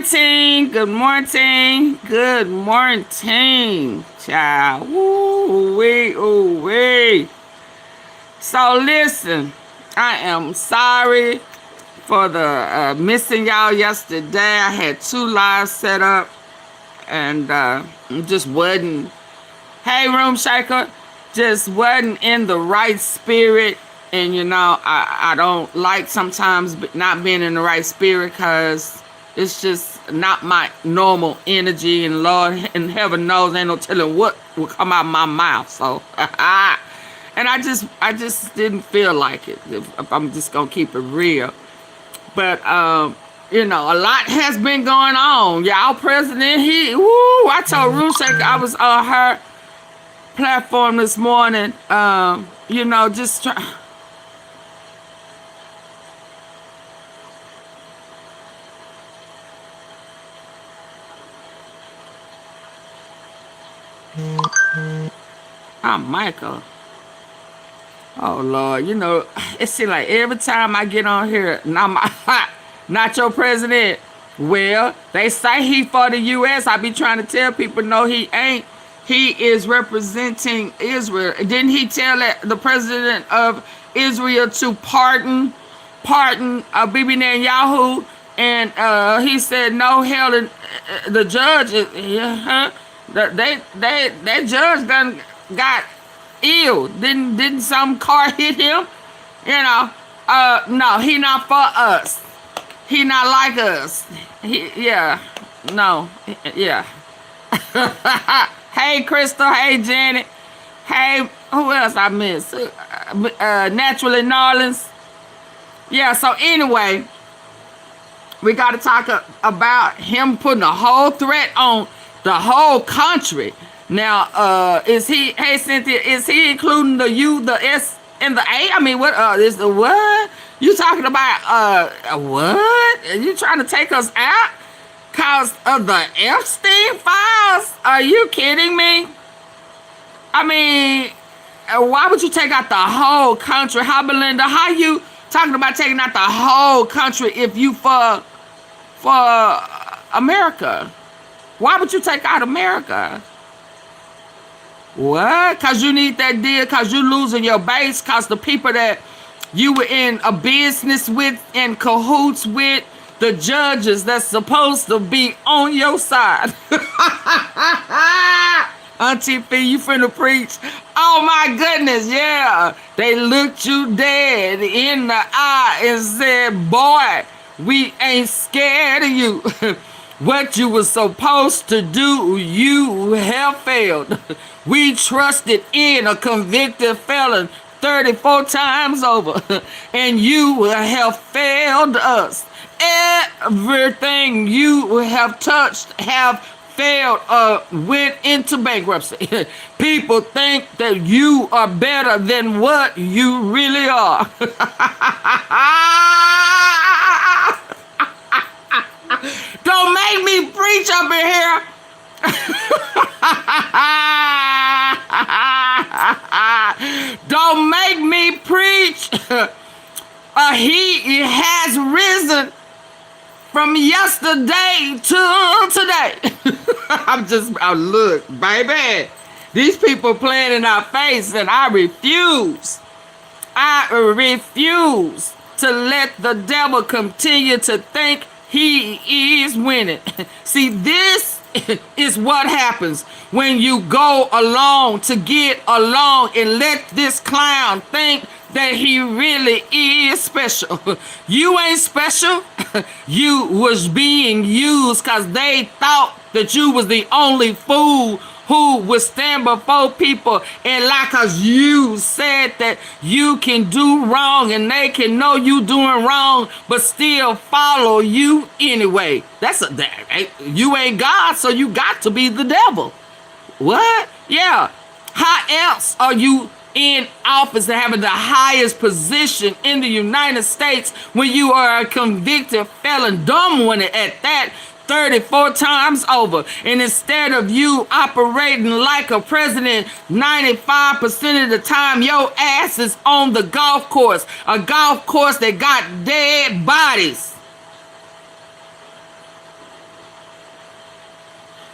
Good morning, good morning, child. Woo wee, ooh wee. So listen, I am sorry for the missing y'all yesterday. I had 2 lives set up and just wasn't. Hey, room shaker, just wasn't in the right spirit. And I don't like sometimes not being in the right spirit because it's just not my normal energy, and Lord and heaven knows ain't no telling what will come out of my mouth. So and I just didn't feel like it, if I'm just gonna keep it real. But a lot has been going on. Y'all president, I told Rushek I was on her platform this morning, just try. Oh, Michael. Oh, Lord. It seems like every time I get on here, not your president. Well, they say he for the U.S. I be trying to tell people, no, he ain't. He is representing Israel. Didn't he tell the president of Israel to pardon Bibi Netanyahu? And he said, no, hell, and the judge, that judge done got ill. Didn't some car hit him? No, he not for us. He not like us. Yeah. Hey, Crystal. Hey, Janet. Hey, who else I miss? Naturally Narlins. Yeah, so anyway, we got to talk about him putting a whole threat on the whole country. Now, is he, hey, Cynthia, is he including the U, the S, and the A? I mean, what, is the what? You talking about, what? Are you trying to take us out because of the Epstein files? Are you kidding me? I mean, why would you take out the whole country? How, Belinda, how you talking about taking out the whole country if you for America? Why would you take out America? What? Because you need that deal? Because you losing your base? Because the people that you were in a business with, in cahoots with, the judges that's supposed to be on your side. Auntie P, you finna preach. Oh my goodness, yeah. They looked you dead in the eye and said, boy, we ain't scared of you. What you were supposed to do, you have failed. We trusted in a convicted felon 34 times over, and you have failed us. Everything you have touched have failed or went into bankruptcy. People think that you are better than what you really are. Don't make me preach up in here. Don't make me preach. He has risen from yesterday to today. Look, baby. These people playing in our face, and I refuse to let the devil continue to think he is winning. See, this is what happens when you go along to get along and let this clown think that he really is special. You ain't special. You was being used because they thought that you was the only fool who would stand before people and like us, you said that you can do wrong and they can know you doing wrong but still follow you anyway. You ain't God, so you got to be the devil. What? Yeah. How else are you in office and having the highest position in the United States when you are a convicted felon, dumb one at that, 34 times over? And instead of you operating like a president 95% of the time, your ass is on the golf course, a golf course that got dead bodies.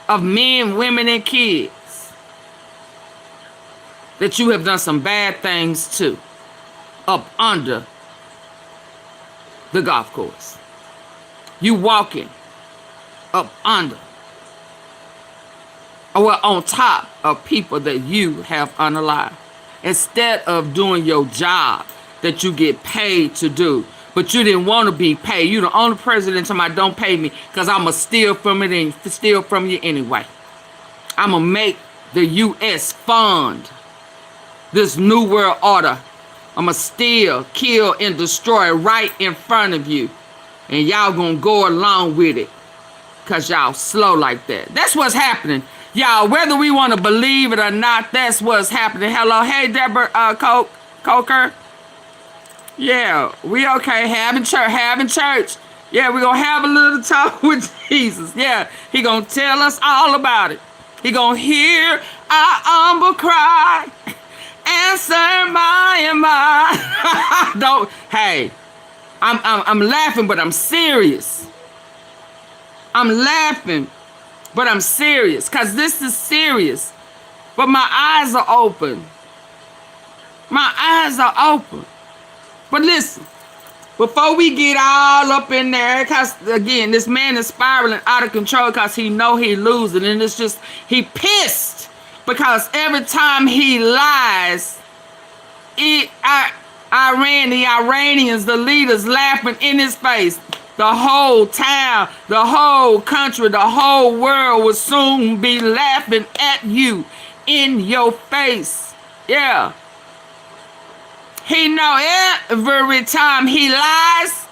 of men, women, and kids that you have done some bad things to up under the golf course. You walking up under, or on top of people that you have unalived, instead of doing your job that you get paid to do. But you didn't want to be paid. You the only president talking about don't pay me because I'm going to steal from it and steal from you anyway. I'm going to make the U.S. fund this new world order. I'm going to steal, kill, and destroy right in front of you. And y'all going to go along with it because y'all slow like that. That's what's happening. Y'all, whether we want to believe it or not, that's what's happening. Hello. Hey, Deborah Coker. Yeah, we okay. Having church. Yeah, we're going to have a little talk with Jesus. Yeah, he going to tell us all about it. He going to hear our humble cry. Answer my. Don't. Hey, I'm laughing, but I'm serious. I'm laughing, but I'm serious, because this is serious. But my eyes are open. My eyes are open. But listen, before we get all up in there, because again, this man is spiraling out of control because he know he losing, and it's just, he pissed because every time he lies, the Iranians, the leaders laughing in his face. The whole town, the whole country, the whole world will soon be laughing at you in your face. Yeah. He know every time he lies,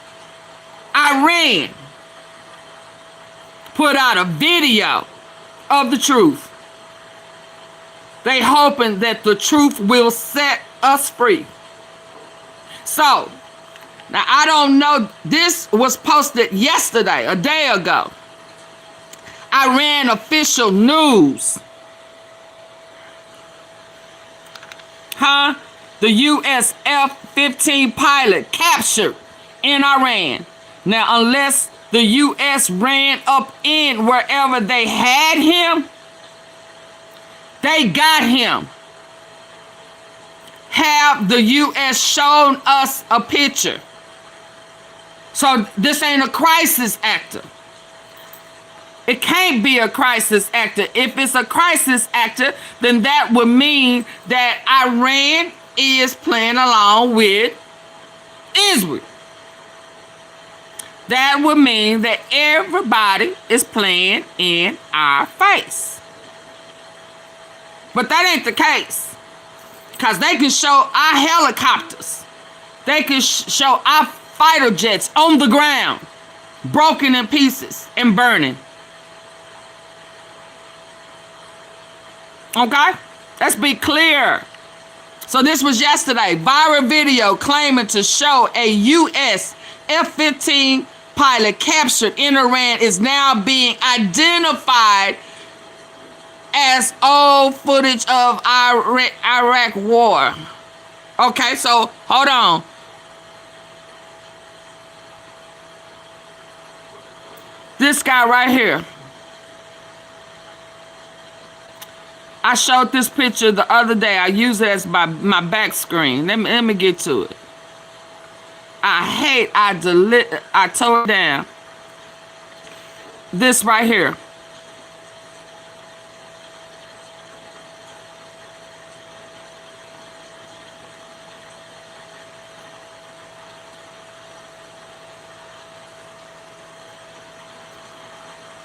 Iran put out a video of the truth. They hoping that the truth will set us free. So, now I don't know, this was posted yesterday, a day ago. Iran official news. The U.S. F-15 pilot captured in Iran. Now, unless the U.S. ran up in wherever they had him, they got him. Have the U.S. shown us a picture? So this ain't a crisis actor. It can't be a crisis actor. If it's a crisis actor, then that would mean that Iran is playing along with Israel. That would mean that everybody is playing in our face. But that ain't the case. Because they can show our helicopters. They can show our fighter jets on the ground, broken in pieces and burning. Okay? Let's be clear. So this was yesterday. Viral video claiming to show a U.S. F-15 pilot captured in Iran is now being identified as old footage of Iraq war. Okay, so hold on. This guy right here. I showed this picture the other day. I use it as my back screen. Let me get to it. I tore it down. This right here.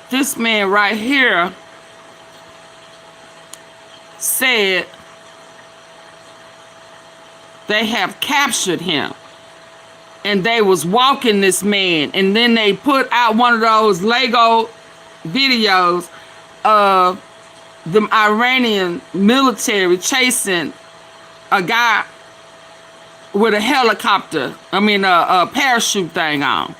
This man right here said they have captured him, and they was walking this man, and then they put out one of those Lego videos of the Iranian military chasing a guy with a helicopter, a parachute thing on.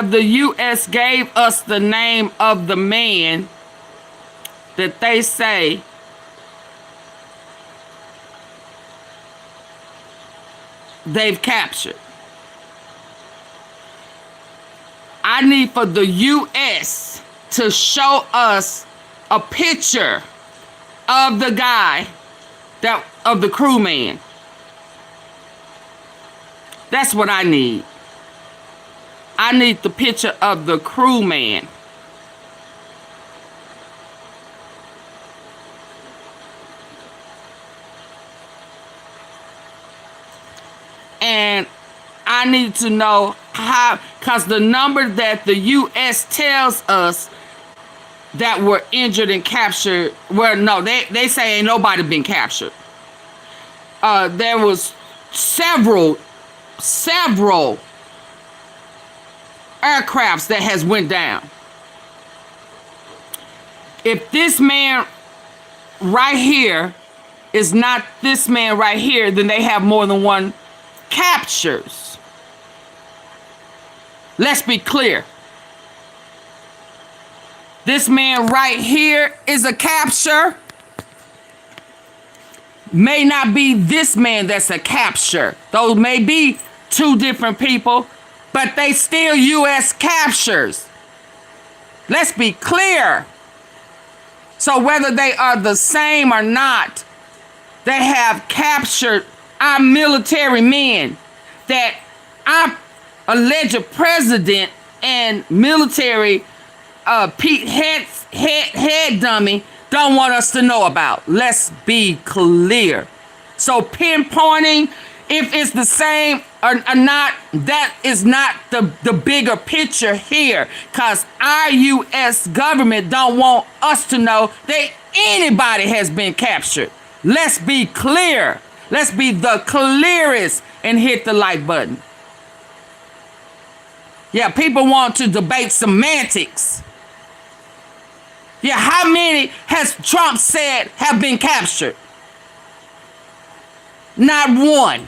The U.S. gave us the name of the man that they say they've captured. I need for the U.S. to show us a picture of the guy of the crewman. That's what I need. I need the picture of the crewman. And I need to know how, because the number that the U.S. tells us that were injured and captured, well, no, they say ain't nobody been captured. There was several aircrafts that has went down. If this man right here is not this man right here, then they have more than one captures. Let's be clear. This man right here is a capture. May not be this man that's a capture. Those may be two different people, but they still U.S. captures. Let's be clear. So whether they are the same or not, they have captured our military men that our alleged president and military head dummy don't want us to know about. Let's be clear. So pinpointing if it's the same or not, that is not the bigger picture here, because our U.S. government don't want us to know that anybody has been captured. Let's be clear. Let's be the clearest and hit the like button. Yeah, people want to debate semantics. Yeah, how many has Trump said have been captured? Not one.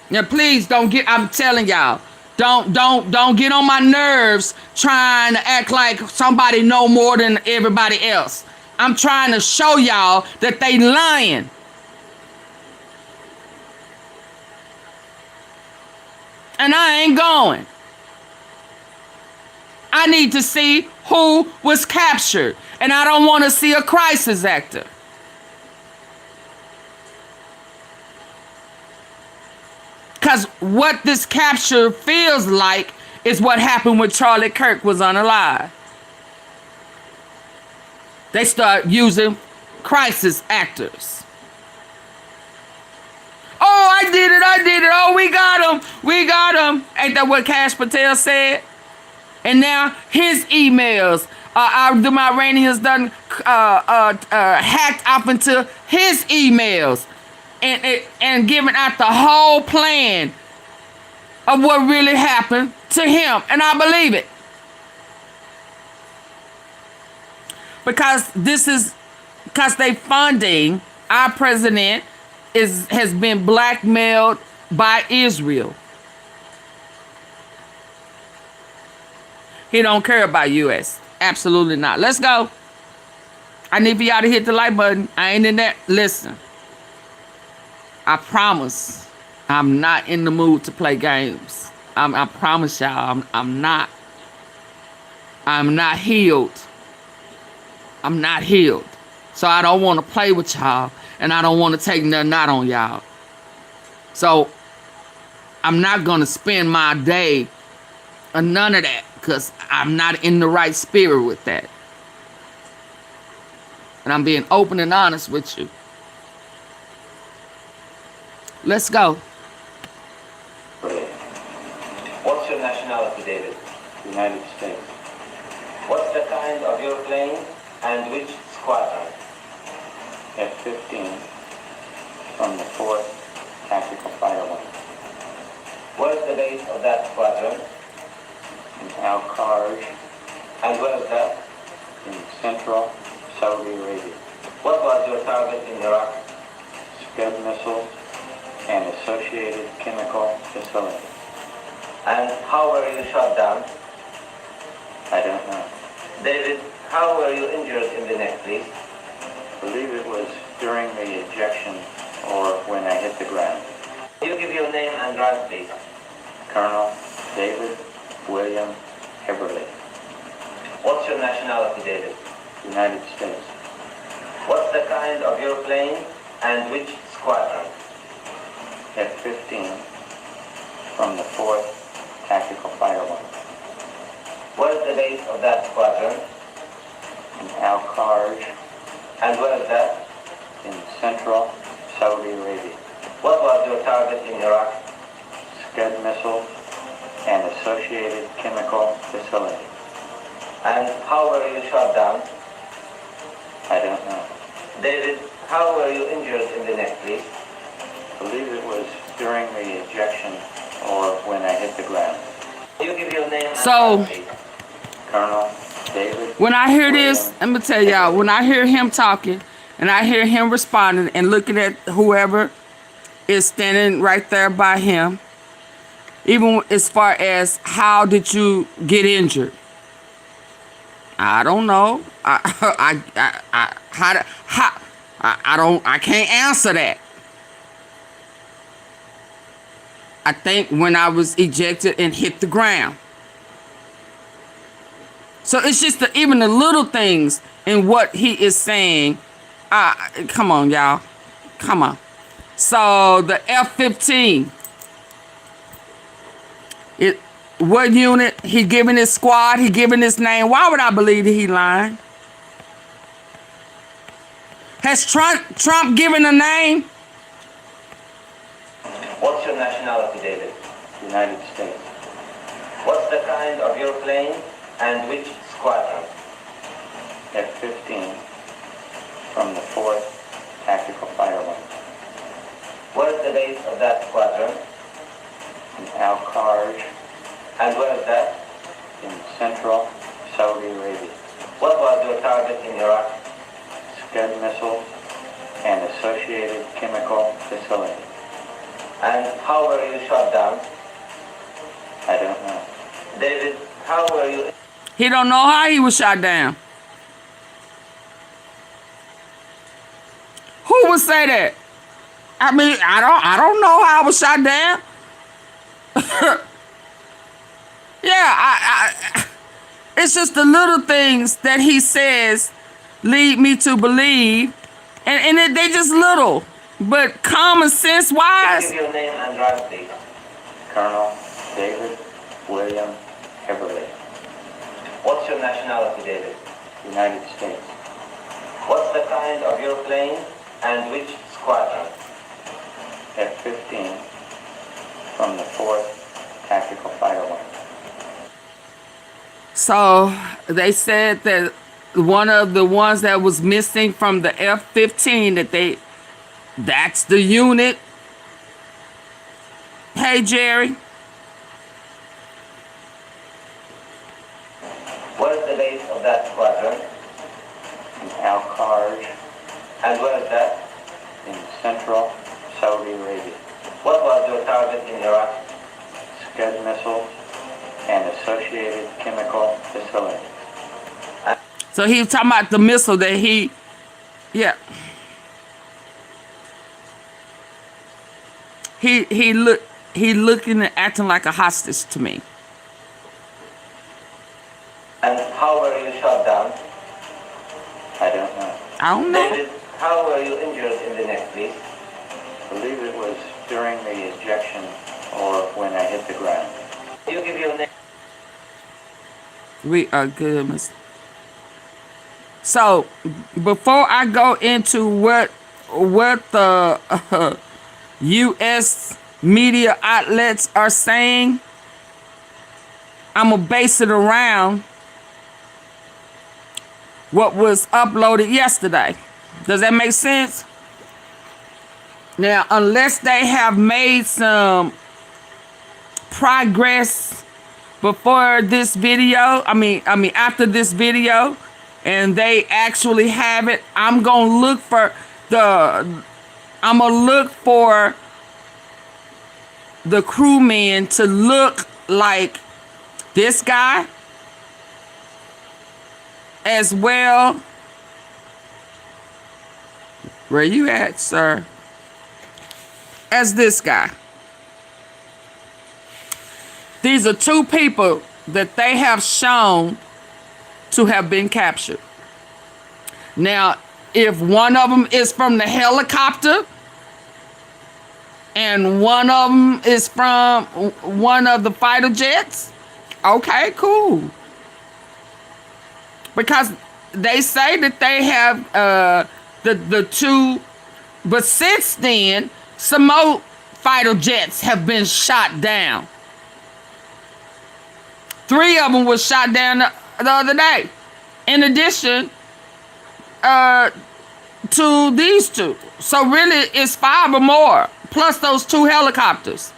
Now, please don't get, I'm telling y'all, don't get on my nerves trying to act like somebody know more than everybody else. I'm trying to show y'all that they lying. And I ain't going. I need to see who was captured. And I don't want to see a crisis actor. Because what this capture feels like is what happened when Charlie Kirk was unalive. They start using crisis actors. Oh, I did it. Oh, we got him. Ain't that what Cash Patel said? And now his emails, the Iranians done hacked up into his emails and giving out the whole plan of what really happened to him. And I believe it. Because they funding our president has been blackmailed by Israel. He don't care about U.S. Absolutely not. Let's go. I need for y'all to hit the like button. I ain't in that. Listen. I promise I'm not in the mood to play games. I promise y'all I'm not. I'm not healed. I'm not healed. So I don't want to play with y'all. And I don't want to take nothing out on y'all. So I'm not going to spend my day on none of that. Because I'm not in the right spirit with that. And I'm being open and honest with you. Let's go. What's your nationality, David? United States. What's the kind of your plane and which squadron? F-15 from the 4th Tactical Fighter Wing. Where's the base of that squadron? In Al-Kharj. And where is that? In central Saudi Arabia. What was your target in Iraq? Scud missiles and associated chemical facilities. And how were you shot down? I don't know. David, how were you injured in the neck, please? I believe it was during the ejection or when I hit the ground. Can you give your name and rank, please? Colonel David William Heberly, What's your nationality, David? United States. What's the kind of your plane and which squadron? F-15 from the 4th Tactical Fighter Wing. What is the base of that squadron? In Al-Kharj And where is that? in central Saudi Arabia. What was your target in Iraq? Scud missiles and associated chemical facility. And how were you shot down? I don't know. David, how were you injured in the neck, please? I believe it was during the ejection or when I hit the ground. Can you give your name and So- rank, please? Colonel David. When I hear this, William let me tell y'all, when I hear him talking and I hear him responding and looking at whoever is standing right there by him, even as far as how did you get injured? I don't know. I can't answer that. I think when I was ejected and hit the ground. So it's just even the little things in what he is saying. Come on, y'all. Come on. So the F-15. What unit? He giving his squad. He giving his name. Why would I believe that he lying? Has Trump given a name? What's your nationality, David? United States. What's the kind of your plane and which squadron? F-15 from the 4th Tactical Fighter Wing. What is the base of that squadron? In Al-Kharj And where is that? in central Saudi Arabia. What was your target in Iraq? Scud missiles and associated chemical facility. And how were you shot down? I don't know. David, how were you? He don't know how he was shot down. Who would say that? I mean, I don't know how I was shot down. Yeah, it's just the little things that he says lead me to believe, and they just little, but common sense Give wise. your name and rank, please. Colonel David William Heberly, What's your nationality, David? United States. What's the kind of your plane and which squadron? F-15 from the 4th Tactical Fighter Wing. So they said that one of the ones that was missing from the F-15 that's the unit. Hey, Jerry. What is the base of that squadron? In Al-Kharj And where is that? in central Saudi Arabia. What was your target in Iraq? Scud missiles and associated chemical facility. So he was talking about the missile that yeah. He looking and acting like a hostage to me. And how were you shot down? I don't know. I don't know. David, how were you injured in the neck, please? I believe it was during the ejection or when I hit the ground. You give your name. We are good, Miss. So before I go into what the U.S. media outlets are saying, I'm gonna base it around what was uploaded yesterday. Does that make sense? Now, unless they have made some progress before this video, I mean after this video, and they actually have it, I'm gonna look for the crewman to look like this guy as well. Where you at, sir? As this guy. These are two people that they have shown to have been captured. Now, if one of them is from the helicopter and one of them is from one of the fighter jets, okay, cool. Because they say that they have the two, but since then, some more fighter jets have been shot down. 3 of them was shot down the other day. In addition to these 2. So really, it's 5 or more, plus those 2 helicopters.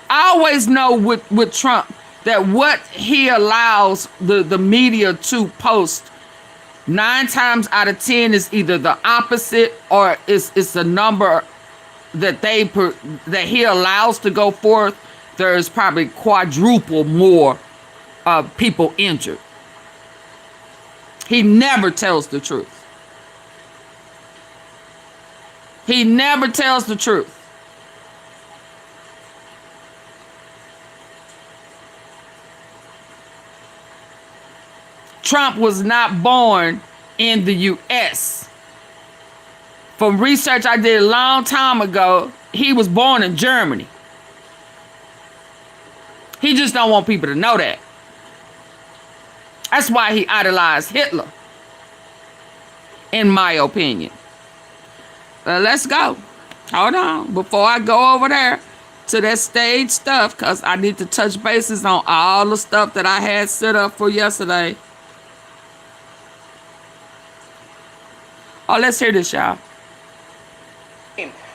I always know with Trump that what he allows the media to post 9 times out of 10 is either the opposite or it's a number that that he allows to go forth. There's probably quadruple more people injured. He never tells the truth. He never tells the truth. Trump was not born in the U.S. From research I did a long time ago, he was born in Germany. He just don't want people to know that. That's why he idolized Hitler, in my opinion. Let's go. Hold on. Before I go over there to that stage stuff, because I need to touch bases on all the stuff that I had set up for yesterday. Oh, let's hear this, y'all.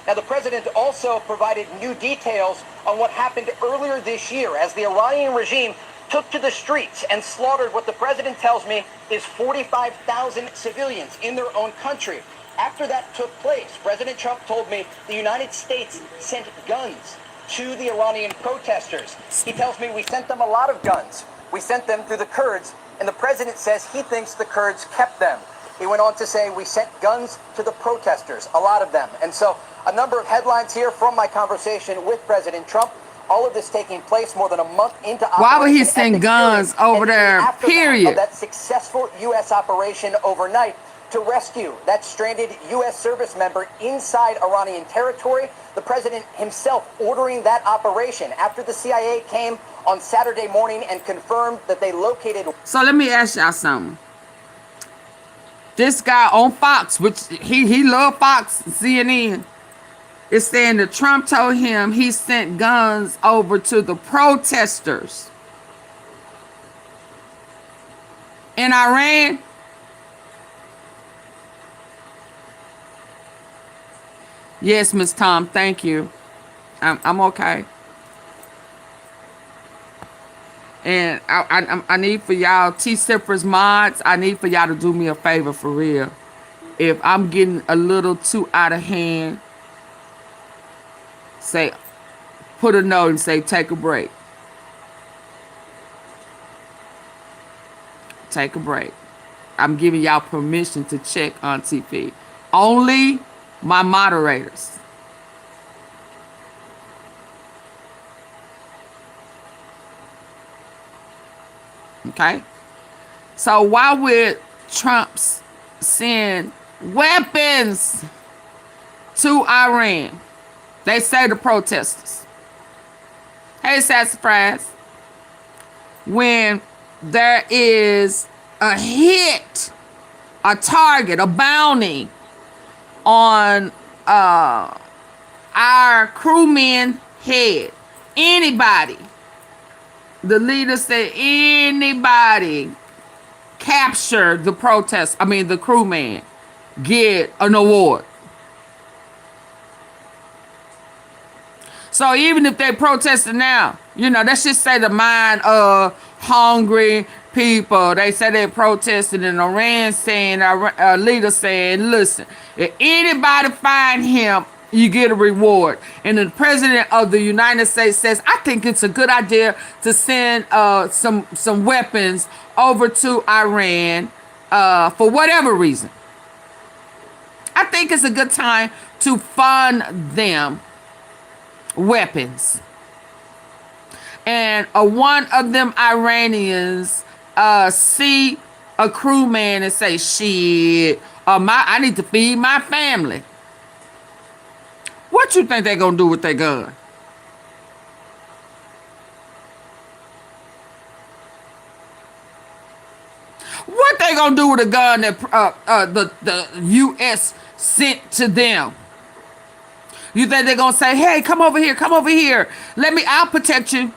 Now, the president also provided new details on what happened earlier this year as the Iranian regime took to the streets and slaughtered what the president tells me is 45,000 civilians in their own country. After that took place, President Trump told me the United States sent guns to the Iranian protesters. He tells me we sent them a lot of guns. We sent them through the Kurds, and the president says he thinks the Kurds kept them. He went on to say we sent guns to the protesters, a lot of them. And so a number of headlines here from my conversation with President Trump. All of this taking place more than a month into Operation Why would he send Epic guns Fury, over there, aftermath period? Of that successful U.S. operation overnight to rescue that stranded U.S. service member inside Iranian territory. The president himself ordering that operation after the CIA came on Saturday morning and confirmed that they located. So let me ask y'all something. This guy on Fox, which he loved Fox, CNN, is saying that Trump told him he sent guns over to the protesters in Iran. Yes, Miss Tom, thank you. I'm okay. And I need for y'all, T-Sippers mods, I need for y'all to do me a favor for real. If I'm getting a little too out of hand, say, put a note and say, take a break. Take a break. I'm giving y'all permission to check on TV. Only my moderators. Okay? So why would Trump send weapons to Iran? They say the protesters. Hey, Sassafras. When there is a hit, a target, a bounty on our crewman head, anybody, the leader said anybody capture the protest, the crewman, get an award. So even if they protesting now, let's just say the mind of hungry people, they say they're protesting in Iran, saying, a leader saying, listen, if anybody find him you get a reward. And the president of the United States says, I think it's a good idea to send some weapons over to Iran for whatever reason. I think it's a good time to fund them weapons. And one of them Iranians see a crewman and say, shit, I need to feed my family. What you think they're going to do with their gun? What they going to do with a gun that the U.S. sent to them? You think they're going to say, hey, come over here. I'll protect you.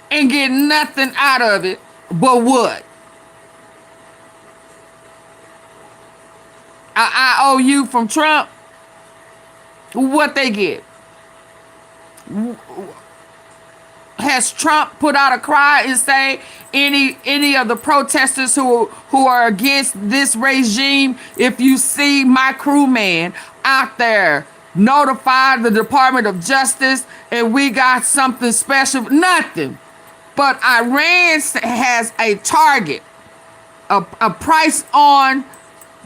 And get nothing out of it but what? IOU from Trump? What they get? Has Trump put out a cry and say any of the protesters who are against this regime, if you see my crewman out there, notify the Department of Justice and we got something special? Nothing. But Iran has a target, a price on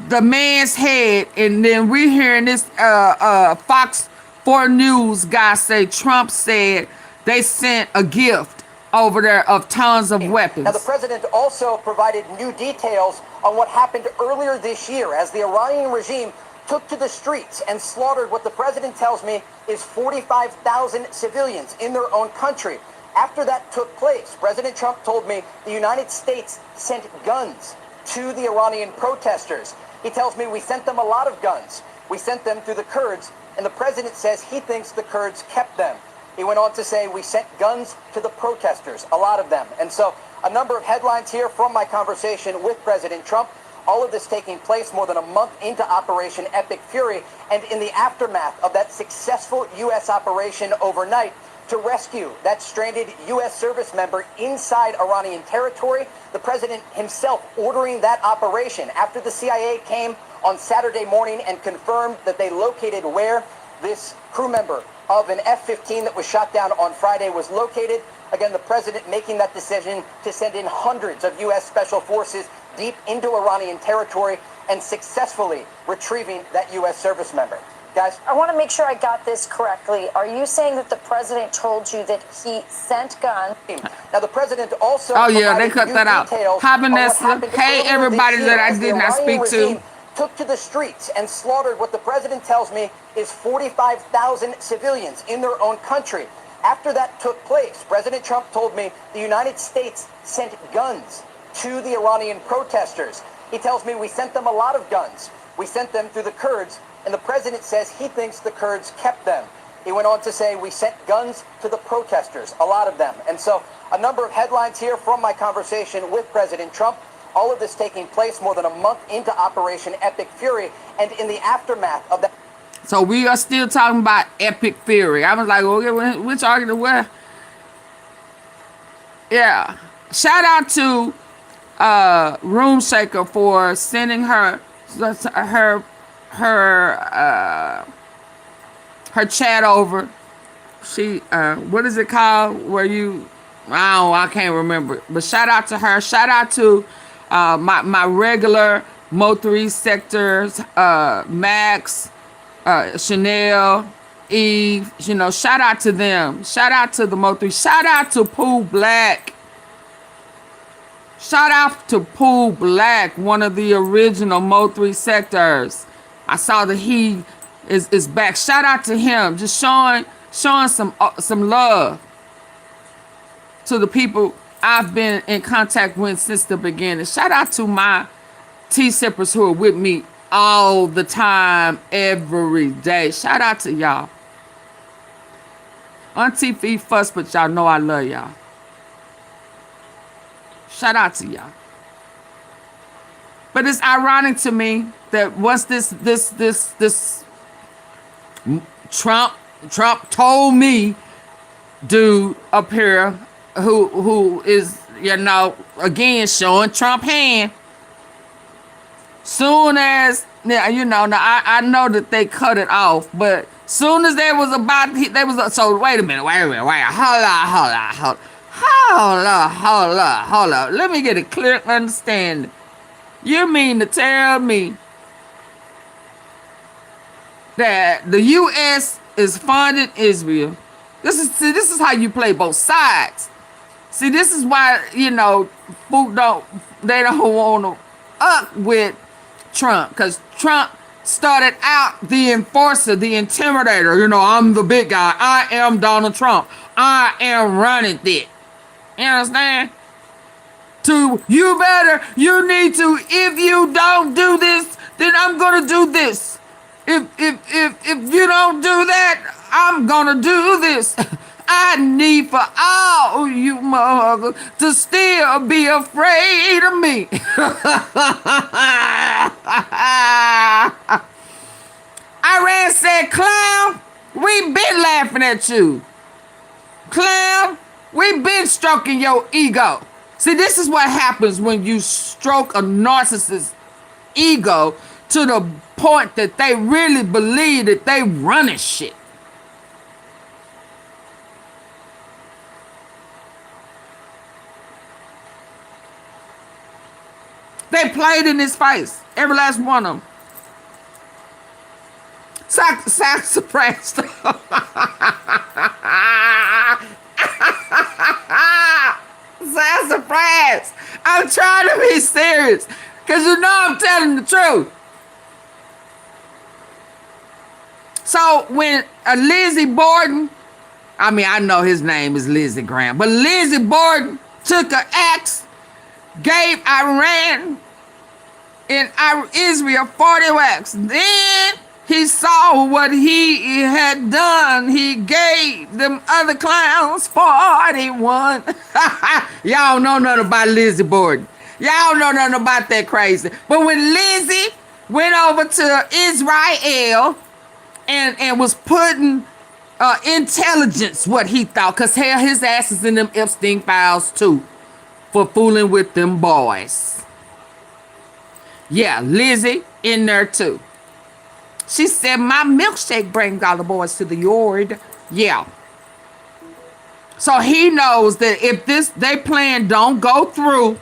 the man's head, and then we're hearing this Fox 4 News guy say Trump said they sent a gift over there of tons of weapons. Now, the president also provided new details on what happened earlier this year as the Iranian regime took to the streets and slaughtered what the president tells me is 45,000 civilians in their own country. After that took place, President Trump told me the United States sent guns to the Iranian protesters. He tells me we sent them a lot of guns. We sent them through the Kurds, and the president says he thinks the Kurds kept them. He went on to say we sent guns to the protesters, a lot of them. And so a number of headlines here from my conversation with President Trump. All of this taking place more than a month into Operation Epic Fury, and in the aftermath of that successful U.S. operation overnight to rescue that stranded U.S. service member inside Iranian territory. The president himself ordering that operation after the CIA came on Saturday morning and confirmed that they located where this crew member of an F-15 that was shot down on Friday was located. Again, the president making that decision to send in hundreds of U.S. special forces deep into Iranian territory and successfully retrieving that U.S. service member. Guys, I want to make sure I got this correctly. Are you saying that the president told you that he sent guns? Now, the president also... Oh, yeah, they cut that out. Hi, Vanessa. Hey, everybody that I did not speak to. Took to the streets and slaughtered what the president tells me is 45,000 civilians in their own country. After that took place, President Trump told me the United States sent guns to the Iranian protesters. He tells me we sent them a lot of guns. We sent them through the Kurds, and the president says he thinks the Kurds kept them. He went on to say we sent guns to the protesters, a lot of them. And so a number of headlines here from my conversation with President Trump. All of this taking place more than a month into Operation Epic Fury, and in the aftermath of that. So we are still talking about Epic Fury. I was like, okay, which argument? Where? Yeah. Shout out to Room Shaker for sending her chat over. She what is it called? Where you I can't remember. But shout out to her. Shout out to my regular Mo3 sectors, Max, Chanel, Eve, shout out to them. Shout out to the Mo3. Shout out to Pooh Black. Shout out to Pooh Black, one of the original Mo3 sectors. I saw that he is back. Shout out to him. Just showing some love to the people I've been in contact with since the beginning. Shout out to my T-sippers who are with me all the time, every day. Shout out to y'all. Auntie Fee fuss, but y'all know I love y'all. Shout out to y'all. But it's ironic to me that once this Trump told me dude up here who is, again, showing Trump hand. Soon as Yeah, you know, now I know that they cut it off, but soon as they was about, they was, so wait a minute, hold up. Let me get a clear understanding. You mean to tell me that the U.S. is funding Israel? This is how you play both sides. See, this is why, you know, they don't want to up with Trump, because Trump started out the enforcer, the intimidator. You know, I'm the big guy. I am Donald Trump. I am running it. You understand? You need to, if you don't do this, then I'm gonna do this. If you don't do that, I'm gonna do this. I need for all you motherfuckers to still be afraid of me. Iran said, clown, we been laughing at you. Clown, we been stroking your ego. See, this is what happens when you stroke a narcissist's ego to the point that they really believe that they running shit. They played in his face, every last one of them. Sassafras. Sassafras. I'm trying to be serious, because you know I'm telling the truth. So when Lizzie Borden, I mean, I know his name is Lizzie Graham, but Lizzie Borden took an axe, gave Iran and Israel 40 whacks. Then he saw what he had done. He gave them other clowns 41. Y'all know nothing about Lizzie Borden. Y'all know nothing about that crazy. But when Lizzie went over to Israel and was putting intelligence, what he thought, because hell, his ass is in them Epstein files too, for fooling with them boys. Yeah, Lizzie in there too. She said, my milkshake brings all the boys to the yard. Yeah. So he knows that if they plan don't go through,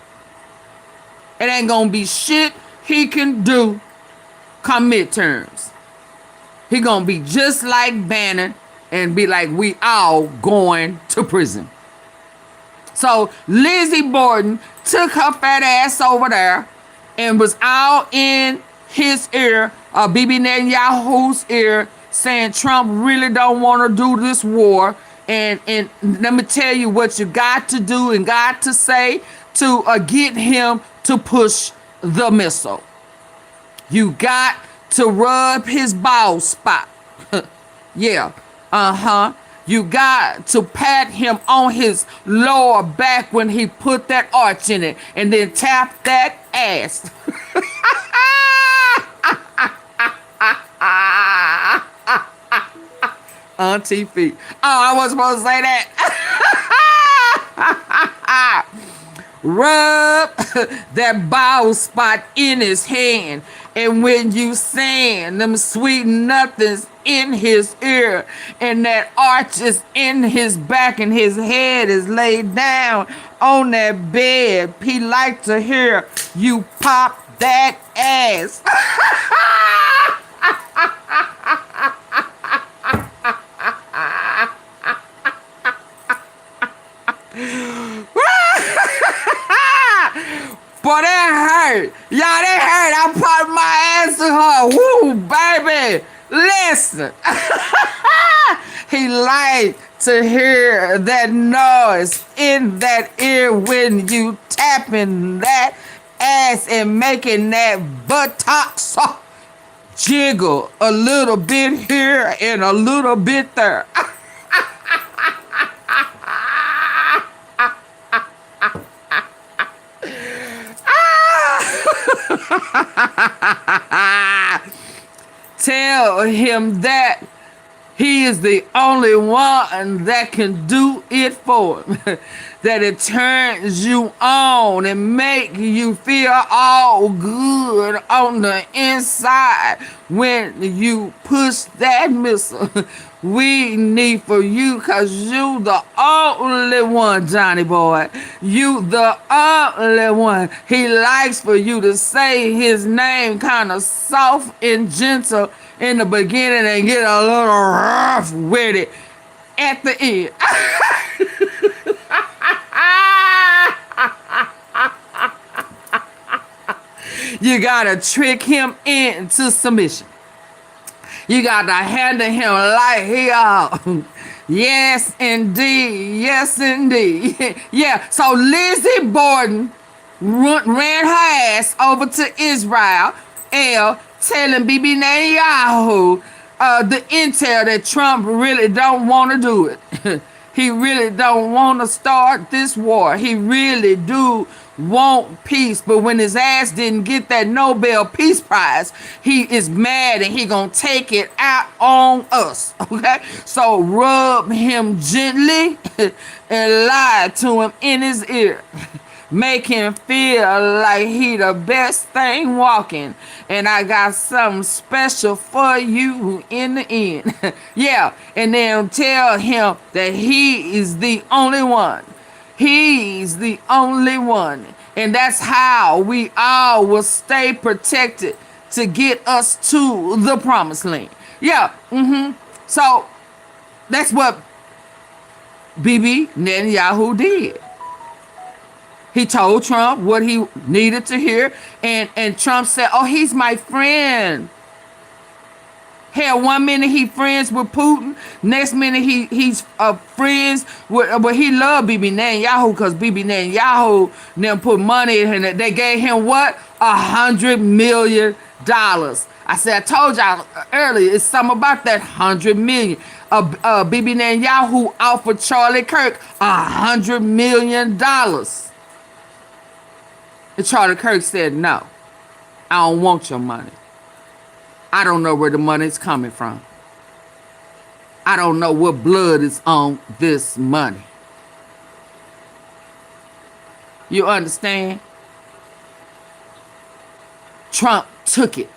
it ain't gonna be shit he can do come midterms. He gonna be just like Bannon and be like, we all going to prison. So Lizzie Borden took her fat ass over there and was all in his ear, Bibi Netanyahu's ear, saying Trump really don't want to do this war. And let me tell you what you got to do and got to say to get him to push the missile. You got to rub his bald spot. Yeah, You got to pat him on his lower back when he put that arch in it, and then tap that ass. Auntie feet. Oh, I wasn't supposed to say that. Rub that bald spot in his hand, and when you saying them sweet nothings in his ear, and that arch is in his back, and his head is laid down on that bed, he like to hear you pop that ass. Boy, that hurt. Y'all, that hurt. I popped my ass to her. Woo, baby. Listen. He liked to hear that noise in that ear when you tapping that ass and making that buttocks jiggle a little bit here and a little bit there. Tell him that he he is the only one that can do it for him. That it turns you on and make you feel all good on the inside when you push that missile. We need for you, cause you the only one, Johnny boy. You the only one. He likes for you to say his name kind of soft and gentle in the beginning and get a little rough with it at the end. You gotta trick him into submission. You got to handle him like he are. Yes, indeed. Yes, indeed. Yeah. So Lizzie Borden ran her ass over to Israel, telling Bibi Netanyahu the intel that Trump really don't want to do it. He really don't want to start this war. He really do want peace, but when his ass didn't get that Nobel Peace Prize, he is mad and he gonna take it out on us. Okay, so rub him gently and lie to him in his ear. Make him feel like he the best thing walking, and I got something special for you in the end. Yeah, and then tell him that he is the only one. He's the only one. And that's how we all will stay protected to get us to the promised land. Yeah. So that's what Bibi Netanyahu did. He told Trump what he needed to hear. And Trump said, oh, he's my friend. Hell, 1 minute he friends with Putin, next minute he's friends with, but he loved Bibi Netanyahu because Bibi Netanyahu then put money in it. They gave him what? $100 million. I said, I told y'all earlier, it's something about that $100 million. Bibi Netanyahu offered Charlie Kirk $100 million. And Charlie Kirk said, no, I don't want your money. I don't know where the money's coming from. I don't know what blood is on this money. You understand? Trump took it.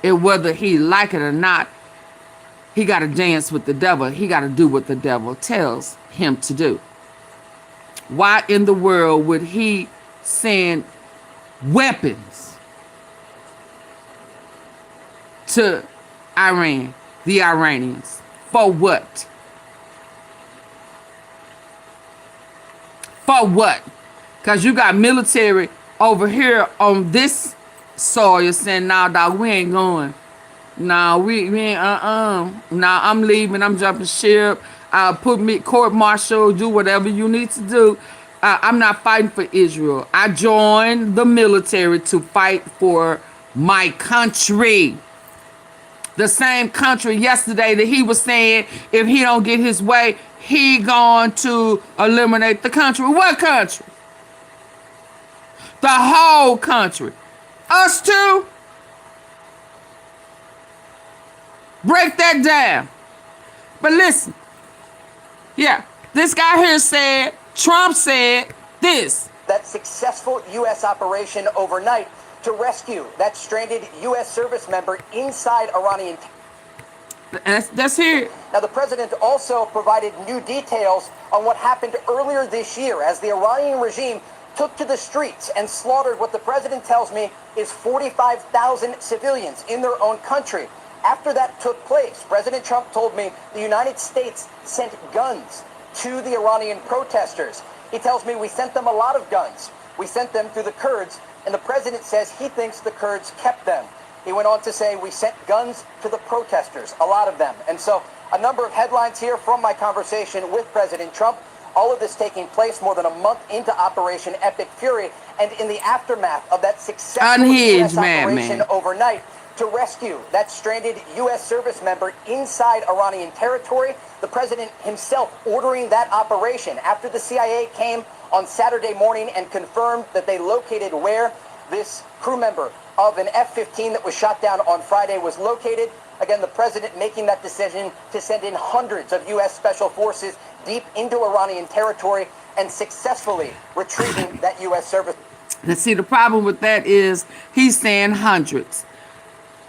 And whether he like it or not, he got to dance with the devil. He got to do what the devil tells him to do. Why in the world would he send weapons to Iran, the Iranians? For what? For what? Because you got military over here on this soil saying, nah, dog, we ain't going. Nah, we ain't, Nah, I'm leaving. I'm jumping ship. Put me court-martial, do whatever you need to do. I'm not fighting for Israel. I joined the military to fight for my country. The same country yesterday that he was saying if he don't get his way, he going to eliminate the country. What country? The whole country. Us too? Break that down. But listen. Yeah, this guy here said, Trump said this. That successful U.S. operation overnight to rescue that stranded U.S. service member inside Iranian. That's here. Now, the president also provided new details on what happened earlier this year as the Iranian regime took to the streets and slaughtered what the president tells me is 45,000 civilians in their own country. After that took place, President Trump told me the United States sent guns to the Iranian protesters. He tells me we sent them a lot of guns. We sent them to the Kurds, and the president says he thinks the Kurds kept them. He went on to say we sent guns to the protesters, a lot of them. And so a number of headlines here from my conversation with President Trump. All of this taking place more than a month into Operation Epic Fury, and in the aftermath of that successful U.S. operation overnight to rescue that stranded U.S. service member inside Iranian territory. The president himself ordering that operation after the CIA came on Saturday morning and confirmed that they located where this crew member of an F-15 that was shot down on Friday was located. Again, the president making that decision to send in hundreds of U.S. special forces deep into Iranian territory and successfully retrieving that U.S. service. Now, see, the problem with that is he's saying hundreds.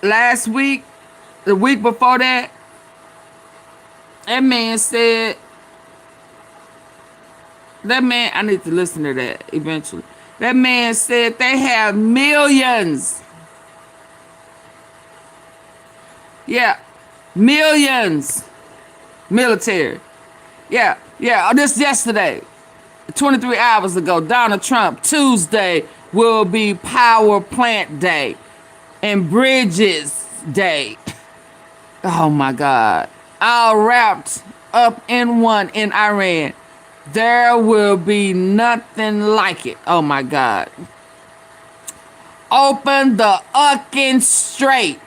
Last week, the week before that, that man said, I need to listen to that eventually. That man said they have millions. Yeah, millions. Military. Yeah. This yesterday, 23 hours ago, Donald Trump, Tuesday will be Power Plant Day and Bridges Day. Oh my God. All wrapped up in one in Iran. There will be nothing like it. Oh my God. Open the fucking straight.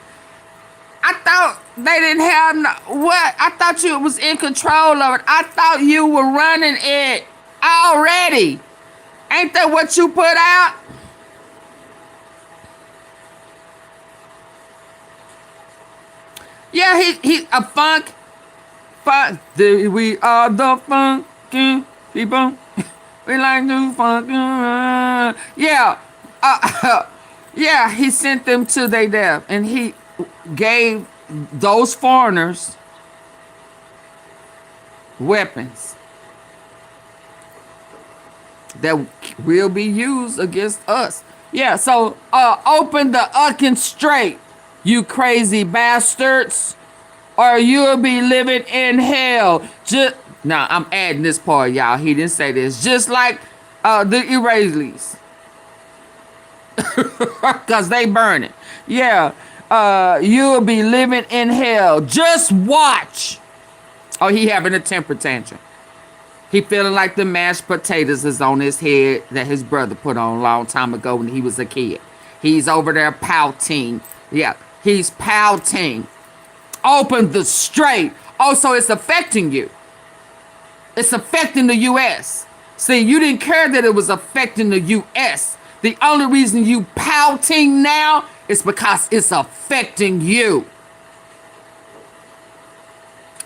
I thought they didn't have what? I thought you was in control of it. I thought you were running it already. Ain't that what you put out? Yeah, he a funk. We are the funkin' people. We like to funk. Yeah. Yeah, he sent them to their death, and he gave those foreigners weapons that will be used against us. Yeah, so open the fucking straight, you crazy bastards, or you'll be living in hell. Now, I'm adding this part, y'all. He didn't say this. Just like the Israelis. Because they burn it. Yeah. You'll be living in hell. Just watch. Oh, he having a temper tantrum. He feeling like the mashed potatoes is on his head that his brother put on a long time ago when he was a kid. He's over there pouting. Yeah, he's pouting. Open the straight. Oh, so it's affecting you. It's affecting the U.S. See, you didn't care that it was affecting the U.S. The only reason you pouting now is because it's affecting you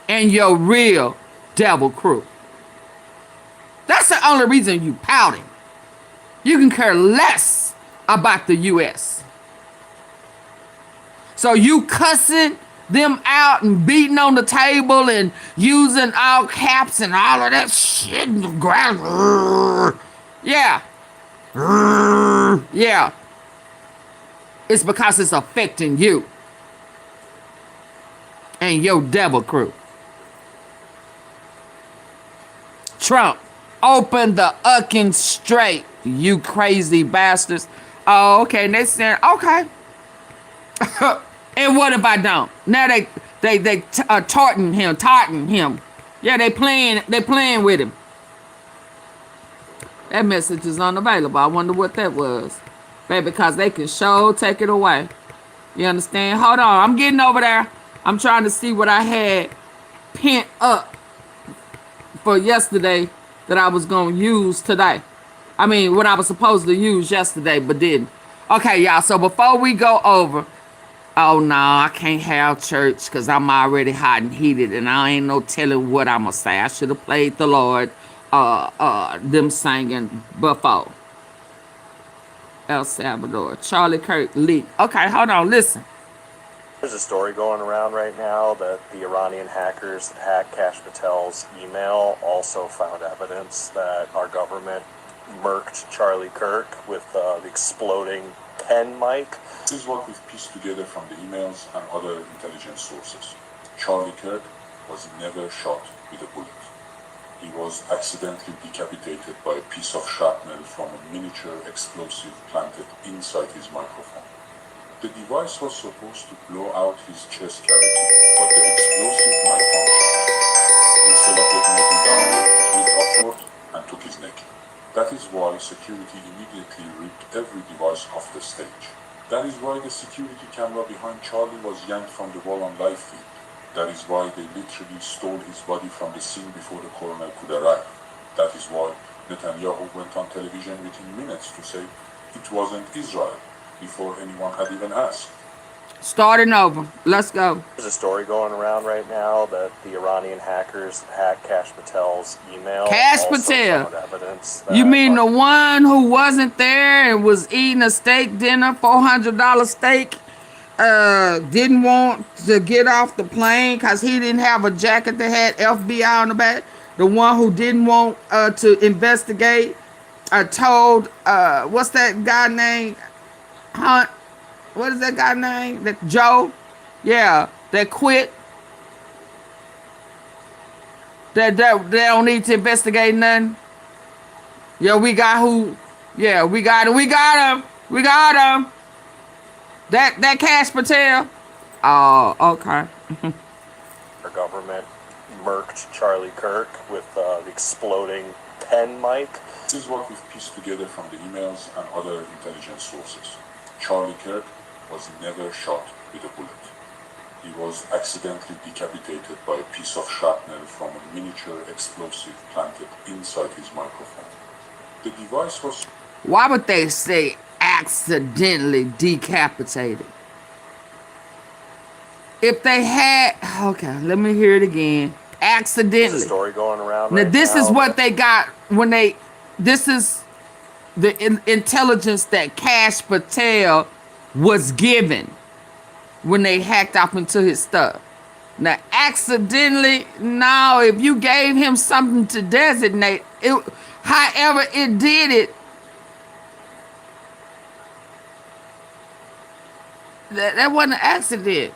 and your real devil crew. That's the only reason you pouting. You can care less about the U.S. So you cussing them out and beating on the table and using all caps and all of that shit in the ground. Yeah. Yeah. It's because it's affecting you and your devil crew. Trump, open the fucking straight, you crazy bastards. Oh, okay. And they saying, okay. And what if I don't? Now they taunting him. Yeah, they playing with him. That message is unavailable. I wonder what that was. Baby, because they can sure take it away. You understand? Hold on. I'm getting over there. I'm trying to see what I had pent up for yesterday that I was going to use today. I mean, what I was supposed to use yesterday, but didn't. Okay, y'all. So before we go over, oh, no, I can't have church because I'm already hot and heated and I ain't no telling what I'm going to say. I should have played the Lord, them singing before. El Salvador, Charlie Kirk leak. Okay, hold on, listen. There's a story going around right now that the Iranian hackers that hacked Kash Patel's email also found evidence that our government murked Charlie Kirk with the exploding pen mic. This is what we've pieced together from the emails and other intelligence sources. Charlie Kirk was never shot with a bullet. He was accidentally decapitated by a piece of shrapnel from a miniature explosive planted inside his microphone. The device was supposed to blow out his chest cavity, but the explosive malfunctioned. Instead of detonating downward, it went upward and took his neck. That is why security immediately ripped every device off the stage. That is why the security camera behind Charlie was yanked from the wall on live feed. That is why they literally stole his body from the scene before the coroner could arrive. That is why Netanyahu went on television within minutes to say it wasn't Israel before anyone had even asked. Starting over. Let's go. There's a story going around right now that the Iranian hackers hacked Kash Patel's email. Cash also Patel. found evidence that You mean the one who wasn't there and was eating a steak dinner, $400 steak? Didn't want to get off the plane because he didn't have a jacket that had FBI on the back. The one who didn't want to investigate told, what's that guy named? Hunt. What is that guy name? That Joe? Yeah, that quit. That they don't need to investigate nothing. Yeah, we got who? Yeah, we got him. We got him. We got him. That Kash Patel. Oh, okay. our government murked Charlie Kirk with the exploding pen mic. This is what we've pieced together from the emails and other intelligence sources. Charlie Kirk was never shot with a bullet. He was accidentally decapitated by a piece of shrapnel from a miniature explosive planted inside his microphone. The device was... Why would they say accidentally decapitated? If they had... Okay, let me hear it again. Accidentally. There's a story going around Now, right this now is what they got when they... This is the intelligence that Kash Patel was given when they hacked off into his stuff. Now, accidentally, no, if you gave him something to designate, it, however it did it, that wasn't an accident.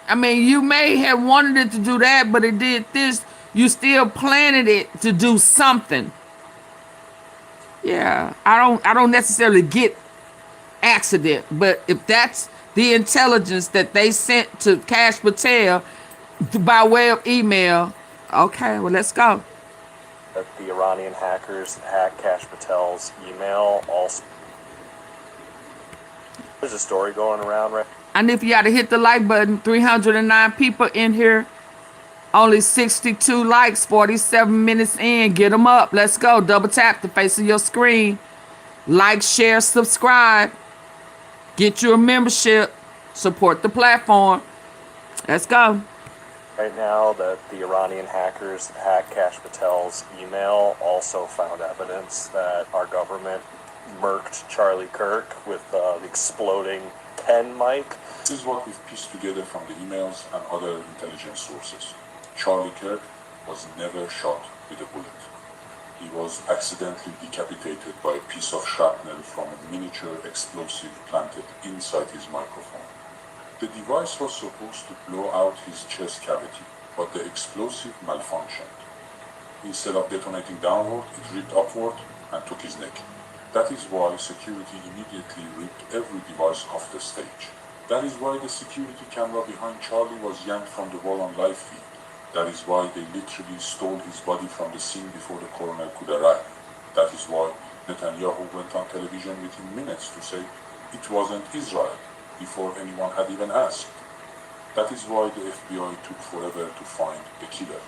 I mean, you may have wanted it to do that, but it did this. You still planted it to do something. Yeah, I don't necessarily get accident, but if that's the intelligence that they sent to Kash Patel by way of email, okay, well, let's go. that the Iranian hackers hacked Kash Patel's email. Also, there's a story going around right. And if you got to hit the like button, 309 people in here. Only 62 likes, 47 minutes in. Get them up. Let's go. Double tap the face of your screen. Like, share, subscribe. Get you a membership. Support the platform. Let's go. Right now that the Iranian hackers hacked Kash Patel's email. Also found evidence that our government murked Charlie Kirk with the exploding pen mic. This is what we've pieced together from the emails and other intelligence sources. Charlie Kirk was never shot with a bullet. He was accidentally decapitated by a piece of shrapnel from a miniature explosive planted inside his microphone. The device was supposed to blow out his chest cavity, but the explosive malfunctioned. Instead of detonating downward, it ripped upward and took his neck. That is why security immediately ripped every device off the stage. That is why the security camera behind Charlie was yanked from the wall on live feed. That is why they literally stole his body from the scene before the coroner could arrive. That is why Netanyahu went on television within minutes to say it wasn't Israel before anyone had even asked. That is why the FBI took forever to find the killer.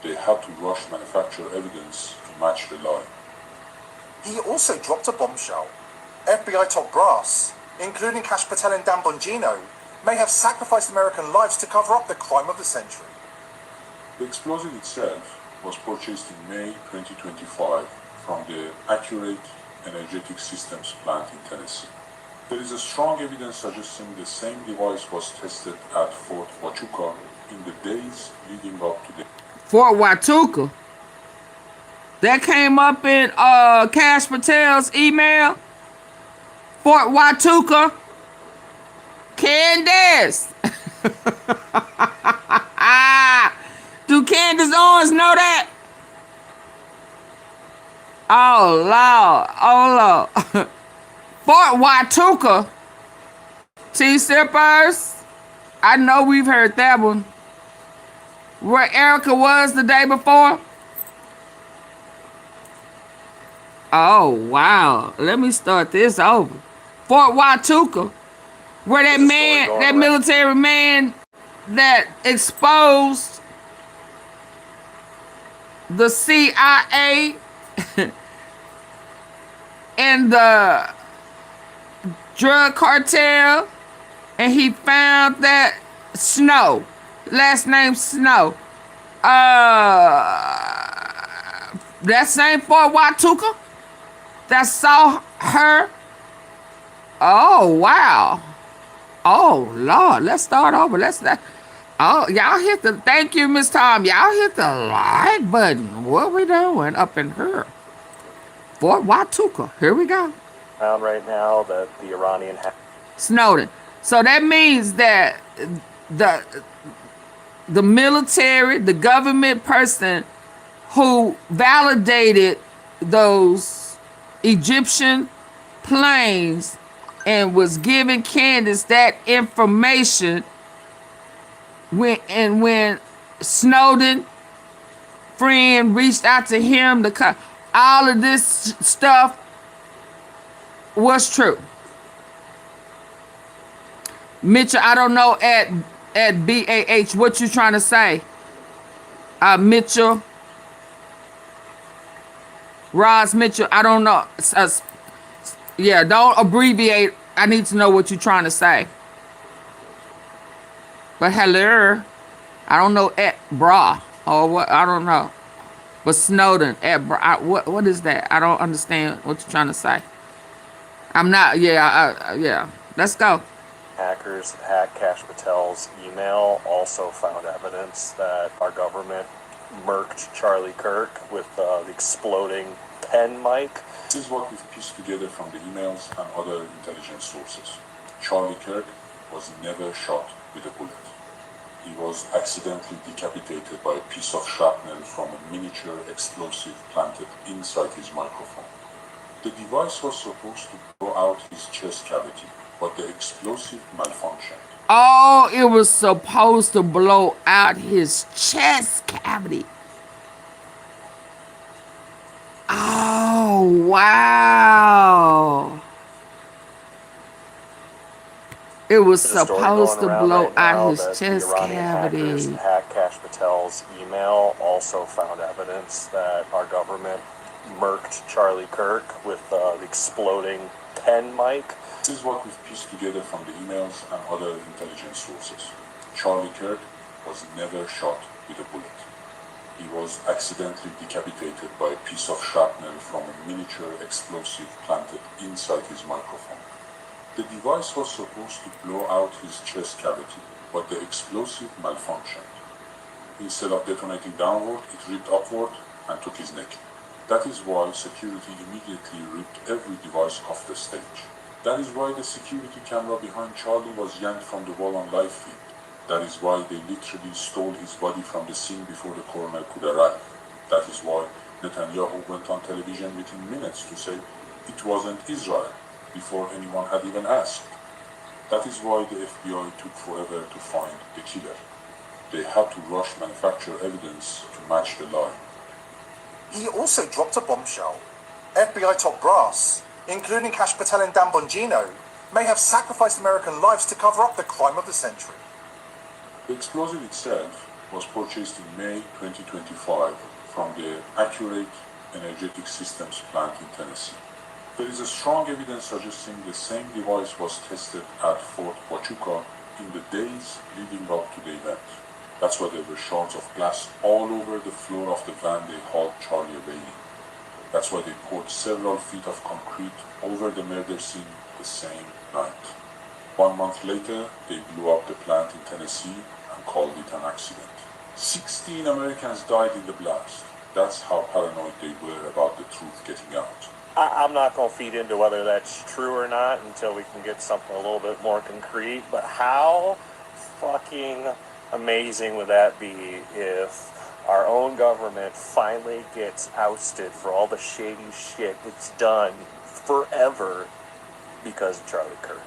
They had to rush manufacture evidence to match the lie. He also dropped a bombshell. FBI top brass, including Kash Patel and Dan Bongino, may have sacrificed American lives to cover up the crime of the century. The explosive itself was purchased in May 2025 from the Accurate Energetic Systems plant in Tennessee. There is a strong evidence suggesting the same device was tested at Fort Huachuca in the days leading up to the... Fort Huachuca. That came up in Kash Patel's email. Fort Huachuca. Candace. Do Candace Owens know that? Oh, Lord. Oh, Lord. Fort Huachuca. T-Sippers. I know we've heard that one. Where Erica was the day before. Oh, wow. Let me start this over. Fort Huachuca. Where that man, that military man that exposed the CIA and the drug cartel and he found that Snow, last name Snow, that same Fort Watuka that saw her. Oh wow. Oh Lord, let's start over. Oh, y'all hit the, thank you, Miss Tom. Y'all hit the like button. What we doing up in here? Fort Watuka. Here we go. Found right now that the Iranian Snowden. So that means that the military, the government person who validated those Egyptian planes and was giving Candace that information when Snowden friend reached out to him to all of this stuff was true. Mitchell, I don't know at BAH what you trying to say. Mitchell, Roz Mitchell, I don't know. Yeah, don't abbreviate. I need to know what you're trying to say. But hello, I don't know at bra or what. I don't know. But Snowden at bra. What is that? I don't understand what you're trying to say. I'm not. Yeah. Yeah. Let's go. hackers hacked Kash Patel's email, also found evidence that our government murked Charlie Kirk with the exploding pen mic. This is what we've pieced together from the emails and other intelligence sources. Charlie Kirk was never shot with a bullet. He was accidentally decapitated by a piece of shrapnel from a miniature explosive planted inside his microphone. The device was supposed to blow out his chest cavity, but the explosive malfunctioned. Oh, it was supposed to blow out his chest cavity. Oh, wow. It was supposed to blow out his chest cavity. Hacked Kash Patel's email, also found evidence that our government murked Charlie Kirk with the exploding pen mic. This is what we've pieced together from the emails and other intelligence sources. Charlie Kirk was never shot with a bullet. He was accidentally decapitated by a piece of shrapnel from a miniature explosive planted inside his microphone. The device was supposed to blow out his chest cavity, but the explosive malfunctioned. Instead of detonating downward, it ripped upward and took his neck. That is why security immediately ripped every device off the stage. That is why the security camera behind Charlie was yanked from the wall on live feed. That is why they literally stole his body from the scene before the coroner could arrive. That is why Netanyahu went on television within minutes to say it wasn't Israel before anyone had even asked. That is why the FBI took forever to find the killer. They had to rush manufacture evidence to match the lie. He also dropped a bombshell. FBI top brass, including Kash Patel and Dan Bongino, may have sacrificed American lives to cover up the crime of the century. The explosive itself was purchased in May 2025 from the Accurate Energetic Systems plant in Tennessee. There is a strong evidence suggesting the same device was tested at Fort Huachuca in the days leading up to the event. That's why there were shards of glass all over the floor of the van they hauled Charlie away in. That's why they poured several feet of concrete over the murder scene the same night. 1 month later, they blew up the plant in Tennessee and called it an accident. 16 Americans died in the blast. That's how paranoid they were about the truth getting out. I'm not going to feed into whether that's true or not until we can get something a little bit more concrete, but how fucking amazing would that be if our own government finally gets ousted for all the shady shit it's done forever because of Charlie Kirk?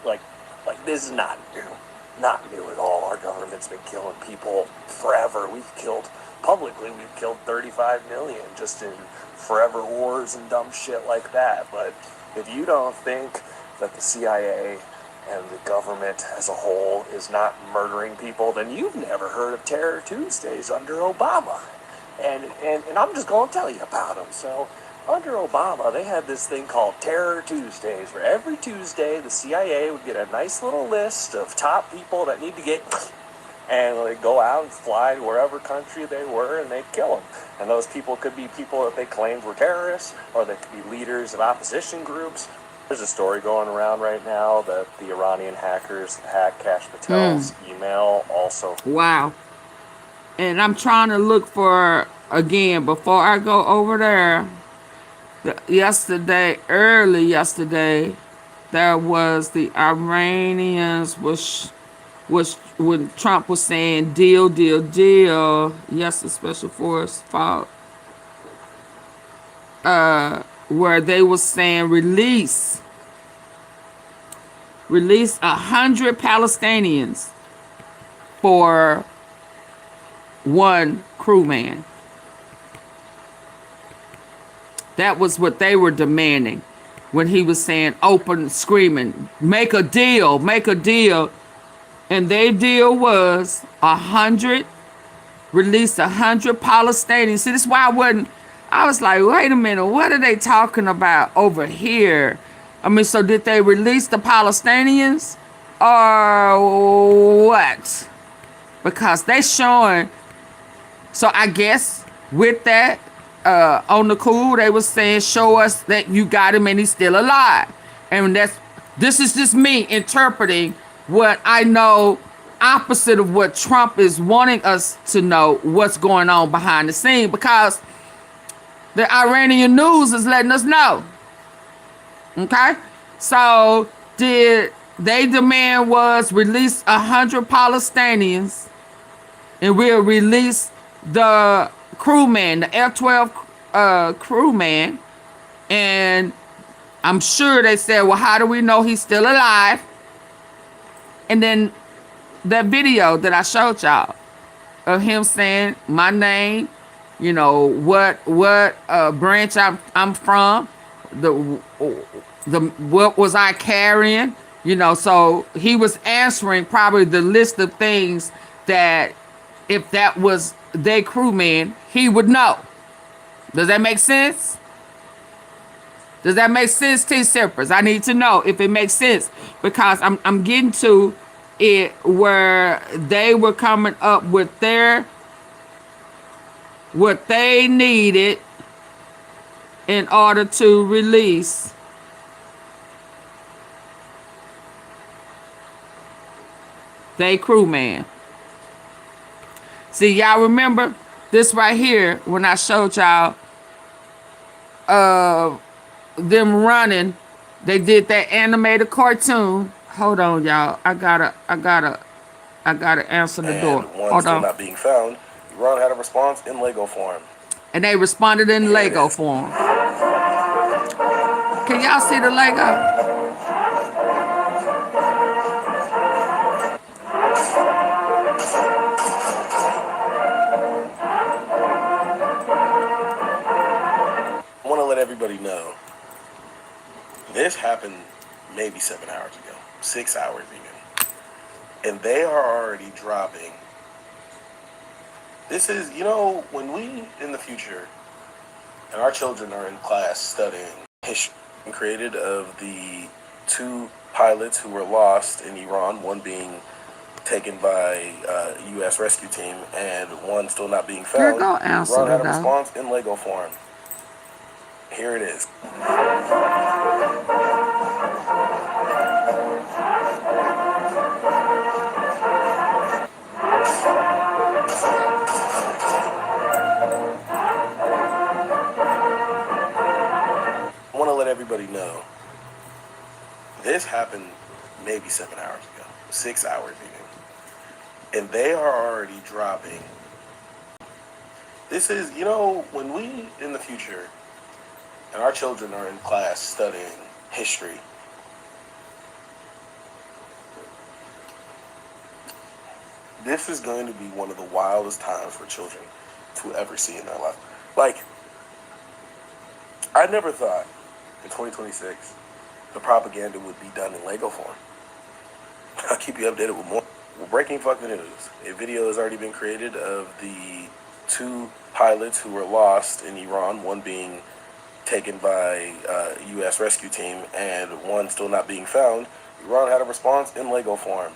Like this is not new. Not new at all. Our government's been killing people forever. We've killed 35 million just in forever wars and dumb shit like that. But if you don't think that the CIA and the government as a whole is not murdering people, then you've never heard of Terror Tuesdays under Obama. And I'm just going to tell you about them. So Under Obama, they had this thing called Terror Tuesdays, where every Tuesday the CIA would get a nice little list of top people that need to get, and they'd go out and fly to wherever country they were, and they'd kill them. And those people could be people that they claimed were terrorists, or they could be leaders of opposition groups. There's a story going around right now that the Iranian hackers hacked Kash Patel's email also. Wow. And I'm trying to look for, again, before I go over there, early yesterday, there was the Iranians was when Trump was saying deal, deal, deal. Yes, the special force fought. Where they was saying release 100 Palestinians for one crewman. That was what they were demanding when he was saying open, screaming, make a deal, make a deal. And their deal was 100, release 100 Palestinians. See, this is why I was like, wait a minute, what are they talking about over here? I mean, so did they release the Palestinians or what? Because they showing, so I guess with that, on the cool, they was saying, show us that you got him and he's still alive. And this is just me interpreting what I know, opposite of what Trump is wanting us to know what's going on behind the scene, because the Iranian news is letting us know. Okay? So they demand was release 100 Palestinians, and we'll release the crewman, the F-12 crewman. And I'm sure they said, well, how do we know he's still alive? And then that video that I showed y'all of him saying my name, you know, what branch I'm from, the what was I carrying, you know. So he was answering probably the list of things that if that was their crewman, he would know. Does that make sense? Does that make sense, T-Sippers? I need to know if it makes sense, because I'm getting to it where they were coming up with what they needed in order to release their crewman. See, y'all remember this right here when I showed y'all them running. They did that animated cartoon. Hold on, y'all. I gotta answer the door. Hold Still on. not being found. Iran had a response in Lego form. And they responded in Lego form. Can y'all see the Lego? I want to let everybody know this happened maybe 7 hours ago, 6 hours even, and they are already dropping. This is, you know, when we in the future and our children are in class studying history created of the 2 pilots who were lost in Iran, one being taken by U.S. rescue team and one still not being found. Go answer Iran had a that. response in Lego form. Here it is. I want to let everybody know this happened maybe 7 hours ago, 6 hours even, and they are already dropping. This is, you know, when we in the future and our children are in class studying history, this is going to be one of the wildest times for children to ever see in their life. Like, I never thought in 2026 the propaganda would be done in Lego form. I'll keep you updated with more. Breaking fucking news. A video has already been created of the 2 pilots who were lost in Iran, one being taken by U.S. rescue team, and one still not being found, Iran had a response in Lego form.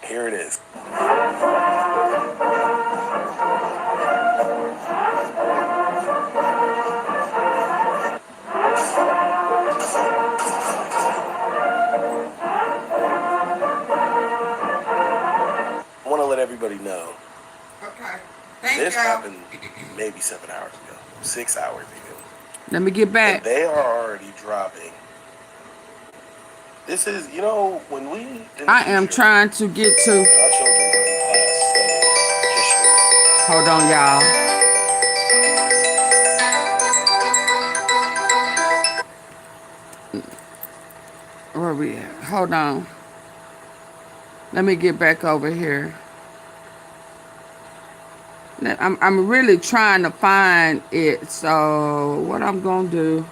Here it is. I want to let everybody know. Okay. This happened maybe 7 hours ago, 6 hours ago. Let me get And back. they are already dropping. This is, you know, when we... in the I am future, trying to get to. our children will be past studying history. Hold on, y'all. Where are we at? Hold on. Let me get back over here. I'm really trying to find it. So what I'm gonna do?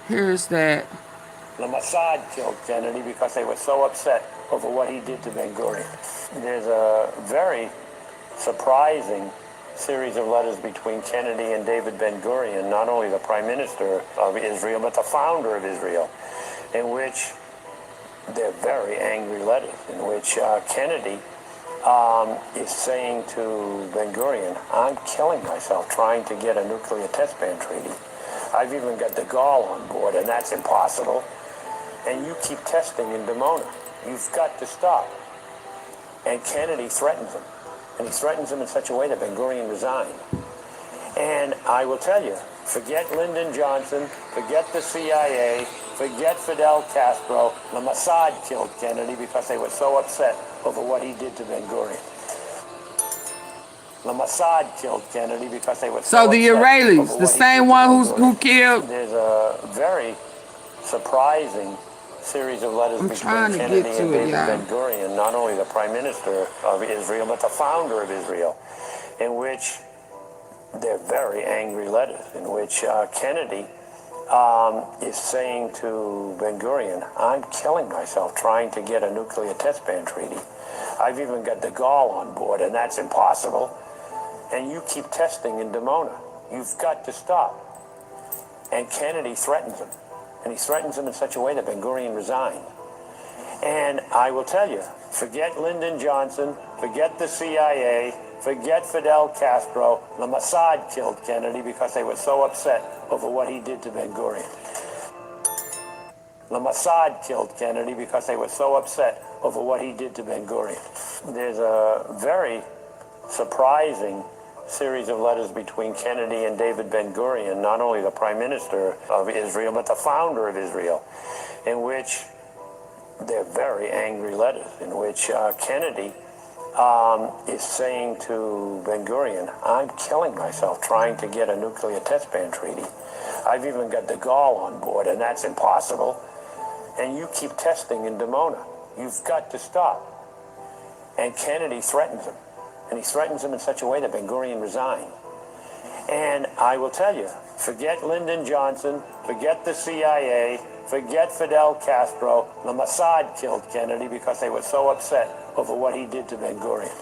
Here's that. The Mossad killed Kennedy because they were so upset over what he did to Ben Gurion. There's a very surprising series of letters between Kennedy and David Ben Gurion, not only the Prime Minister of Israel, but the founder of Israel, in which they're very angry letters, in which Kennedy is saying to Ben Gurion, I'm killing myself trying to get a nuclear test ban treaty. I've even got de Gaulle on board, and that's impossible. And you keep testing in Dimona. You've got to stop. And Kennedy threatens him. And he threatens him in such a way that Ben Gurion resigned. And I will tell you, forget Lyndon Johnson, forget the CIA, forget Fidel Castro. The Mossad killed Kennedy because they were so upset over what he did to Ben Gurion. The Mossad killed Kennedy because they were so the upset Israelis, over the what he same did to one Ben who Gurion. killed. There's a very surprising series of letters I'm between trying to Kennedy get to and it, David y'all. Ben Gurion, not only the Prime Minister of Israel, but the founder of Israel, in which they're very angry letters, in which Kennedy is saying to Ben Gurion, I'm killing myself trying to get a nuclear test ban treaty. I've even got de Gaulle on board, and that's impossible. And you keep testing in Dimona. You've got to stop. And Kennedy threatens him. And he threatens him in such a way that Ben Gurion resigned. And I will tell you, forget Lyndon Johnson, forget the CIA, forget Fidel Castro. The Mossad killed Kennedy because they were so upset over what he did to Ben Gurion. The Mossad killed Kennedy because they were so upset over what he did to Ben Gurion. There's a very surprising series of letters between Kennedy and David Ben Gurion, not only the Prime Minister of Israel, but the founder of Israel, in which they're very angry letters, in which Kennedy is saying to Ben Gurion, I'm killing myself trying to get a nuclear test ban treaty. I've even got de Gaulle on board, and that's impossible. And you keep testing in Dimona. You've got to stop. And Kennedy threatens him. And he threatens him in such a way that Ben Gurion resigned. And I will tell you, forget Lyndon Johnson, forget the CIA, forget Fidel Castro. The Mossad killed Kennedy because they were so upset over what he did to Ben Gurion.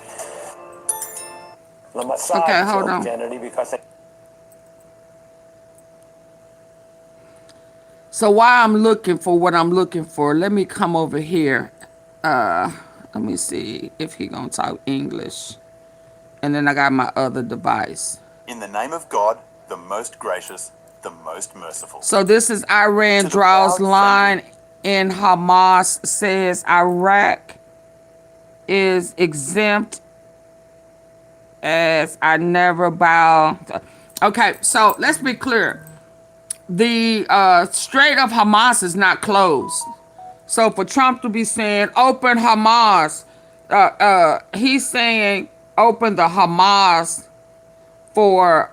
The Mossad killed Kennedy because they... So while I'm looking for what I'm looking for, let me come over here. Let me see if he gonna talk English. And then I got my other device. In the name of God, the most gracious, the most merciful. So this is Iran draws line in Hamas says Iraq is exempt as I never bow. Okay, so let's be clear. The Strait of Hamas is not closed. So for Trump to be saying open Hamas, he's saying open the Hamas for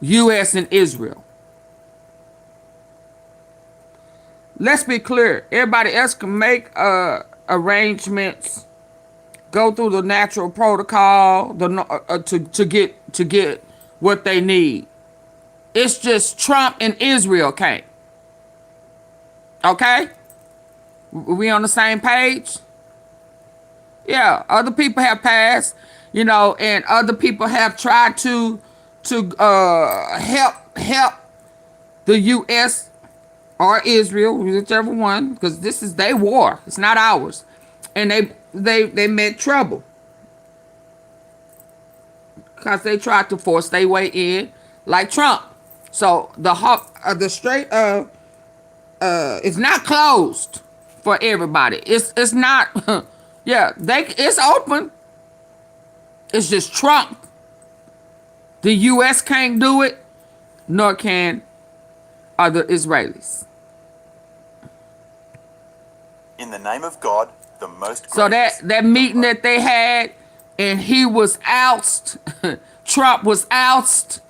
U.S. and Israel. Let's be clear. Everybody else can make arrangements, go through the natural protocol, to get what they need. It's just Trump and Israel can't. Okay? We on the same page? Yeah, other people have passed, you know, and other people have tried to help the U.S. or Israel, whichever one, because this is their war. It's not ours, and they met trouble because they tried to force their way in, like Trump. So the strait it's not closed for everybody. It's not. Yeah, it's open. It's just Trump. The U.S. can't do it, nor can other Israelis. In the name of God, the most So gracious, that meeting that they had, and he was ousted, Trump was ousted,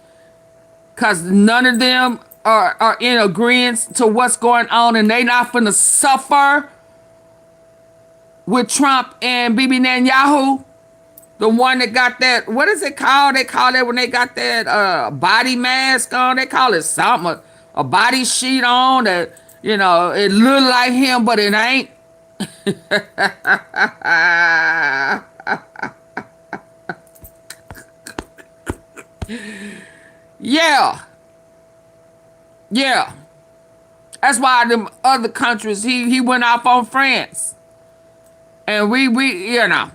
because none of them are in agreement to what's going on, and they not finna suffer with Trump and Bibi Netanyahu. The one that got that, what is it called? They call it when they got that body mask on. They call it something, a body sheet on that, you know, it look like him, but it ain't. Yeah. Yeah. That's why them other countries, he went off on France. And we you know,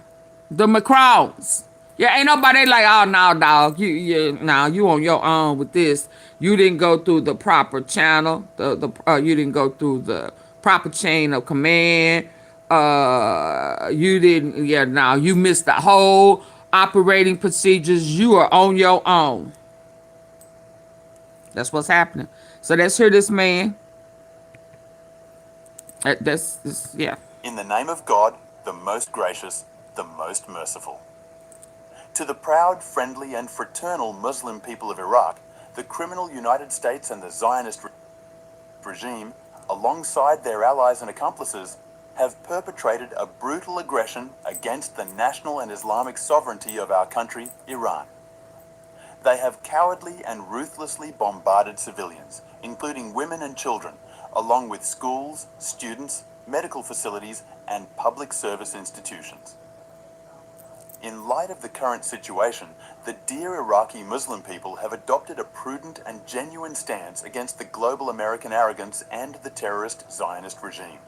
the Macrons. Yeah, ain't nobody like, oh no, dog, you on your own with this. You didn't go through the proper channel. You didn't go through the proper chain of command. You didn't. Yeah, no, you missed the whole operating procedures. You are on your own. That's what's happening. So let's hear this man. Yeah. in the name of God, the most gracious, the most merciful. To the proud, friendly and fraternal Muslim people of Iraq, the criminal United States and the Zionist regime, alongside their allies and accomplices, have perpetrated a brutal aggression against the national and Islamic sovereignty of our country, Iran. They have cowardly and ruthlessly bombarded civilians, including women and children, along with schools, students, medical facilities, and public service institutions. In light of the current situation, the dear Iraqi Muslim people have adopted a prudent and genuine stance against the global American arrogance and the terrorist Zionist regime.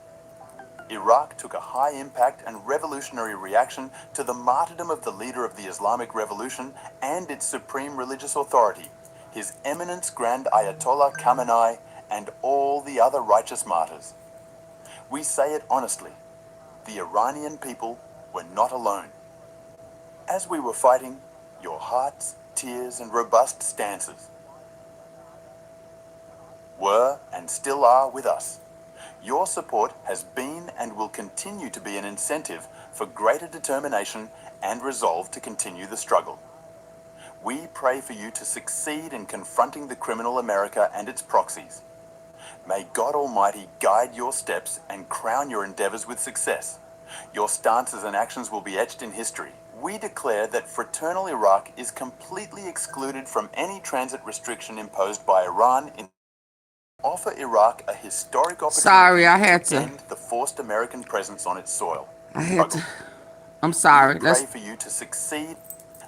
Iraq took a high-impact and revolutionary reaction to the martyrdom of the leader of the Islamic Revolution and its supreme religious authority, His Eminence Grand Ayatollah Khamenei, and all the other righteous martyrs. We say it honestly, the Iranian people were not alone. As we were fighting, your hearts, tears, and robust stances were and still are with us. Your support has been and will continue to be an incentive for greater determination and resolve to continue the struggle. We pray for you to succeed in confronting the criminal America and its proxies. May God Almighty guide your steps and crown your endeavors with success. Your stances and actions will be etched in history. We declare that fraternal Iraq is completely excluded from any transit restriction imposed by Iran in offer Iraq a historic opportunity to end the forced American presence on its soil. I'm sorry. We pray for you to succeed.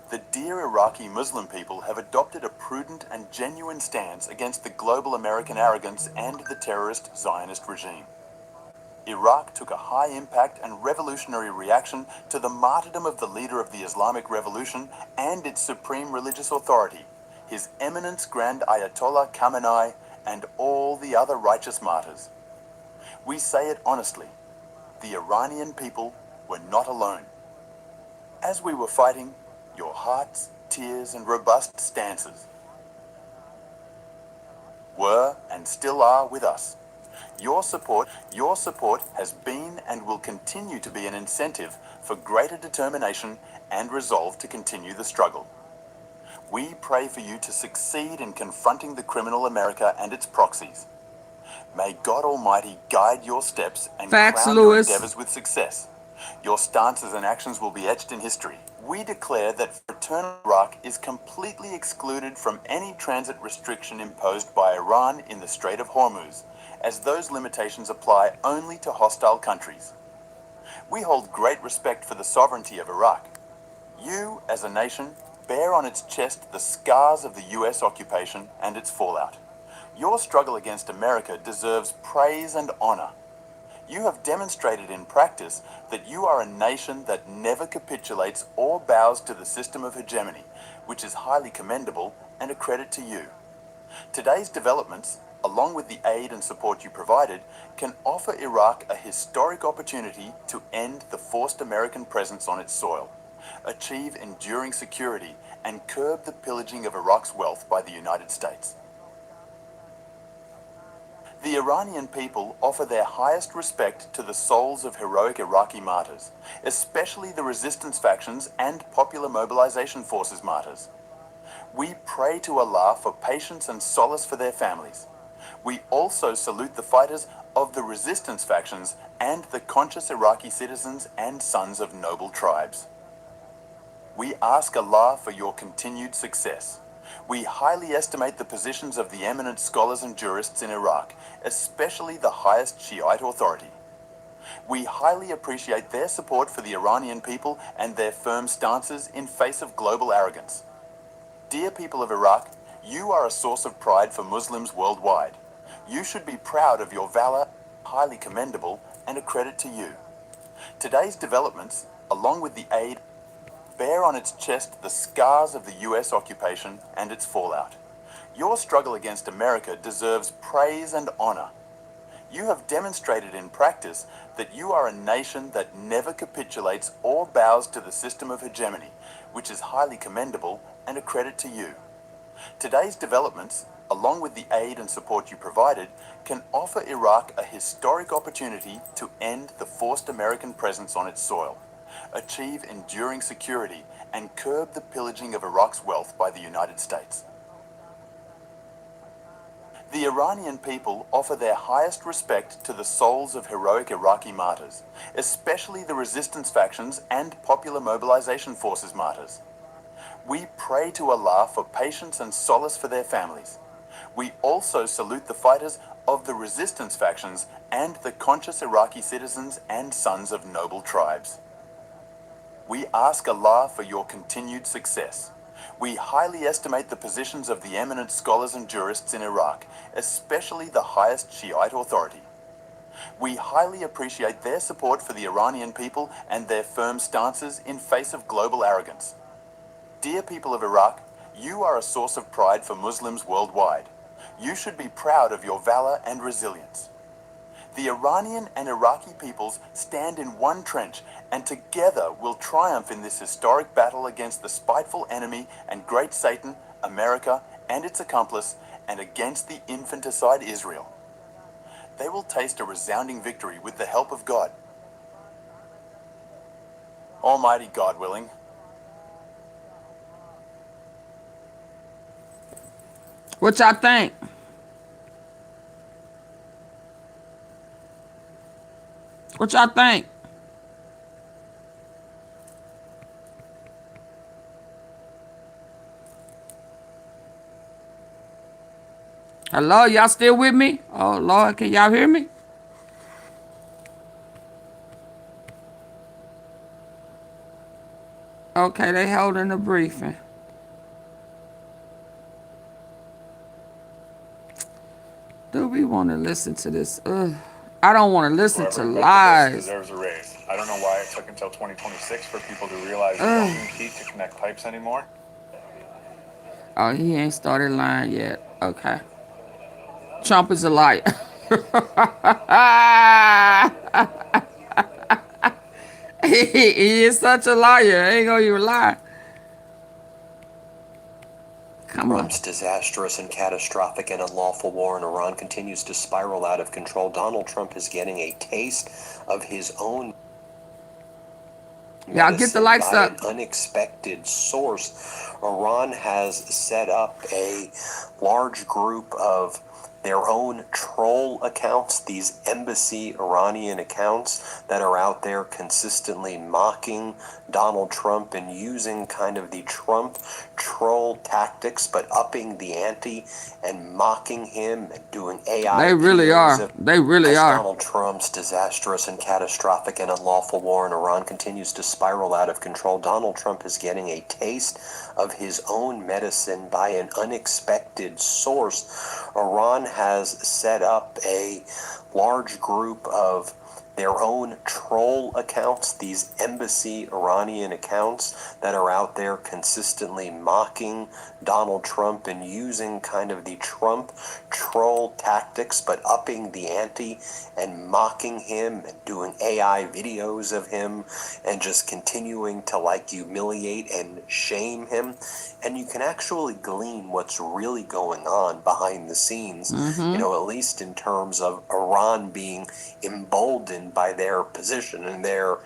The dear Iraqi Muslim people have adopted a prudent and genuine stance against the global American arrogance and the terrorist Zionist regime. Iraq took a high-impact and revolutionary reaction to the martyrdom of the leader of the Islamic Revolution and its supreme religious authority, His Eminence Grand Ayatollah Khamenei, and all the other righteous martyrs. We say it honestly, the Iranian people were not alone. As we were fighting, your hearts, tears, and robust stances were and still are with us. Your support has been and will continue to be an incentive for greater determination and resolve to continue the struggle. We pray for you to succeed in confronting the criminal America and its proxies. May God Almighty guide your steps and crown your endeavors with success. Your stances and actions will be etched in history. We declare that fraternal Iraq is completely excluded from any transit restriction imposed by Iran in the Strait of Hormuz as those limitations apply only to hostile countries. We hold great respect for the sovereignty of Iraq. You, as a nation, bear on its chest the scars of the US occupation and its fallout. Your struggle against America deserves praise and honor. You have demonstrated in practice that you are a nation that never capitulates or bows to the system of hegemony, which is highly commendable and a credit to you. Today's developments, along with the aid and support you provided, can offer Iraq a historic opportunity to end the forced American presence on its soil, achieve enduring security, and curb the pillaging of Iraq's wealth by the United States. The Iranian people offer their highest respect to the souls of heroic Iraqi martyrs, especially the resistance factions and popular mobilization forces martyrs. We pray to Allah for patience and solace for their families. We also salute the fighters of the resistance factions and the conscious Iraqi citizens and sons of noble tribes. We ask Allah for your continued success. We highly estimate the positions of the eminent scholars and jurists in Iraq, especially the highest Shiite authority. We highly appreciate their support for the Iranian people and their firm stances in face of global arrogance. Dear people of Iraq, you are a source of pride for Muslims worldwide. You should be proud of your valor, highly commendable, and a credit to you. Today's developments, along with the aid, bear on its chest the scars of the US occupation and its fallout. Your struggle against America deserves praise and honor. You have demonstrated in practice that you are a nation that never capitulates or bows to the system of hegemony, which is highly commendable and a credit to you. Today's developments, along with the aid and support you provided, can offer Iraq a historic opportunity to end the forced American presence on its soil, achieve enduring security, and curb the pillaging of Iraq's wealth by the United States. The Iranian people offer their highest respect to the souls of heroic Iraqi martyrs, especially the resistance factions and popular mobilization forces martyrs. We pray to Allah for patience and solace for their families. We also salute the fighters of the resistance factions and the conscious Iraqi citizens and sons of noble tribes. We ask Allah for your continued success. We highly estimate the positions of the eminent scholars and jurists in Iraq, especially the highest Shiite authority. We highly appreciate their support for the Iranian people and their firm stances in face of global arrogance. Dear people of Iraq, you are a source of pride for Muslims worldwide. You should be proud of your valor and resilience. The Iranian and Iraqi peoples stand in one trench and together will triumph in this historic battle against the spiteful enemy and great Satan, America, and its accomplice, and against the infanticide Israel. They will taste a resounding victory with the help of God. Almighty God willing. What y'all think? What y'all think? Hello, y'all still with me? Oh, Lord, can y'all hear me? Okay, they holding the briefing. Do we want to listen to this? I don't want to listen to lies. Deserves a raise. I don't know why it took until 2026 for people to realize you don't need heat to connect pipes anymore. Oh, he ain't started lying yet. Okay. Trump is a liar. He is such a liar. I ain't gonna even lie. Come on. Trump's disastrous and catastrophic and unlawful war in Iran continues to spiral out of control. Donald Trump is getting a taste of his own Y'all get the likes up. An unexpected source. Iran has set up a large group of their own troll accounts, these embassy Iranian accounts that are out there consistently mocking Donald Trump and using kind of the Trump troll tactics, but upping the ante and mocking him and doing AI They really videos are. of They really as are. Donald Trump's disastrous and catastrophic and unlawful war in Iran continues to spiral out of control. Donald Trump is getting a taste of his own medicine by an unexpected source. Iran has set up a large group of their own troll accounts, these embassy Iranian accounts that are out there consistently mocking Donald Trump and using kind of the Trump troll tactics, but upping the ante and mocking him and doing AI videos of him and just continuing to like humiliate and shame him. And you can actually glean what's really going on behind the scenes, you know, at least in terms of Iran being emboldened by their position and their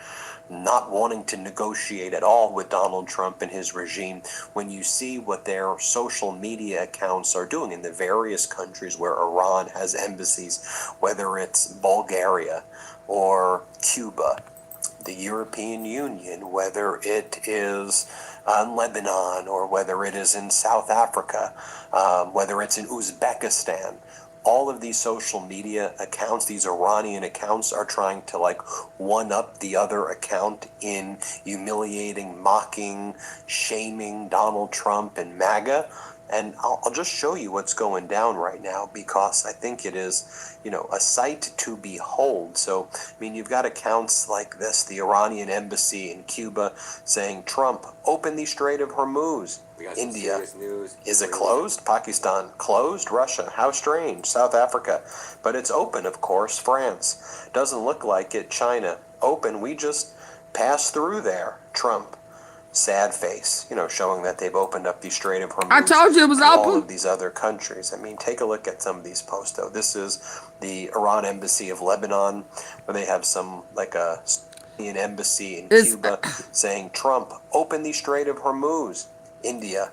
not wanting to negotiate at all with Donald Trump and his regime. When you see what their social media accounts are doing in the various countries where Iran has embassies, whether it's Bulgaria or Cuba, the European Union, whether it is Lebanon or whether it is in South Africa, whether it's in Uzbekistan, all of these social media accounts, these Iranian accounts, are trying to like one up the other account in humiliating, mocking, shaming Donald Trump and MAGA. And I'll just show you what's going down right now because I think it is, you know, a sight to behold. So, I mean, you've got accounts like this, the Iranian embassy in Cuba saying, Trump, open the Strait of Hormuz. India, is it closed? Pakistan, closed? Russia, how strange. South Africa, but it's open, of course. France, doesn't look like it. China, open, we just passed through there. Trump, sad face, you know, showing that they've opened up the Strait of Hormuz. I told you it was to all open. of these other countries. I mean, take a look at some of these posts, though. This is the Iran embassy of Lebanon, where they have some, like a Indian embassy in Cuba saying, Trump, open the Strait of Hormuz. India,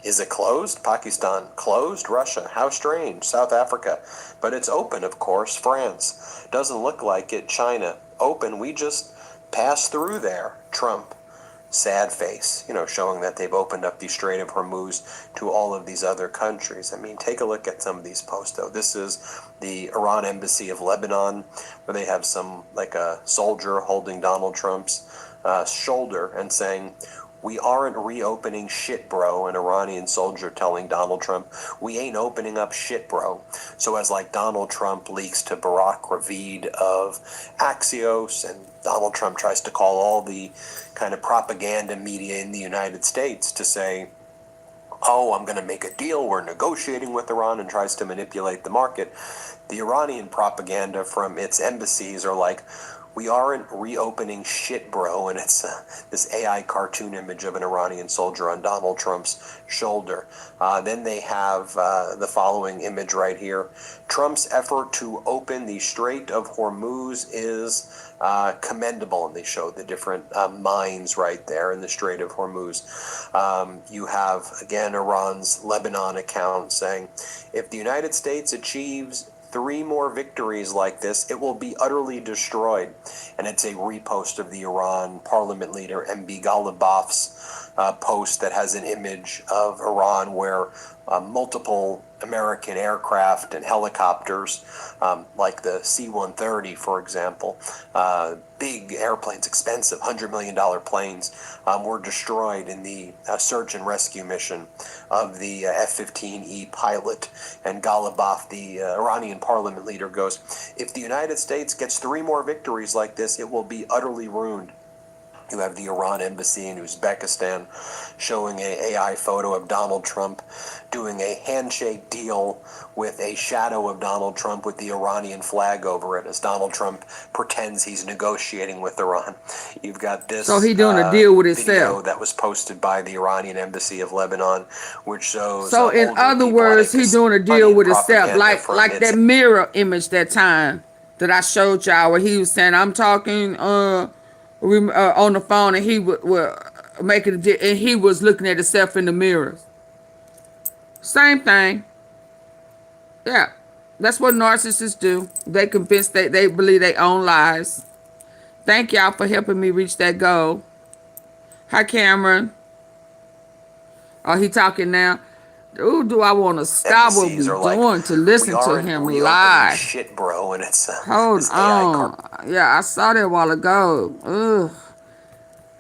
is it closed? Pakistan, closed? Russia, how strange. South Africa, but it's open, of course. France, doesn't look like it. China, open, we just passed through there. Trump, sad face, you know, showing that they've opened up the Strait of Hormuz to all of these other countries. I mean, take a look at some of these posts, though. This is the Iran embassy of Lebanon, where they have some, like a soldier holding Donald Trump's shoulder and saying, we aren't reopening shit, bro. An Iranian soldier telling Donald Trump, we ain't opening up shit, bro. So as like Donald Trump leaks to Barack Ravid of Axios, and Donald Trump tries to call all the kind of propaganda media in the United States to say, oh, I'm going to make a deal, we're negotiating with Iran, and tries to manipulate the market. The Iranian propaganda from its embassies are like, we aren't reopening shit, bro, and it's this AI cartoon image of an Iranian soldier on Donald Trump's shoulder. Then they have the following image right here. Trump's effort to open the Strait of Hormuz is commendable, and they show the different mines right there in the Strait of Hormuz. You have, again, Iran's Lebanon account saying, if the United States achieves 3 more victories like this, it will be utterly destroyed. And it's a repost of the Iran parliament leader MB Ghalibaf's post that has an image of Iran where multiple American aircraft and helicopters, like the C-130, for example, big airplanes, expensive, $100 million planes, were destroyed in the search and rescue mission of the F-15E pilot. And Ghalibaf, the Iranian parliament leader, goes, if the United States gets 3 more victories like this, it will be utterly ruined. You have the Iran embassy in Uzbekistan showing an AI photo of Donald Trump doing a handshake deal with a shadow of Donald Trump with the Iranian flag over it as Donald Trump pretends he's negotiating with Iran. You've got this So he doing a deal with video himself. that was posted by the Iranian embassy of Lebanon, which shows So in other words, he doing a deal with himself, like that mirror image that time that I showed y'all where he was saying, I'm talking on the phone, and he would making a deal, and he was looking at himself in the mirror. Same thing. Yeah. That's what narcissists do. They convince they believe they own lies. Thank y'all for helping me reach that goal. Hi, Cameron. Oh, he talking now. Ooh, do I want to stop what Embassies we are like, doing to we listen to aren't him reopening lie? shit, bro, and it's Hold this AI car. on. Yeah, I saw that a while ago. Ugh.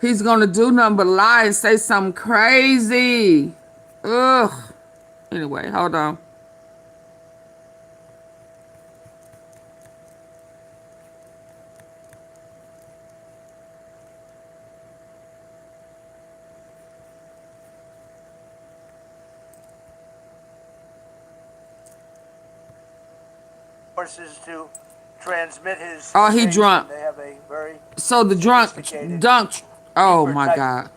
He's gonna do nothing but lie and say something crazy. Ugh. Anyway, hold on. Forces to transmit his. Oh, he drunk. They have a very So the drunk. Oh my God.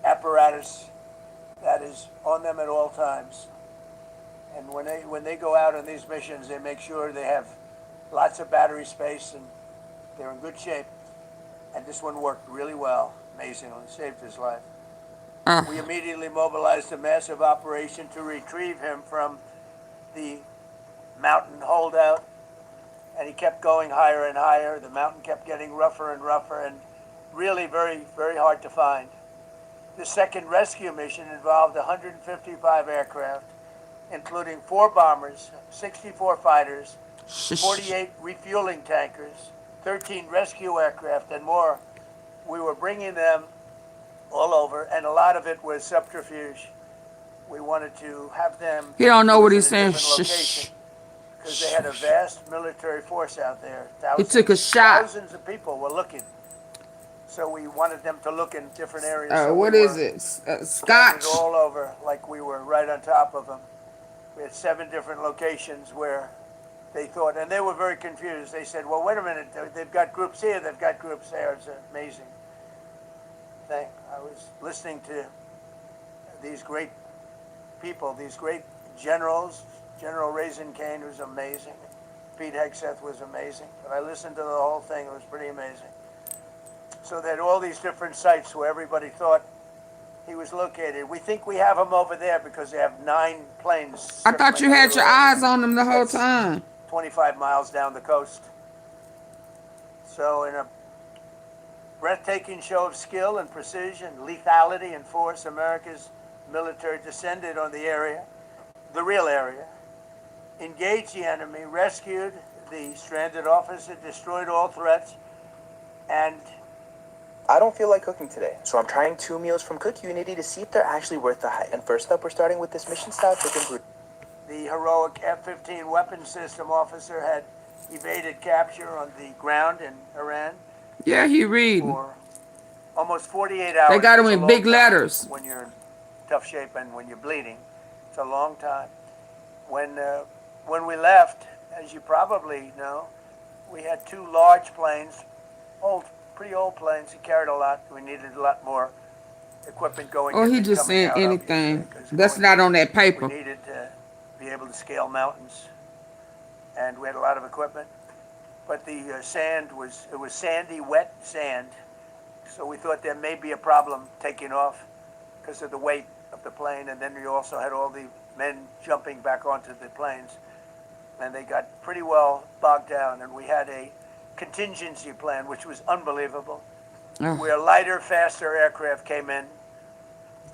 Apparatus that is on them at all times. And when they go out on these missions, they make sure they have lots of battery space and they're in good shape. And this one worked really well, amazingly, saved his life. We immediately mobilized a massive operation to retrieve him from the mountain holdout, and he kept going higher and higher. The mountain kept getting rougher and rougher, and really very, very hard to find. The second rescue mission involved 155 aircraft, including 4 bombers, 64 fighters, 48 refueling tankers, 13 rescue aircraft, and more. We were bringing them all over, and a lot of it was subterfuge. We wanted to have them. He don't know what he's saying. Because they had a vast military force out there. He took a shot. Thousands of people were looking. So we wanted them to look in different areas. What is it? Scotch? All over, like we were right on top of them. We had 7 different locations where they thought, and they were very confused. They said, well, wait a minute, they've got groups here, they've got groups there. It's an amazing thing. I was listening to these great people, these great generals. General Raisin Kane was amazing. Pete Hegseth was amazing. But I listened to the whole thing. It was pretty amazing. So they had all these different sites where everybody thought he was located. We think we have him over there because they have 9 planes. I thought you had your eyes on him the whole time. 25 miles down the coast. So in a breathtaking show of skill and precision, lethality and force, America's military descended on the area, the real area, engaged the enemy, rescued the stranded officer, destroyed all threats, and I don't feel like cooking today, so I'm trying 2 meals from Cook Unity to see if they're actually worth the hype. And first up, we're starting with this mission-style chicken burrito. The heroic F-15 weapons system officer had evaded capture on the ground in Iran. Yeah, he read. For almost 48 hours. They got him in big letters. When you're in tough shape and when you're bleeding, it's a long time. When we left, as you probably know, we had 2 large planes, pretty old planes. That carried a lot. We needed a lot more equipment going. Oh, he just saying anything. That's not on that paper. We needed to be able to scale mountains, and we had a lot of equipment. But the sand was sandy, wet sand. So we thought there may be a problem taking off because of the weight of the plane, and then we also had all the men jumping back onto the planes, and they got pretty well bogged down, and we had a contingency plan, which was unbelievable, where lighter, faster aircraft came in,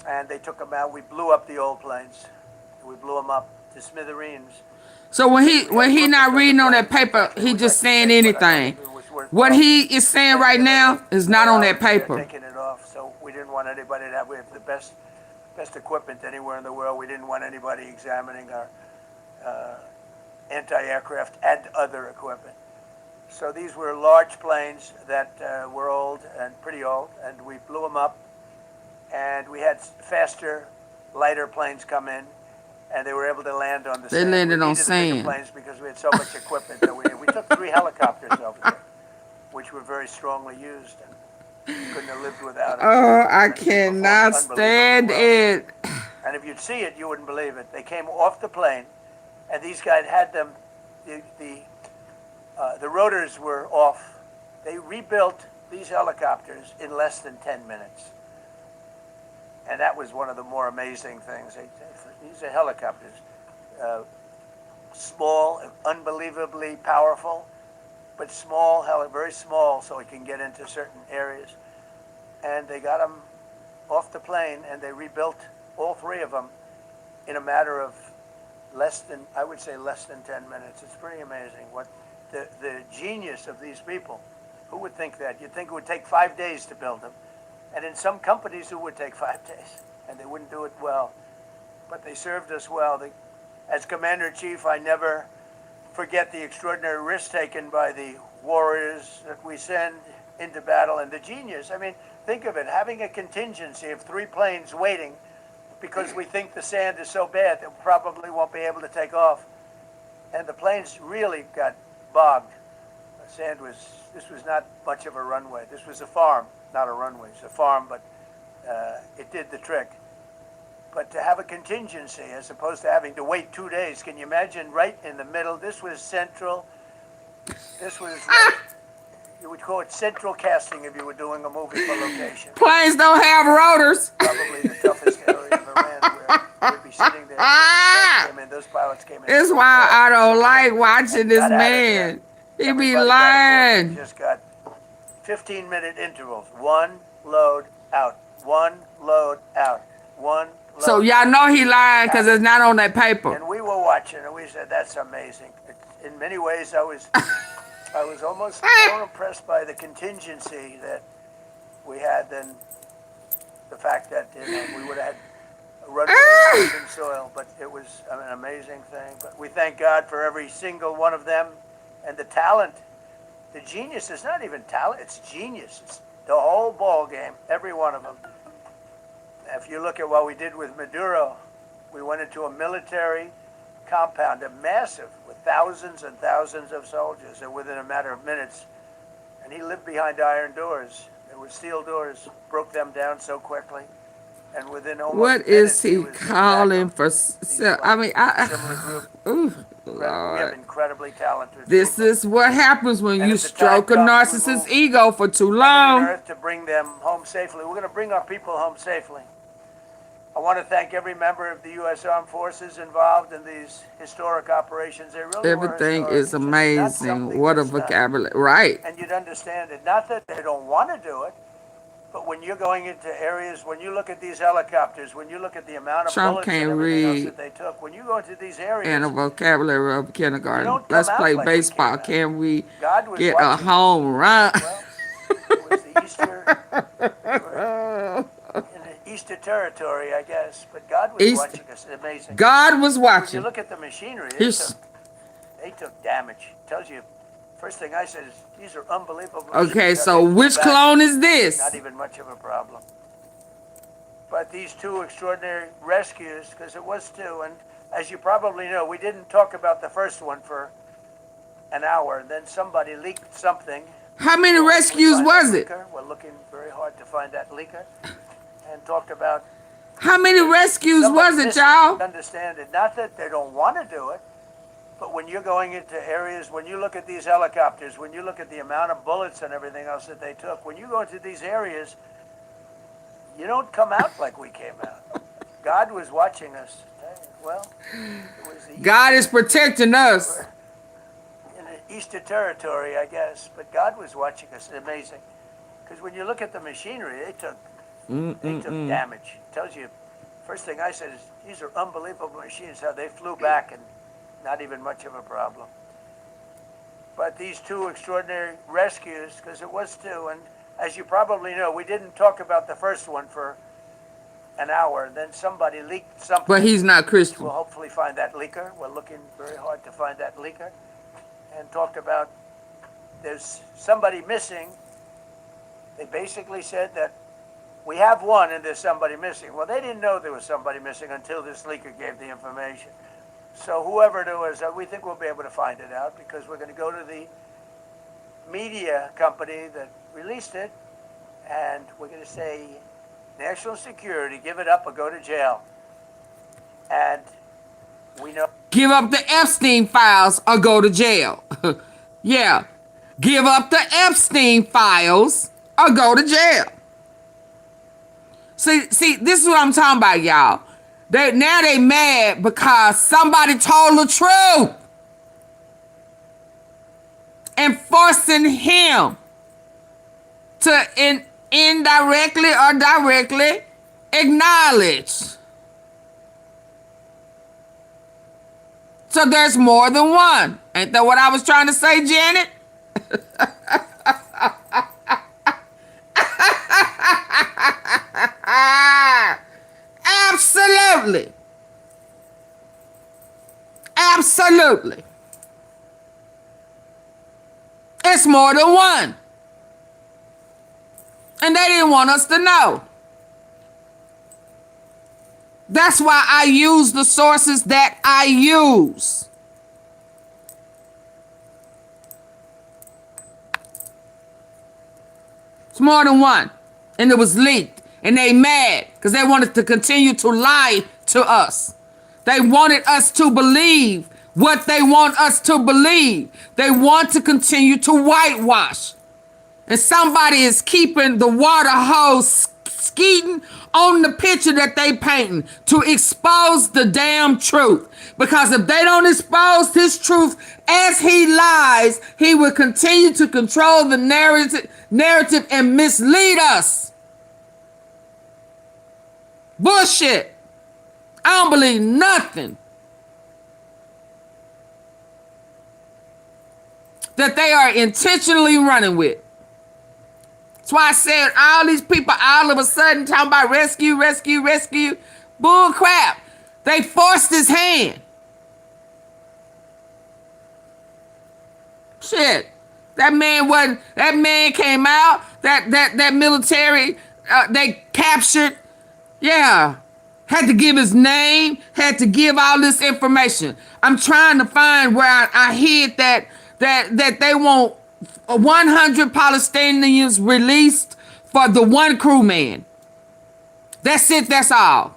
and they took them out. We blew up the old planes. We blew them up to smithereens. So when he not reading on that paper, he just saying anything. What he is saying right now is not on that paper. Taking it off, so we didn't want anybody to have. We have the best equipment anywhere in the world. We didn't want anybody examining our anti-aircraft and other equipment. So these were large planes that were old and pretty old, and we blew them up. And we had faster, lighter planes come in, and they were able to land on the sand. They landed on the bigger sand. planes because we had so much equipment that we took 3 helicopters over there, which were very strongly used. And couldn't have lived without it. Oh, I cannot stand it. And if you'd see it, you wouldn't believe it. They came off the plane, and these guys had them. The rotors were off. They rebuilt these helicopters in less than 10 minutes. And that was one of the more amazing things. These are helicopters. small, unbelievably powerful, but small, hell, very small, so he can get into certain areas. And they got him off the plane, and they rebuilt all three of them in a matter of less than 10 minutes. It's pretty amazing what the genius of these people. Who would think that? You'd think it would take 5 days to build them. And in some companies, it would take 5 days, and they wouldn't do it well. But they served us well. As Commander-in-Chief, I never forget the extraordinary risk taken by the warriors that we send into battle, and the genius. I mean, think of it, having a contingency of 3 planes waiting because we think the sand is so bad that we probably won't be able to take off. And the planes really got bogged. The sand this was not much of a runway. This was a farm, not a runway. It's a farm, but it did the trick. But to have a contingency as opposed to having to wait 2 days, can you imagine right in the middle? This was central. This was, you would call it central casting if you were doing a movie for location. Planes don't have rotors. Probably the toughest area of Iran where we'd be sitting there. Those pilots came in. That's why I don't like watching this man. He be lying. Just got 15-minute intervals. One load out. One load out. One load. So y'all know he lying because it's not on that paper. And we were watching, and we said, "That's amazing." In many ways, I was almost more impressed by the contingency that we had than the fact that we would have had a runway in soil. But it was an amazing thing. But we thank God for every single one of them. And the talent, the genius is not even talent, it's genius. It's the whole ball game, every one of them. If you look at what we did with Maduro, we went into a military compound, a massive, with thousands and thousands of soldiers, and within a matter of minutes. And he lived behind iron doors. There were steel doors, broke them down so quickly. And within almost what minutes, is he calling for? I mean, ooh, we have incredibly talented this people. is what happens when And you as the stroke a time comes, narcissist's ego for too long. Earth to bring them home safely. We're going to bring our people home safely. I want to thank every member of the U.S. Armed Forces involved in these historic operations. They really Everything were is amazing. What a vocabulary. Right. And you'd understand it. Not that they don't want to do it, but when you're going into areas, when you look at these helicopters, when you look at the amount of Trump bullets can't and everything else read that they took, when you go into these areas, and a vocabulary of kindergarten. don't Let's come out play like we baseball. came out. Can we God was get a watching. home run? Well, it was the Easter, in the Easter territory, I guess. But God was watching us. It's amazing. God was When watching. you look at the machinery, they took damage. Tells you, first thing I said is, these are unbelievable machines. Okay, How so they which flew back. clone is this? Not even much of a problem. But these 2 extraordinary rescues, because it was 2, and as you probably know, we didn't talk about the first one for an hour, and then somebody leaked something. How many rescues was it? We're looking very hard to find that leaker, and talked about. How many rescues was it, y'all? Understand it. Not that they don't want to do it, but when you're going into areas, when you look at these helicopters, when you look at the amount of bullets and everything else that they took, when you go into these areas, you don't come out like we came out. God was watching us. Well, it was the God is protecting us. in the Easter territory, I guess. But God was watching us. It's amazing. Because when you look at the machinery, they took damage. Tells you, first thing I said is, these are unbelievable machines, how they flew back and not even much of a problem. But these 2 extraordinary rescues, because it was 2, and as you probably know, we didn't talk about the first one for an hour, and then somebody leaked something. But he's not Christian. We'll hopefully find that leaker. We're looking very hard to find that leaker. And talked about there's somebody missing. They basically said that we have one and there's somebody missing. Well, they didn't know there was somebody missing until this leaker gave the information. So whoever it was, we think we'll be able to find it out because we're going to go to the media company that released it, and we're going to say, national security, give it up or go to jail. And we know. Give up the Epstein files or go to jail. Yeah. Give up the Epstein files or go to jail. See, this is what I'm talking about, y'all. Now they mad because somebody told the truth and forcing him to indirectly or directly acknowledge. So there's more than one. Ain't that what I was trying to say, Janet? Absolutely. Absolutely. It's more than one. And they didn't want us to know. That's why I use the sources that I use. It's more than one. And it was leaked. And they mad because they wanted to continue to lie to us. They wanted us to believe what they want us to believe. They want to continue to whitewash. And somebody is keeping the water hose skeeting on the picture that they painting to expose the damn truth. Because if they don't expose his truth as he lies, he will continue to control the narrative and mislead us. Bullshit. I don't believe nothing that they are intentionally running with. That's why I said all these people all of a sudden talking about rescue. Bull crap. They forced his hand. Shit. That man came out. That military they captured. Yeah. Had to give his name. Had to give all this information. I'm trying to find where I hid that they want 100 Palestinians released for the one crewman. That's it, that's all.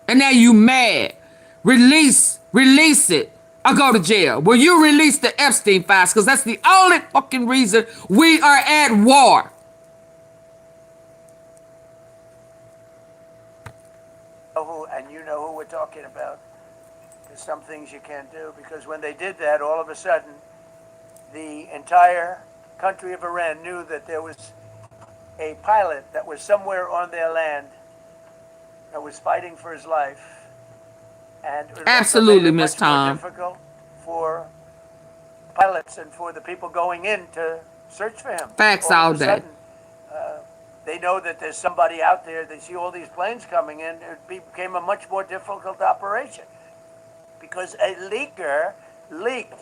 And now you mad. Release it or go to jail. Well, you release the Epstein files because that's the only fucking reason we are at war. And you know who we're talking about. There's some things you can't do because when they did that, all of a sudden, the entire country of Iran knew that there was a pilot that was somewhere on their land that was fighting for his life. And it absolutely, Miss Tom. Difficult for pilots and for the people going in to search for him. Facts all day. Sudden, they know that there's somebody out there. They see all these planes coming in. It became a much more difficult operation because a leaker leaked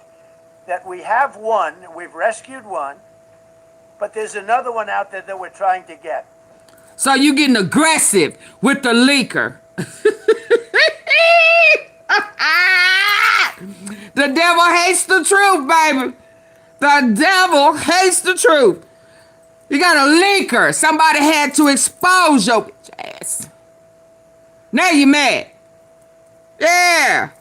that we have one, we've rescued one, but there's another one out there that we're trying to get. So you getting aggressive with the leaker. The devil hates the truth, baby. The devil hates the truth. You got a leaker. Somebody had to expose your bitch ass. Now you mad. Yeah.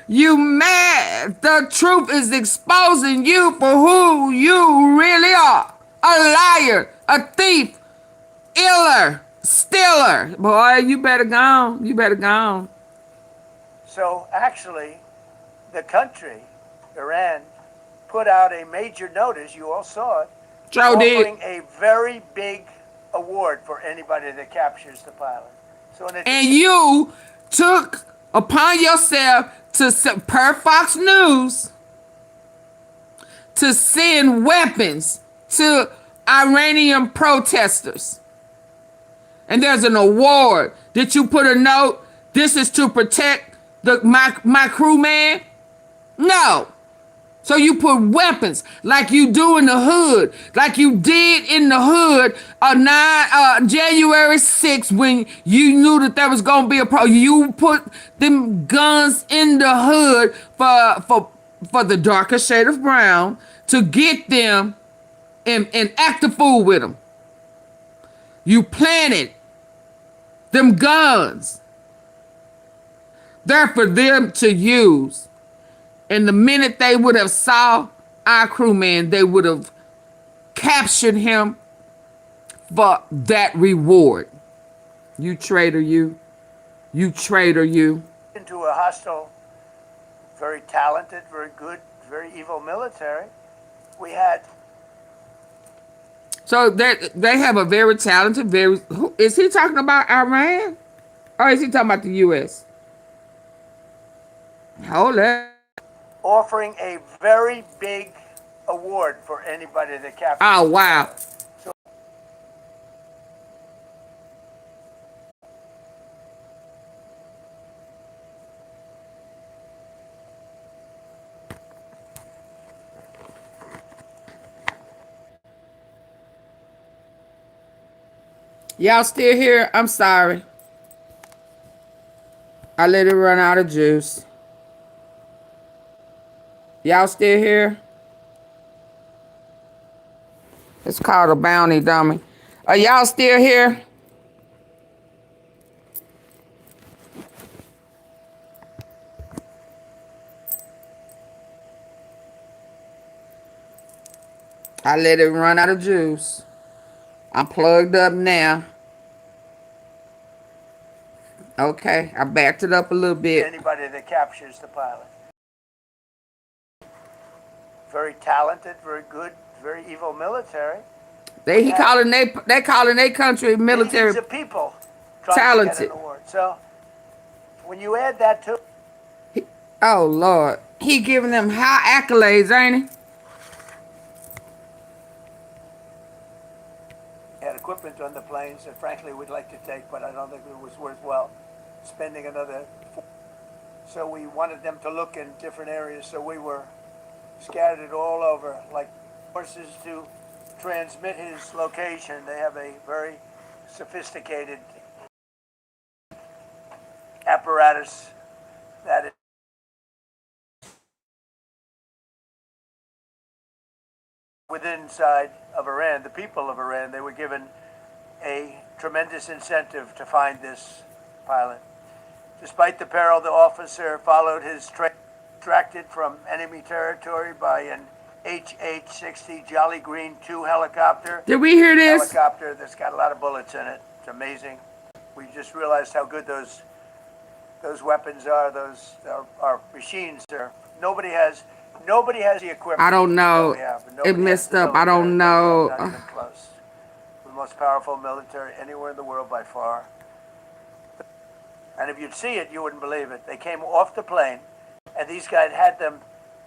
You mad. The truth is exposing you for who you really are. A liar, a thief, iller, stealer. Boy, you better go on. You better go on. So actually, the country, Iran, put out a major notice, you all saw it, offering a very big award for anybody that captures the pilot. So and you took upon yourself to, per Fox News, to send weapons to Iranian protesters. And there's an award. Did you put a note? This is to protect my crewman? No. So you put weapons like you do in the hood, like you did in the hood on January 6th when you knew that there was going to be a problem. You put them guns in the hood for the darker shade of brown to get them and act a fool with them. You planted them guns. They're for them to use. And the minute they would have saw our crewman, they would have captured him for that reward. You traitor, you. You traitor, you. Into a hostile, very talented, very good, very evil military. We had. So they have a very talented, very. Is he talking about Iran, or is he talking about the U.S.? Hold up. Offering a very big award for anybody that captures. Oh wow. So, Y'all still here? I'm sorry. I let it run out of juice. Y'all still here? It's called a bounty, dummy. Are y'all still here? I let it run out of juice. I'm plugged up now. Okay, I backed it up a little bit. anybody that captures the pilot. Very talented, very good, very evil military. They calling their country military. Millions of people trying talented. to get an award. So when you add that to, oh Lord, he giving them high accolades, ain't he? had equipment on the planes that frankly we'd like to take, but I don't think it was worthwhile spending another. So we wanted them to look in different areas, so we were scattered all over, like horses to transmit his location. They have a very sophisticated apparatus that is within inside of Iran, the people of Iran. They were given a tremendous incentive to find this pilot. Despite the peril, the officer followed his train, extracted from enemy territory by an HH-60 Jolly Green 2 helicopter. Did we hear this? Helicopter that's got a lot of bullets in it. It's amazing. We just realized how good those weapons are. Those are machines. Nobody has the equipment. I don't know. It messed up. I don't know. Not even close. The most powerful military anywhere in the world by far. And if you'd see it, you wouldn't believe it. They came off the plane, and these guys had them.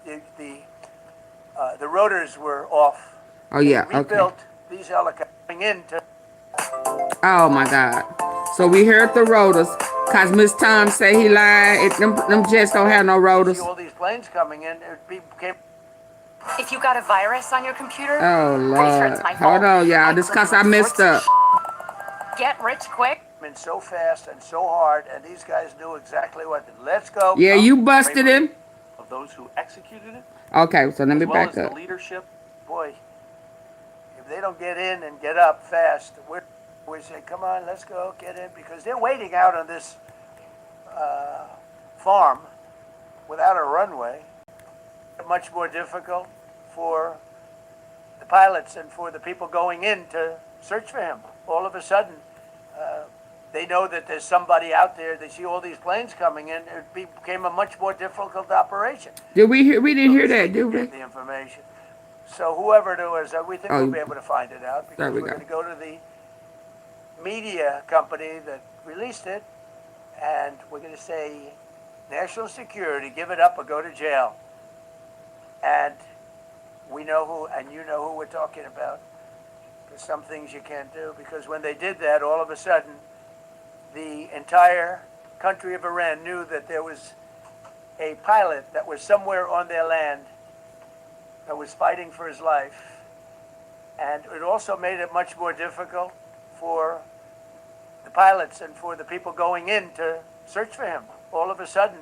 The rotors were off. Oh yeah. They rebuilt these helicopters into. Oh my God. So we heard the rotors, cause Miss Tom say he lied. Them jets don't have no rotors. See all these planes coming in. Became. If you got a virus on your computer, oh pretty sure it's Lord. my fault. Hold on, y'all. This cause I messed up. Get rich quick. Been so fast and so hard, and these guys knew exactly what. Let's go. Yeah, you busted him. Of those who executed it. Okay, so let me back as up. The leadership. Boy, if they don't get in and get up fast, we say, come on, let's go, get in, because they're waiting out on this farm without a runway. Much more difficult for the pilots and for the people going in to search for him. All of a sudden, they know that there's somebody out there. They see all these planes coming in. It became a much more difficult operation. Did we hear? We didn't hear that, did we? The information. So whoever it was, we think we'll be able to find it out because we're going to go to the media company that released it, and we're going to say, national security, give it up or go to jail. And we know who, and you know who we're talking about. There's some things you can't do, because when they did that, all of a sudden, the entire country of Iran knew that there was a pilot that was somewhere on their land that was fighting for his life. And it also made it much more difficult for the pilots and for the people going in to search for him. All of a sudden,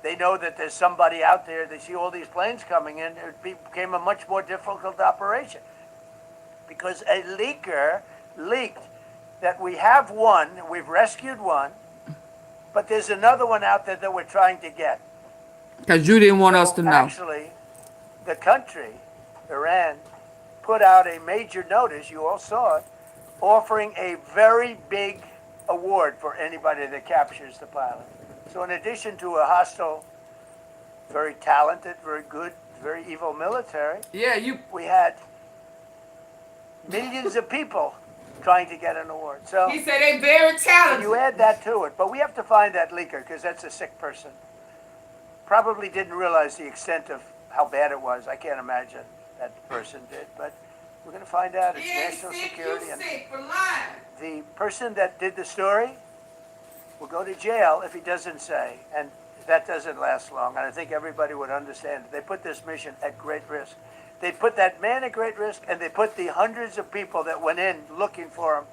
they know that there's somebody out there. They see all these planes coming in. It became a much more difficult operation because a leaker leaked that we have one, we've rescued one, but there's another one out there that we're trying to get. Because you didn't want us to know. Actually, the country, Iran, put out a major notice, you all saw it, offering a very big award for anybody that captures the pilot. So in addition to a hostile, very talented, very good, very evil military, we had millions of people trying to get an award. So he said they very talented. you add that to it, but we have to find that leaker because that's a sick person. Probably didn't realize the extent of how bad it was. I can't imagine that person did, but we're going to find out. It's national security, and the person that did the story will go to jail if he doesn't say, and that doesn't last long. And I think everybody would understand. They put this mission at great risk. They put that man at great risk, and they put the hundreds of people that went in looking for him,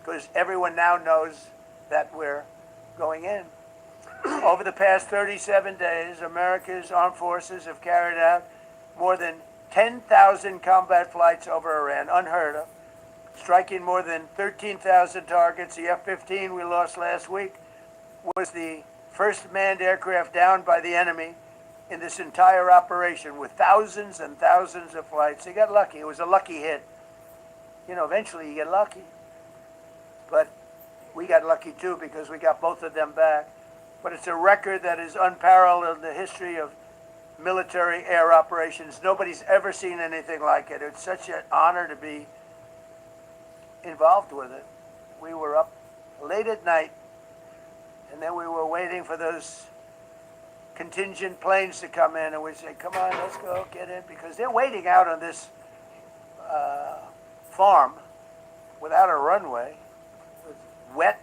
because everyone now knows that we're going in. Over the past 37 days, America's armed forces have carried out more than 10,000 combat flights over Iran, unheard of, striking more than 13,000 targets. The F-15 we lost last week was the first manned aircraft downed by the enemy in this entire operation, with thousands and thousands of flights. They got lucky. It was a lucky hit. You know, eventually you get lucky. But we got lucky too because we got both of them back. But it's a record that is unparalleled in the history of military air operations. Nobody's ever seen anything like it. It's such an honor to be involved with it. We were up late at night, and then we were waiting for those contingent planes to come in, and we say, come on, let's go, get in, because they're waiting out on this farm without a runway, with wet,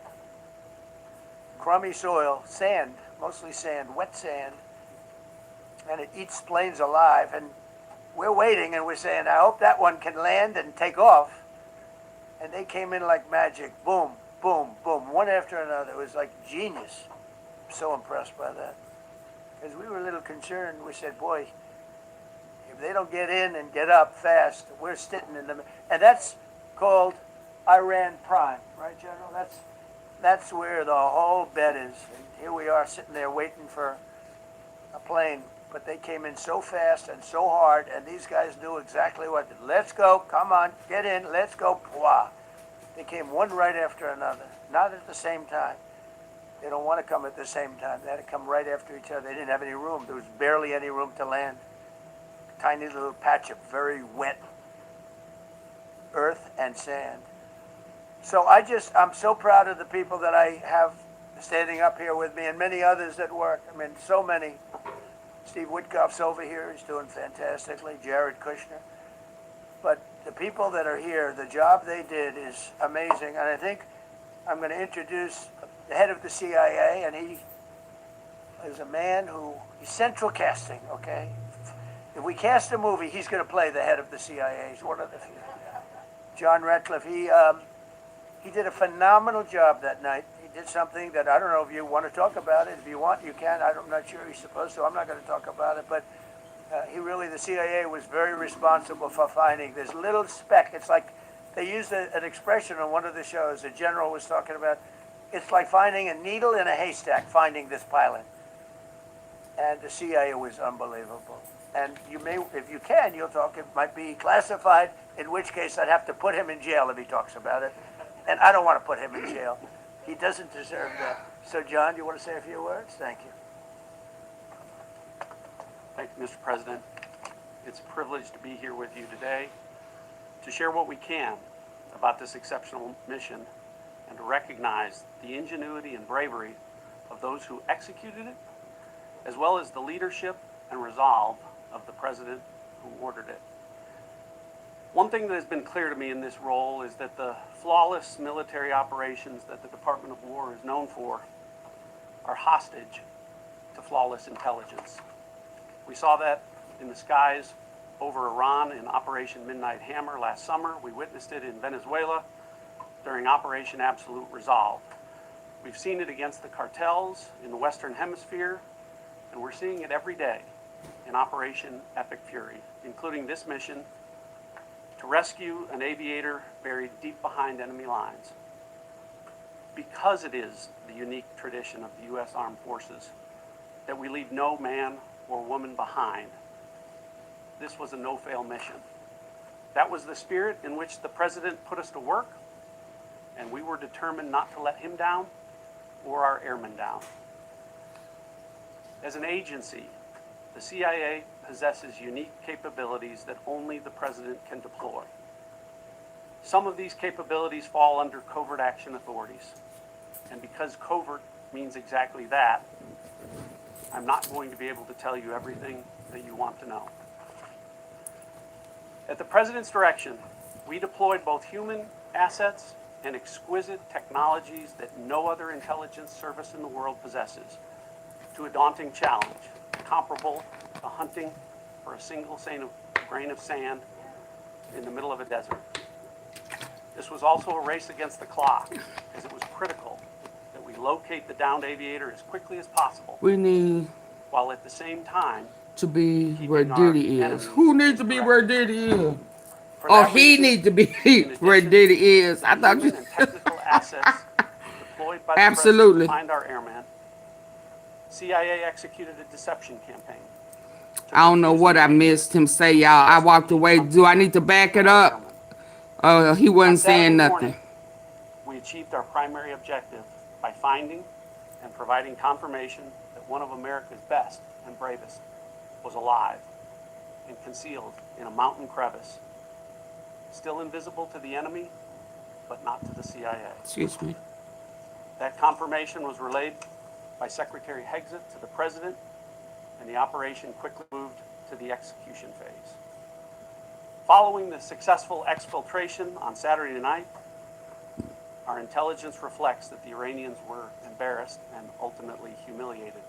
crummy soil, sand, mostly sand, wet sand, and it eats planes alive, and we're waiting, and we're saying, I hope that one can land and take off. And they came in like magic, boom, boom, boom, one after another. It was like genius. I'm so impressed by that. Because we were a little concerned. We said, boy, if they don't get in and get up fast, we're sitting in them. And that's called Iran Prime, right, General? That's where the whole bet is. And here we are sitting there waiting for a plane. But they came in so fast and so hard, and these guys knew exactly what to do. Let's go, come on, get in, let's go, pwah. They came one right after another, not at the same time. They don't want to come at the same time. They had to come right after each other. They didn't have any room. There was barely any room to land. Tiny little patch of very wet earth and sand. So I'm so proud of the people that I have standing up here with me, and many others that work. I mean, so many. Steve Witkoff's over here. He's doing fantastically. Jared Kushner. But the people that are here, the job they did is amazing. And I think I'm going to introduce the head of the CIA, and he is a man who, he's central casting, okay? If we cast a movie, he's going to play the head of the CIA. He's one of the few. John Ratcliffe, he did a phenomenal job that night. He did something that I don't know if you want to talk about it. If you want, you can. I'm not sure he's supposed to. I'm not going to talk about it. But the CIA was very responsible for finding this little speck. It's like they used an expression on one of the shows. The general was talking about, it's like finding a needle in a haystack, finding this pilot. And the CIA was unbelievable. And you may, if you can, you'll talk. It might be classified, in which case I'd have to put him in jail if he talks about it. And I don't want to put him in jail. He doesn't deserve that. So, John, do you want to say a few words? Thank you. Thank you, Mr. President. It's a privilege to be here with you today to share what we can about this exceptional mission and to recognize the ingenuity and bravery of those who executed it, as well as the leadership and resolve of the President who ordered it. One thing that has been clear to me in this role is that the flawless military operations that the Department of War is known for are hostage to flawless intelligence. We saw that in the skies over Iran in Operation Midnight Hammer last summer. We witnessed it in Venezuela during Operation Absolute Resolve. We've seen it against the cartels in the Western Hemisphere, and we're seeing it every day in Operation Epic Fury, including this mission to rescue an aviator buried deep behind enemy lines. Because it is the unique tradition of the U.S. Armed Forces that we leave no man or woman behind, this was a no-fail mission. That was the spirit in which the President put us to work, and we were determined not to let him down or our airmen down. As an agency, the CIA possesses unique capabilities that only the president can deploy. Some of these capabilities fall under covert action authorities, and because covert means exactly that, I'm not going to be able to tell you everything that you want to know. At the president's direction, we deployed both human assets and exquisite technologies that no other intelligence service in the world possesses to a daunting challenge, comparable to hunting for a single grain of sand in the middle of a desert. This was also a race against the clock, as it was critical that we locate the downed aviator as quickly as possible, We need while at the same time to be where keeping our Diddy is. enemies Who needs to be incorrect. where Diddy is? For Or that he reason, needs to be in where addition Diddy is. I to thought human you. and technical assets deployed by the Absolutely. president to find our airmen, CIA executed a deception campaign. to I don't know confuse what the I nation missed him say, y'all. I walked away. Do I need to back it up? He On wasn't Saturday saying morning, nothing. we achieved our primary objective by finding and providing confirmation that one of America's best and bravest was alive and concealed in a mountain crevice, still invisible to the enemy, but not to the CIA. Excuse me. That confirmation was relayed by Secretary Hegseth to the president, and the operation quickly moved to the execution phase. Following the successful exfiltration on Saturday night, our intelligence reflects that the Iranians were embarrassed and ultimately humiliated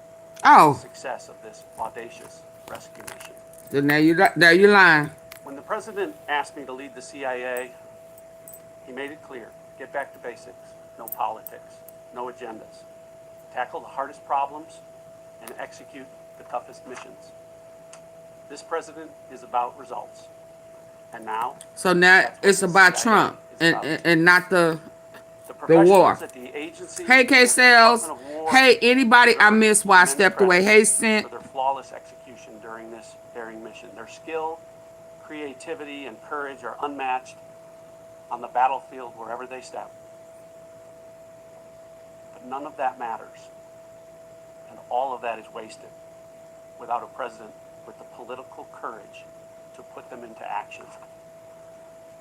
by the success of this audacious rescue mission. Then now you lying. When the president asked me to lead the CIA, he made it clear: get back to basics, no politics, no agendas. Tackle the hardest problems and execute the toughest missions. This president is about results. And now, So now it's about Trump and not the war. at the agency, Hey, K Sales. Hey, anybody I missed while I stepped away. Hey, Sent. for their flawless execution during this daring mission. Their skill, creativity, and courage are unmatched on the battlefield wherever they step. But none of that matters, and all of that is wasted without a president with the political courage to put them into action.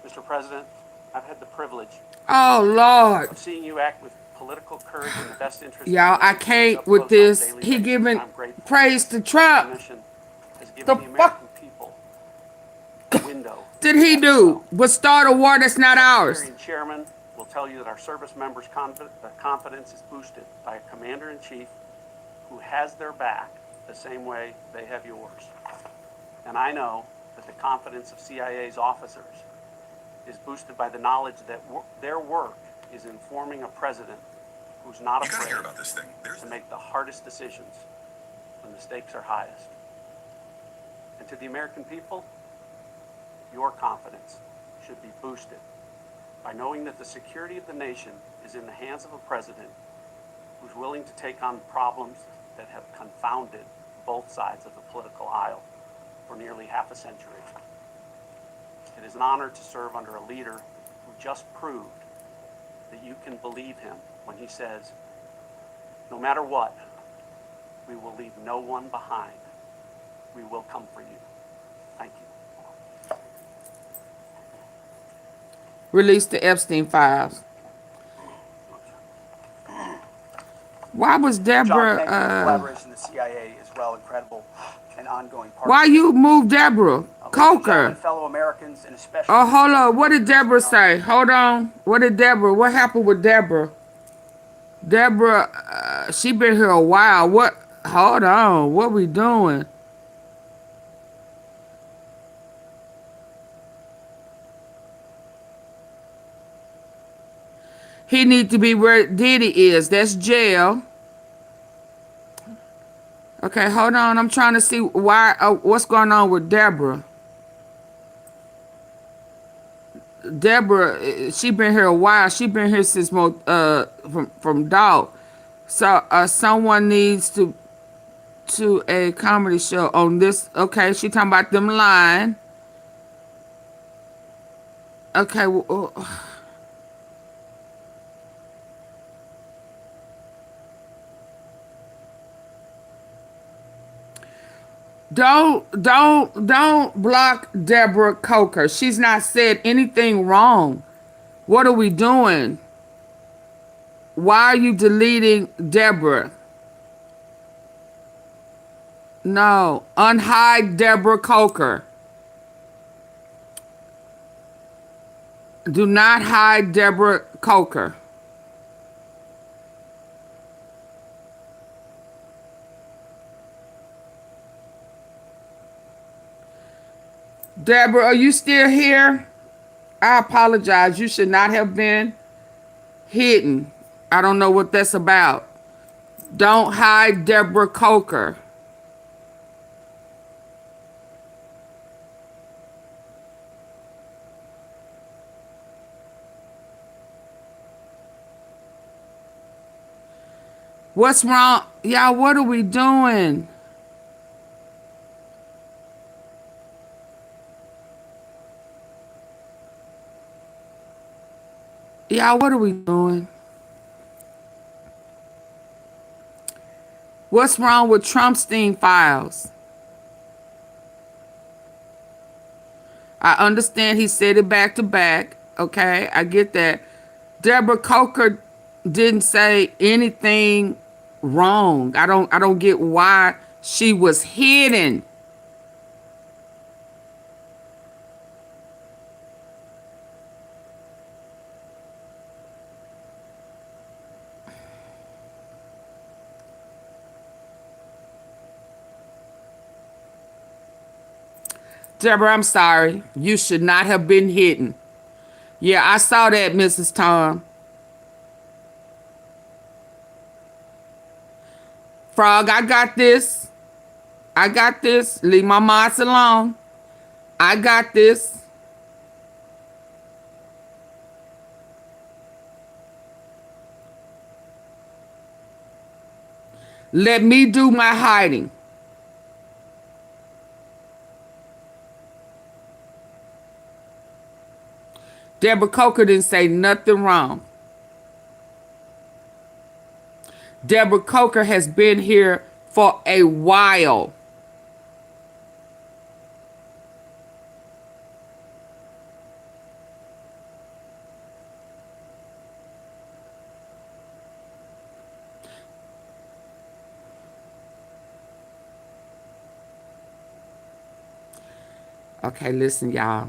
Mr. President, I've had the privilege of seeing you act with political courage in the best interest Y'all, of the I nation can't up with close on a this. daily He basis. giving I'm grateful. praise to This Trump. mission has given The the American people a window. Did he do? Was start a war that's not ours. Secretary and Chairman will tell you that our service members' confidence is boosted by a commander-in-chief who has their back the same way they have yours. And I know that the confidence of CIA's officers is boosted by the knowledge that their work is informing a president who's not afraid to make the hardest decisions when the stakes are highest. And to the American people, your confidence should be boosted by knowing that the security of the nation is in the hands of a president who's willing to take on problems that have confounded both sides of the political aisle for nearly half a century. It is an honor to serve under a leader who just proved that you can believe him when he says, no matter what, we will leave no one behind. We will come for you. Thank you. Release the Epstein files. Why was Deborah? John, thank you for collaboration with the CIA as well. Incredible and ongoing partnership. Why you move Deborah? Ladies and gentlemen, Coker. fellow Americans, and especially. Oh, hold on. What did Deborah say? Hold on. What did Deborah? What happened with Deborah? Deborah, she been here a while. What? Hold on. What we doing? He need to be where Diddy is. That's jail. Okay, hold on. I'm trying to see why. What's going on with Deborah? Deborah, she been here a while. She been here since from Dog. So someone needs to a comedy show on this. Okay, she talking about them lying. Okay. Don't block Deborah Coker. She's not said anything wrong. What are we doing? Why are you deleting Deborah? No, unhide Deborah Coker. Do not hide Deborah Coker. Deborah, are you still here? I apologize. You should not have been hidden. I don't know what that's about. Don't hide Deborah Coker. What's wrong? Y'all, what are we doing? Y'all, what are we doing? What's wrong with Trumpstein files? I understand he said it back to back. Okay, I get that. Deborah Coker didn't say anything wrong. I don't get why she was hidden. Deborah, I'm sorry. You should not have been hidden. Yeah, I saw that, Mrs. Tom. Frog, I got this. I got this. Leave my mods alone. I got this. Let me do my hiding. Deborah Coker didn't say nothing wrong. Deborah Coker has been here for a while. Okay, listen, y'all.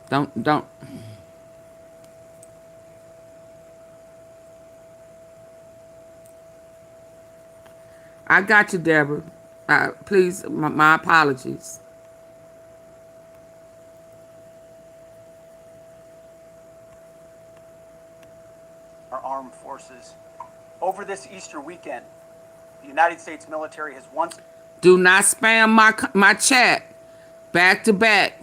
Don't. I got you, Deborah. Please, my apologies. Our armed forces. Over this Easter weekend, the United States military has once... Do not spam my chat. Back to back.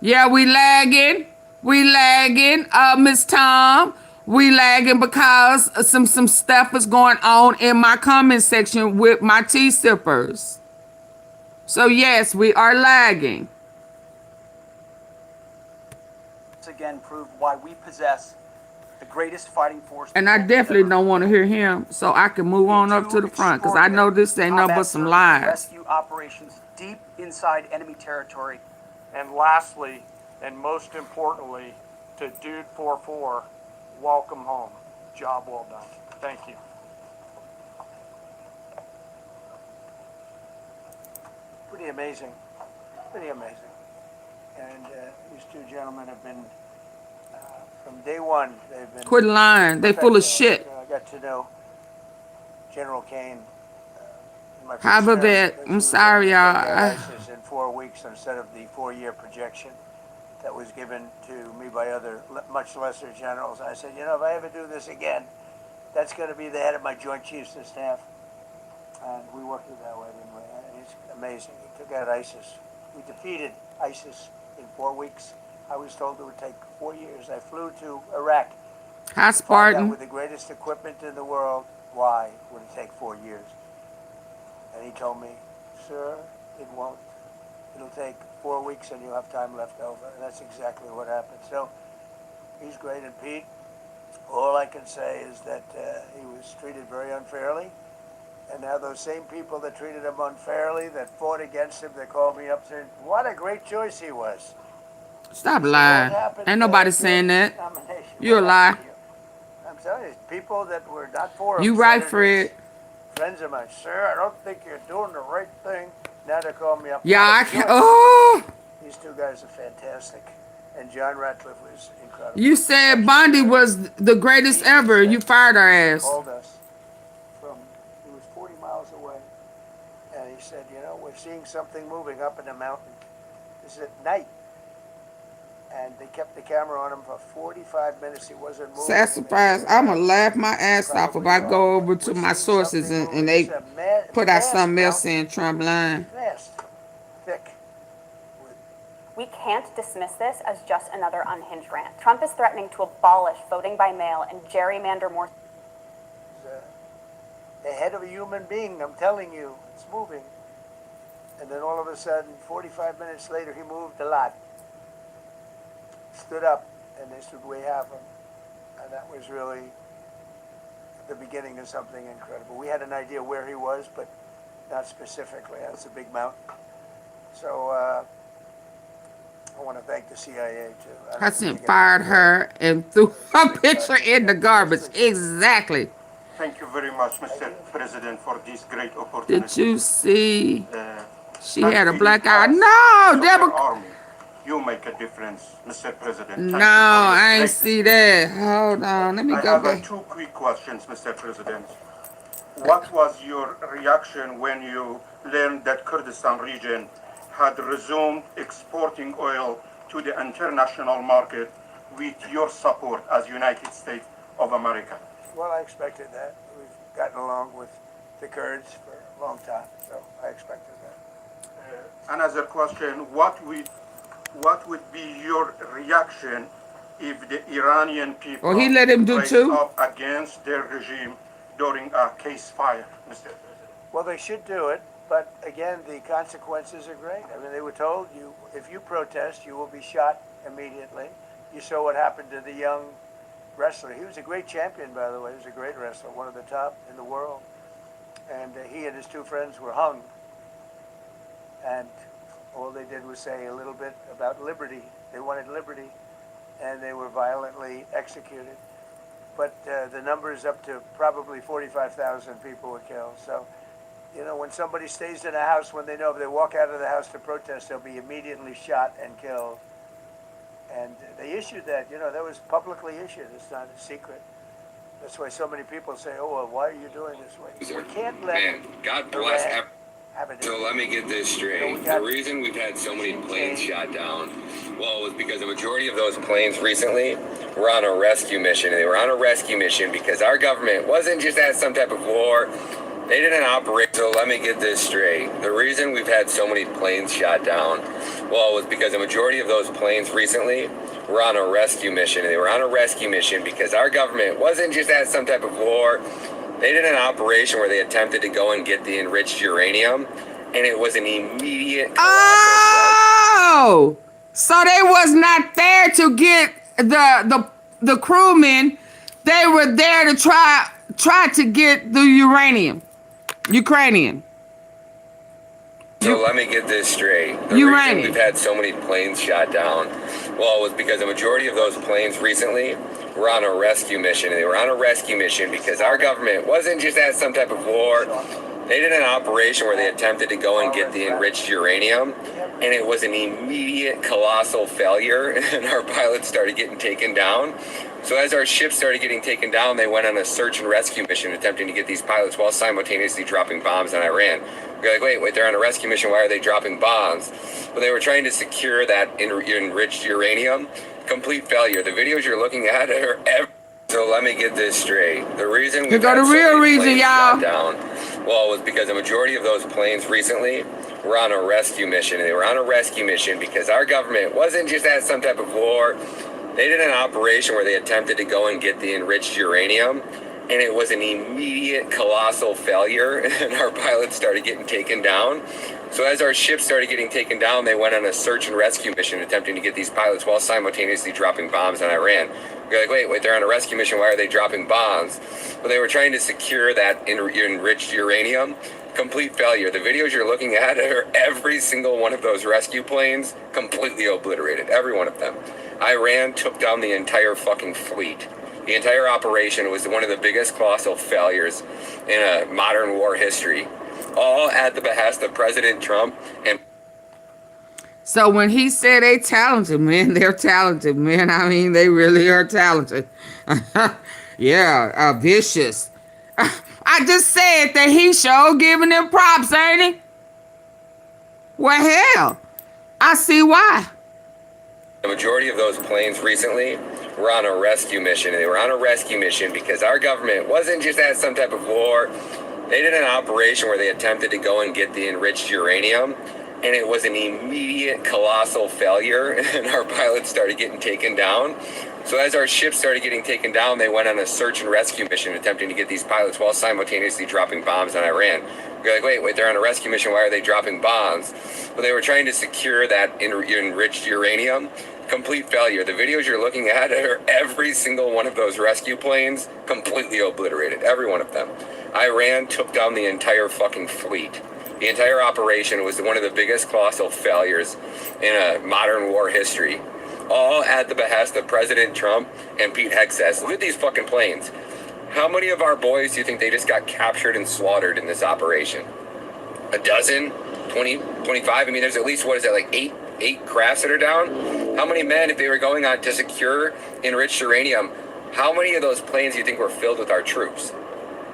Yeah, we lagging. We lagging, Miss Tom. We lagging because some stuff is going on in my comment section with my tea sippers. So yes, we are lagging. Once again proved why we possess the greatest fighting force. And I definitely don't want to hear him, so I can move on up to the front because I know this ain't nothing but some lies. Rescue operations deep inside enemy territory. And lastly, and most importantly, to Dude 44, welcome home. Job well done. Thank you. Pretty amazing. Pretty amazing. And these two gentlemen have been, from day one, they've been... Quit lying. They full of shit. I got to know General Kane. Have a bit. I'm sorry, y'all. In 4 weeks instead of the 4-year projection that was given to me by other much lesser generals. I said, you know, if I ever do this again, that's going to be the head of my Joint Chiefs of Staff. And we worked it that way, didn't we? It's amazing. He took out ISIS. We defeated ISIS in 4 weeks. I was told it would take 4 years. I flew to Iraq. Hi, Spartan. With the greatest equipment in the world, why would it take 4 years? And he told me, sir, it won't. It'll take 4 weeks and you'll have time left over. And that's exactly what happened. So he's great. And Pete, all I can say is that he was treated very unfairly. And now those same people that treated him unfairly, that fought against him, they called me up saying, what a great choice he was. Stop So lying. what happened Ain't nobody during saying this that. nomination? You a What lie. happened to you? I'm telling you, people that were not for him, You right, senators, Fred. friends of mine, sir, I don't think you're doing the right thing. Now they call me up. Yeah, "What a I can't. choice." Oh, These two guys are fantastic. And John Ratcliffe was incredible. you said Bondi was the greatest ever. You fired our ass. Called us from, he was 40 miles away. And he said, you know, we're seeing something moving up in the mountain. This is at night. And they kept the camera on him for 45 minutes. He wasn't moving. Sad surprise. I'm going to laugh my ass off if I go over to my sources and they put out something else saying Trump lying. Fast, thick. We can't dismiss this as just another unhinged rant. Trump is threatening to abolish voting by mail and gerrymander more. The head of a human being, I'm telling you, it's moving. And then all of a sudden, 45 minutes later, he moved a lot. Stood up, and they said, we have him. And that was really the beginning of something incredible. We had an idea where he was, but not specifically. That's a big mountain. So I want to thank the CIA, too. President fired her and threw her picture in the garbage. Exactly. Thank you very much, Mr. President, for this great opportunity. Did you see? She had a black eye. No, Deborah. Army, you make a difference, Mr. President. No, I ain't see that. Hold on, let me go I have back. two quick questions, Mr. President. What was your reaction when you learned that Kurdistan region had resumed exporting oil to the international market with your support as United States of America? Well, I expected that. We've gotten along with the Kurds for a long time, so I expected that. Another question, what would be your reaction if the Iranian people Well, he let him do rise too. up against their regime during a ceasefire, Mr. President? Well, they should do it, but again, the consequences are great. I mean, they were told, if you protest, you will be shot immediately. You saw what happened to the young wrestler. He was a great champion, by the way. He was a great wrestler, one of the top in the world. And he and his two friends were hung. And all they did was say a little bit about liberty. They wanted liberty, and they were violently executed. But the number is up to probably 45,000 people were killed. So, you know, when somebody stays in a house, when they know if they walk out of the house to protest, they'll be immediately shot and killed. And they issued that, you know, that was publicly issued. It's not a secret. That's why so many people say, oh, well, why are you doing this way? We can't let God bless Iran have it. So let me get this straight. The reason we've had so many planes shot down, well, was because the majority of those planes recently were on a rescue mission. And they were on a rescue mission because our government wasn't just at some type of war. They didn't operate. So let me get this straight. The reason we've had so many planes shot down, well, was because the majority of those planes recently were on a rescue mission. And they were on a rescue mission because our government wasn't just at some type of war. They did an operation where they attempted to go and get the enriched uranium, and it was an immediate. Oh, so they was not there to get the crewmen. They were there to try to get the uranium. Ukrainian. So let me get this straight. The reason we've had so many planes shot down, well, was because the majority of those planes recently were on a rescue mission. And they were on a rescue mission because our government wasn't just at some type of war. They did an operation where they attempted to go and get the enriched uranium, and it was an immediate colossal failure, and our pilots started getting taken down. So as our ships started getting taken down, they went on a search and rescue mission attempting to get these pilots while simultaneously dropping bombs on Iran. We're like, wait, they're on a rescue mission. Why are they dropping bombs? Well, they were trying to secure that enriched uranium. Complete failure. The videos you're looking at are So let me get this straight. The reason we got the real reason, y'all, down, well, was because the majority of those planes recently were on a rescue mission. And they were on a rescue mission because our government wasn't just at some type of war. They did an operation where they attempted to go and get the enriched uranium, and it was an immediate colossal failure, and our pilots started getting taken down. So as our ships started getting taken down, they went on a search and rescue mission attempting to get these pilots while simultaneously dropping bombs on Iran. We're like, wait, they're on a rescue mission. Why are they dropping bombs? Well, but they were trying to secure that enriched uranium. Complete failure. The videos you're looking at are every single one of those rescue planes completely obliterated. Every one of them. Iran took down the entire fucking fleet. The entire operation was one of the biggest colossal failures in a modern war history. All at the behest of President Trump and... So when he said they talented, man, they're talented, man. I mean, they really are talented. Yeah, vicious. I just said that he showed giving them props, ain't he? Well, hell, I see why. The majority of those planes recently were on a rescue mission. And they were on a rescue mission because our government wasn't just at some type of war. They did an operation where they attempted to go and get the enriched uranium. And it was an immediate colossal failure. And our pilots started getting taken down. So as our ships started getting taken down, they went on a search and rescue mission attempting to get these pilots while simultaneously dropping bombs on Iran. You're like, wait, they're on a rescue mission. Why are they dropping bombs? Well, they were trying to secure that enriched uranium. Complete failure. The videos you're looking at are every single one of those rescue planes completely obliterated. Every one of them. Iran took down the entire fucking fleet. The entire operation was one of the biggest colossal failures in a modern war history. All at the behest of President Trump and Pete Hegseth. Look at these fucking planes. How many of our boys do you think they just got captured and slaughtered in this operation? A dozen? 20? 25? I mean, there's at least, what is that, like eight crafts that are down? How many men, if they were going on to secure enriched uranium, how many of those planes do you think were filled with our troops?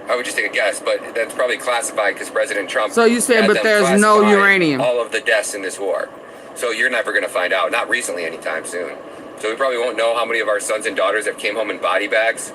I would just take a guess, but that's probably classified because President Trump... So you said, but there's no uranium. All of the deaths in this war. So you're never going to find out. Not recently anytime soon. So we probably won't know how many of our sons and daughters have came home in body bags.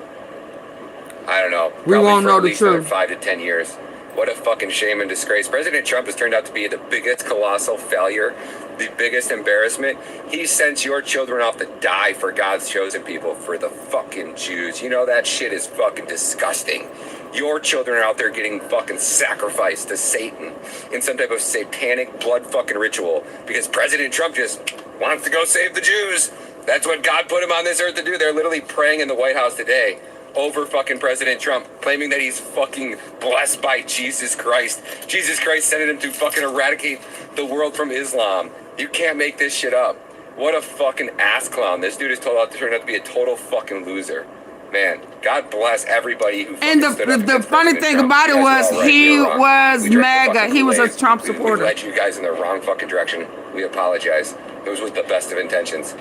I don't know. We won't know the truth. 5 to 10 years. What a fucking shame and disgrace. President Trump has turned out to be the biggest colossal failure, the biggest embarrassment. He sends your children off to die for God's chosen people, for the fucking Jews. You know, that shit is fucking disgusting. Your children are out there getting fucking sacrificed to Satan in some type of satanic blood fucking ritual because President Trump just wants to go save the Jews. That's what God put him on this earth to do. They're literally praying in the White House today over fucking President Trump, claiming that he's fucking blessed by Jesus Christ. Jesus Christ sending him to fucking eradicate the world from Islam. You can't make this shit up. What a fucking ass clown. This dude is turned out to be a total fucking loser. Man, God bless everybody who and the funny thing about it was he was MAGA. He was a Trump supporter. We led you guys in the wrong fucking direction. We apologize. It was with the best of intentions.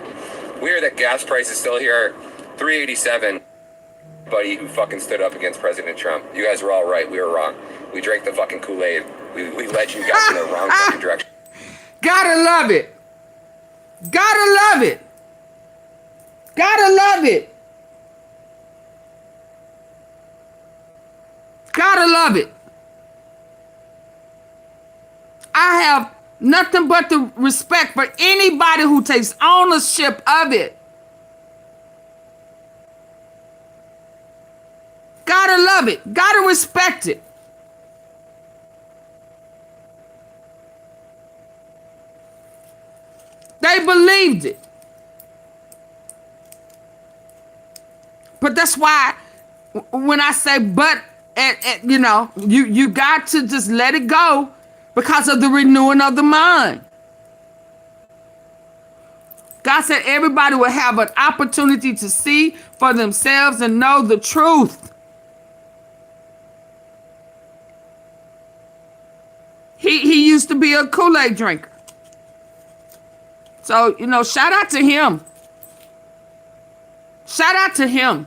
We hear that gas prices still here, $3.87. Buddy who fucking stood up against President Trump. You guys were all right. We were wrong. We drank the fucking Kool-Aid. We led you guys in the wrong fucking direction. Gotta love it. Gotta love it. Gotta love it. Gotta love it. I have nothing but the respect for anybody who takes ownership of it. Gotta love it. Gotta respect it. They believed it. But that's why when I say but, you know, you got to just let it go because of the renewing of the mind. God said everybody will have an opportunity to see for themselves and know the truth. He used to be a Kool-Aid drinker. So, you know, shout out to him. Shout out to him.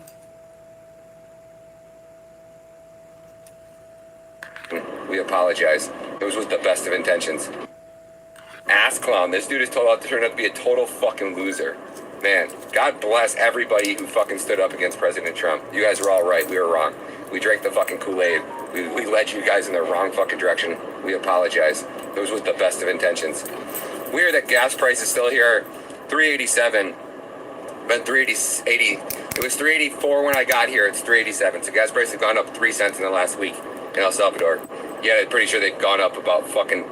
We apologize. It was with the best of intentions. Ass clown. This dude is turned out to be a total fucking loser. Man, God bless everybody who fucking stood up against President Trump. You guys were all right. We were wrong. We drank the fucking Kool-Aid. We led you guys in the wrong fucking direction. We apologize. It was with the best of intentions. We hear that gas prices still here, $3.87. Been $3.80. It was $3.84 when I got here. It's $3.87. So gas prices have gone up 3 cents in the last week in El Salvador. Yeah, I'm pretty sure they've gone up about fucking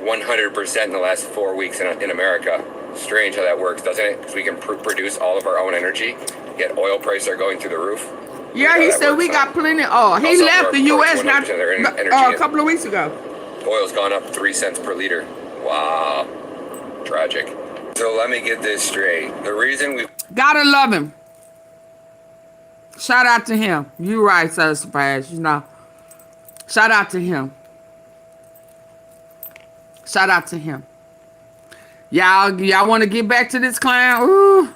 100% in the last 4 weeks in America. Strange how that works, doesn't it? Because we can produce all of our own energy, yet oil prices are going through the roof. Yeah, he said we got plenty of oil. He left the U.S. not a couple of weeks ago. Oil's gone up 3 cents per liter. Wow. Tragic. So let me get this straight. The reason we gotta love him. Shout out to him. You right, Sir Surprise. You know. Shout out to him. Shout out to him. Y'all want to get back to this clown? Ooh.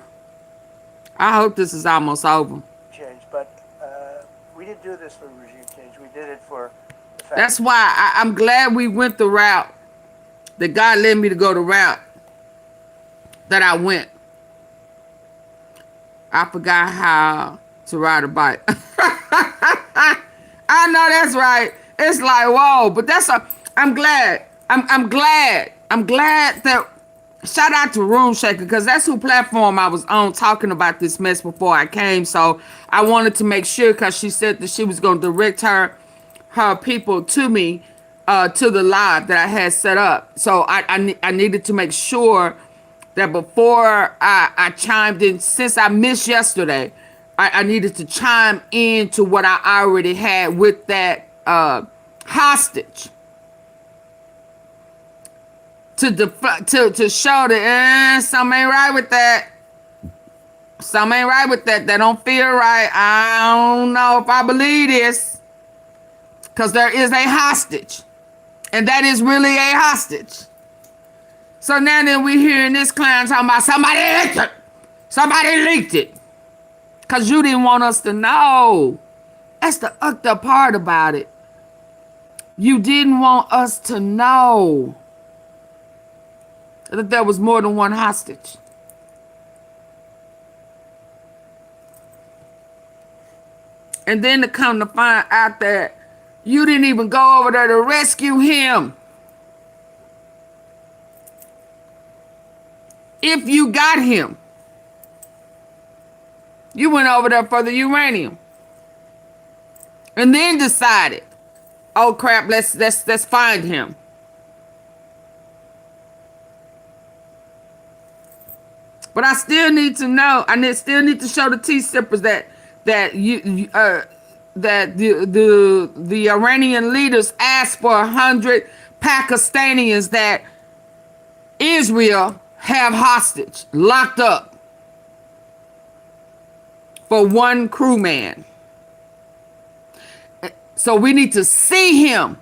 I hope this is almost over. Change, but we didn't do this for regime change. We did it for the fact. That's why I'm glad we went the route that God led me to go the route that I went. I forgot how to ride a bike. I know that's right. It's like, whoa, but I'm glad. I'm glad that, shout out to Room Shaker, because that's who platform I was on talking about this mess before I came. So I wanted to make sure, because she said that she was going to direct her people to me, to the live that I had set up. So I needed to make sure that before I chimed in, since I missed yesterday, I needed to chime into what I already had with that hostage. To show that something ain't right with that. Something ain't right with that. That don't feel right. I don't know if I believe this. Because there is a hostage. And that is really a hostage. So now then we hearing this clown talking about somebody leaked it. Somebody leaked it. Because you didn't want us to know. That's the fucked up part about it. You didn't want us to know that there was more than one hostage. And then to come to find out that you didn't even go over there to rescue him. If you got him, you went over there for the uranium. And then decided, oh crap, let's find him. But I still need to know. I still need to show the tea sippers that the Iranian leaders asked for 100 Pakistanians that Israel have hostage, locked up for one crewman. So we need to see him,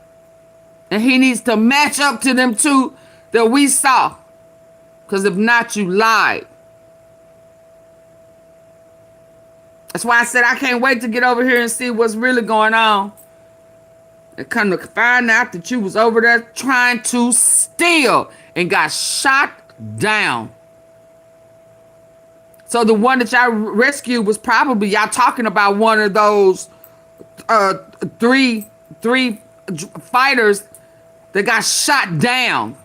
and he needs to match up to them two that we saw. Because if not, you lied. That's why I said I can't wait to get over here and see what's really going on. And come to find out that you was over there trying to steal and got shot down. So the one that y'all rescued was probably y'all talking about one of those three fighters that got shot down.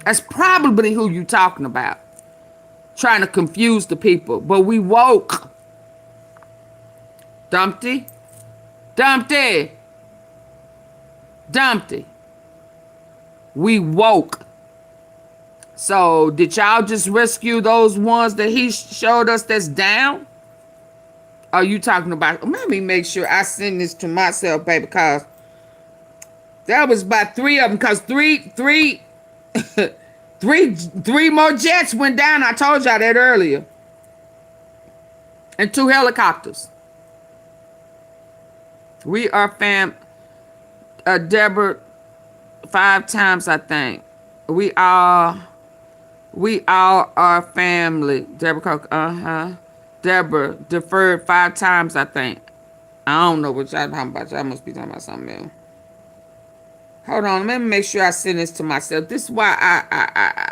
That's probably who you talking about. Trying to confuse the people. But we woke. Dumpty. We woke. So did y'all just rescue those ones that he showed us that's down? Are you talking about? Let me make sure I send this to myself, baby, because that was about 3 of them. Because three more jets went down. I told y'all that earlier. And 2 helicopters. We are Deborah 5 times, I think. We all are family. Deborah Cook, Deborah deferred 5 times, I think. I don't know what y'all talking about. Y'all must be talking about something else. Hold on, let me make sure I send this to myself. This is why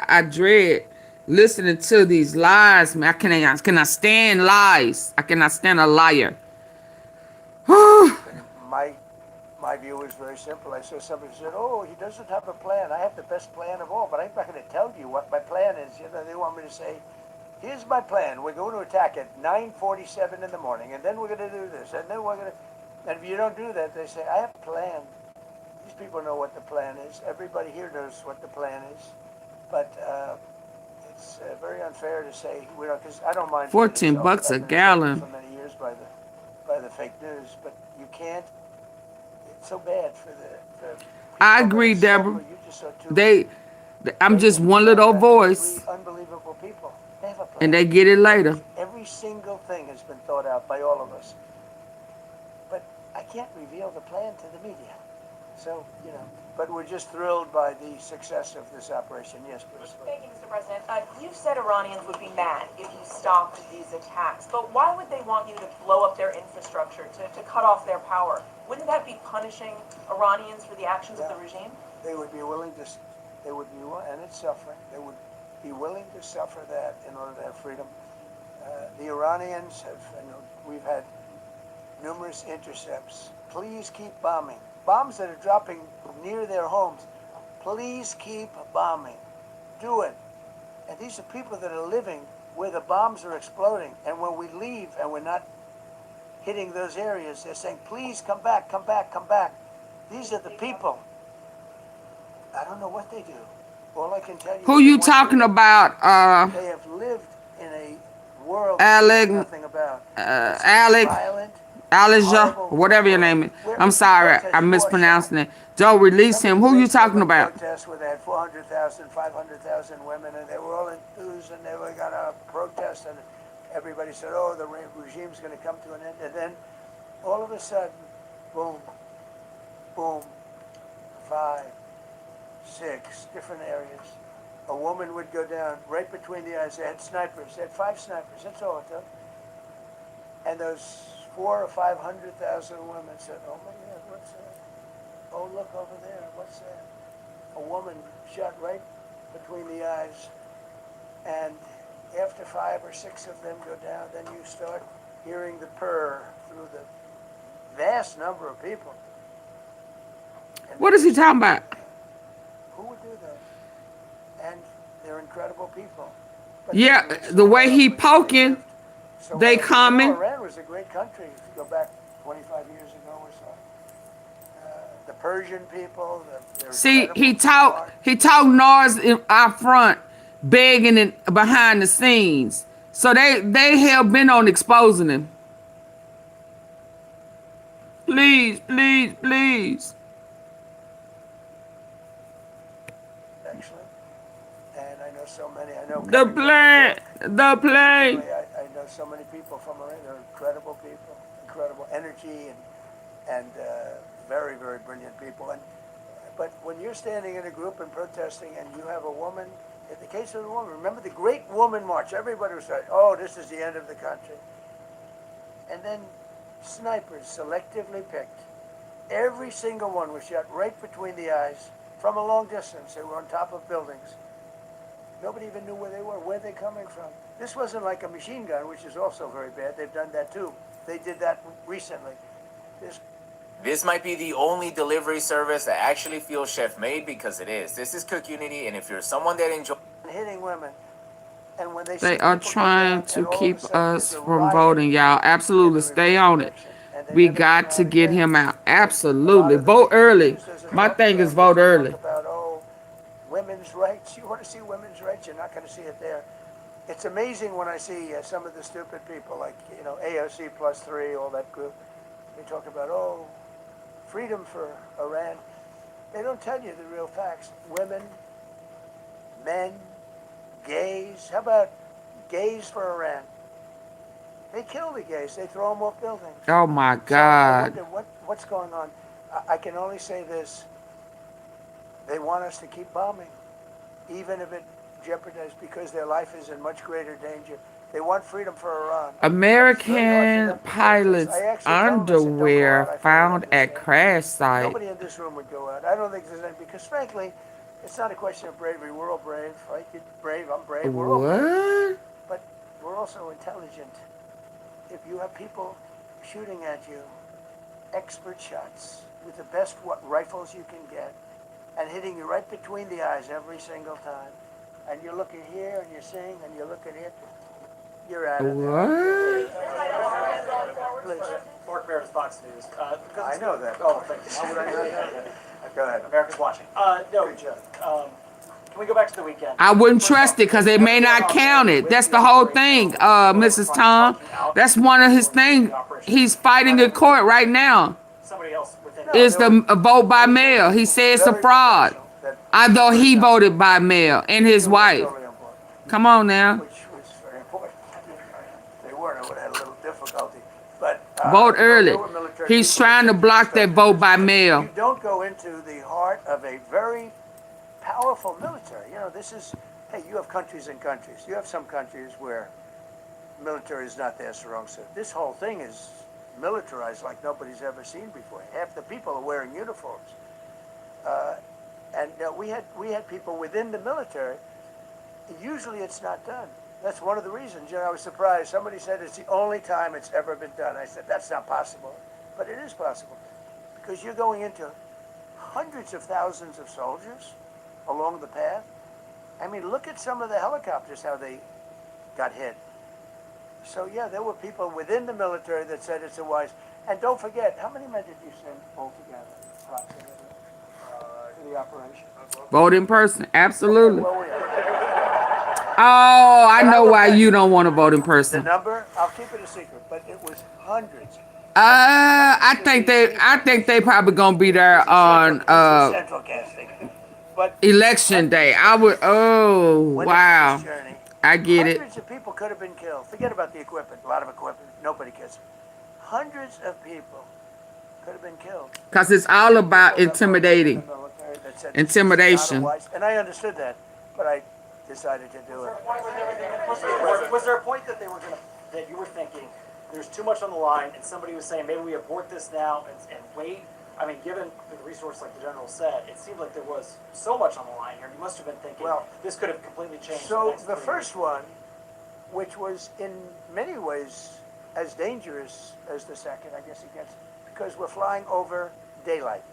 I dread listening to these lies. Man, I cannot stand lies. I cannot stand a liar. My view is very simple. I saw somebody said, "Oh, he doesn't have a plan. I have the best plan of all, but I'm not going to tell you what my plan is." You know, they want me to say, "Here's my plan. We're going to attack at 9:47 in the morning, and then we're going to do this, and then we're going to." And if you don't do that, they say, "I have a plan." These people know what the plan is. Everybody here knows what the plan is, but it's very unfair to say we don't. Because I don't mind. $14 a gallon. For many years by fake news, but you can't. It's so bad for the I agree, Deborah. I'm just one little voice. Unbelievable people. They have a plan. And they get it later. Every single thing has been thought out by all of us. But I can't reveal the plan to the media. So, but we're just thrilled by the success of this operation. Yes, please. Thank you, Mr. President. You said Iranians would be mad if you stopped these attacks, but why would they want you to blow up their infrastructure, to cut off their power? Wouldn't that be punishing Iranians for the actions of the regime? They would be willing to, and it's suffering, they would be willing to suffer that in order to have freedom. The Iranians have, we've had numerous intercepts. Please keep bombing. Bombs that are dropping near their homes. Please keep bombing. Do it. And these are people that are living where the bombs are exploding. And when we leave and we're not hitting those areas, they're saying, please come back, come back, come back. These are the people. I don't know what they do. All I can tell you. Who you talking about? They have lived in a world nothing about. Elijah, whatever your name is. I'm sorry, I'm mispronouncing it. Joe, release him. Who you talking about? Protests where they had 400,000, 500,000 women, and they were all enthused, and they were going to protest, and everybody said, oh, the regime's going to come to an end. And then, all of a sudden, boom, boom, 5, 6 different areas. A woman would go down right between the eyes. They had snipers. They had 5 snipers. That's all it took. And those 400,000 or 500,000 women said, oh my God, what's that? Oh, look over there, what's that? A woman shot right between the eyes. And after 5 or 6 of them go down, then you start hearing the purr through the vast number of people. And what is he talking about? Who would do that? And they're incredible people. But yeah, the way he poking, so they coming. Iran was a great country. If you go back 25 years ago or so. The Persian people. See, he talked noise out front, begging it behind the scenes. So they have been on exposing him. Please, please, please. Excellent. And I know so many. I know the plane. I know so many people from Iran. They're incredible people, incredible energy, and very, very brilliant people. But when you're standing in a group and protesting, and you have a woman, in the case of the woman, remember the Great Woman March. Everybody was saying, "Oh, this is the end of the country," and then snipers selectively picked. Every single one was shot right between the eyes from a long distance. They were on top of buildings. Nobody even knew where they were. Where they coming from? This wasn't like a machine gun, which is also very bad. They've done that too. They did that recently. This might be the only delivery service that actually feels chef-made, because it is. This is Cook Unity, and if you're someone that enjoys hitting women, and when they are trying to keep us from voting, y'all. Absolutely, stay on it. We got to get him out. Absolutely, vote early. My thing is vote early. About women's rights. You want to see women's rights? You're not going to see it there. It's amazing when I see some of the stupid people like AOC +3, all that group. They talk about freedom for Iran. They don't tell you the real facts. Women, men, gays. How about gays for Iran? They kill the gays. They throw them off buildings. Oh my God! So I wonder what's going on. I can only say this. They want us to keep bombing, even if it jeopardizes, because their life is in much greater danger. They want freedom for Iran. American pilots' underwear found at crash site. Nobody in this room would go out. I don't think there's any, because frankly, it's not a question of bravery. We're all brave. You're brave. I'm brave. We're all brave. But we're also intelligent. If you have people shooting at you, expert shots with the best rifles you can get, and hitting you right between the eyes every single time, and you're looking here and you're seeing and you're looking here, you're out of there. Please. Mark Barrett, Fox News. I know that. Oh, thank you. How would I not know that? Go ahead. America's watching. No, Can we go back to the weekend? I wouldn't trust it because they may not count it. That's the whole thing, Mrs. Tom. That's one of his things. He's fighting in court right now. Somebody else within Is the vote by mail. He says it's a fraud. Although he voted by mail and his wife. Come on now. Which was very important. They weren't. I would have had a little difficulty. But Vote early. there were military He's people trying to that block that vote by mail. You don't go into the heart of a very powerful military. You know, this is, hey, you have countries and countries. You have some countries where military is not their strong suit. This whole thing is militarized like nobody's ever seen before. Half the people are wearing uniforms. And we had people within the military. Usually it's not done. That's one of the reasons. You know, I was surprised. Somebody said it's the only time it's ever been done. I said, that's not possible. But it is possible. Because you're going into hundreds of thousands of soldiers along the path. I mean, look at some of the helicopters, how they got hit. So, yeah, there were people within the military that said it's a wise. And don't forget, how many men did you send altogether, approximately, to the operation? Vote in person. Absolutely. Oh, I know why you don't want to vote in person. The number, I'll keep it a secret, but it was hundreds. I think they probably gonna be there on Central casting. But election day. I would. Oh wow. I get it. Hundreds of people could have been killed. Forget about the equipment. A lot of equipment. Nobody cares. Hundreds of people could have been killed. Because it's all about intimidating. Intimidation. And I understood that, but I decided to do it. Was there a point that that you were thinking there's too much on the line, and somebody was saying maybe we abort this now and wait? I mean, given the resource like the general said, it seemed like there was so much on the line here. You must have been thinking, well, this could have completely changed. So the first one, which was in many ways as dangerous as the second, I guess it gets, because we're flying over daylight.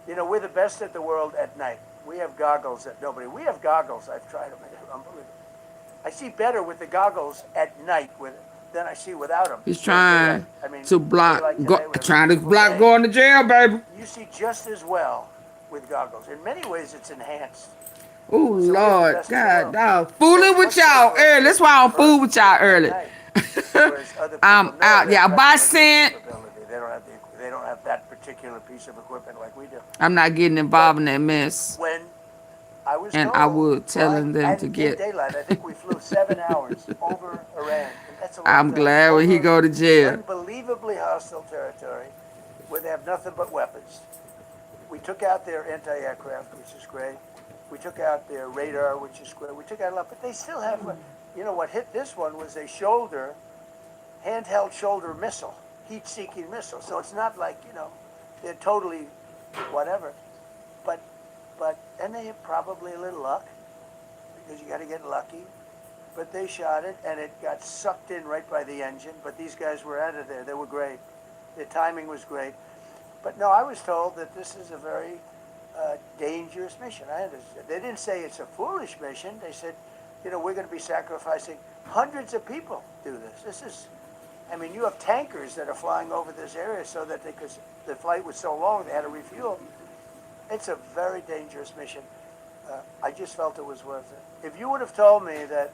You know, we're the best at the world at night. We have goggles that nobody. We have goggles. I've tried them. They're unbelievable. I see better with the goggles at night than I see without them. He's trying to block, trying to block going to jail, baby. You see just as well with goggles. In many ways, it's enhanced. Oh, Lord, God, dog. Fooling with y'all early. That's why I don't fool with y'all early. I'm out. Yeah, by cent. They don't have that particular piece of equipment like we do. I'm not getting involved in that mess. When I was and told, I would telling them to get. Daylight, I think we flew 7 hours over Iran. That's a I'm glad when he go to jail. Unbelievably hostile territory where they have nothing but weapons. We took out their anti-aircraft, which is great. We took out their radar, which is great. We took out a lot, but they still have. You know what hit this one was a handheld shoulder missile, heat-seeking missile. So it's not like they're totally whatever. And they had probably a little luck, because you got to get lucky. But they shot it, and it got sucked in right by the engine. But these guys were out of there. They were great. Their timing was great. But no, I was told that this is a very dangerous mission. I understood. They didn't say it's a foolish mission. They said, we're going to be sacrificing hundreds of people to do this. This is, you have tankers that are flying over this area so that because the flight was so long, they had to refuel. It's a very dangerous mission. I just felt it was worth it. If you would have told me that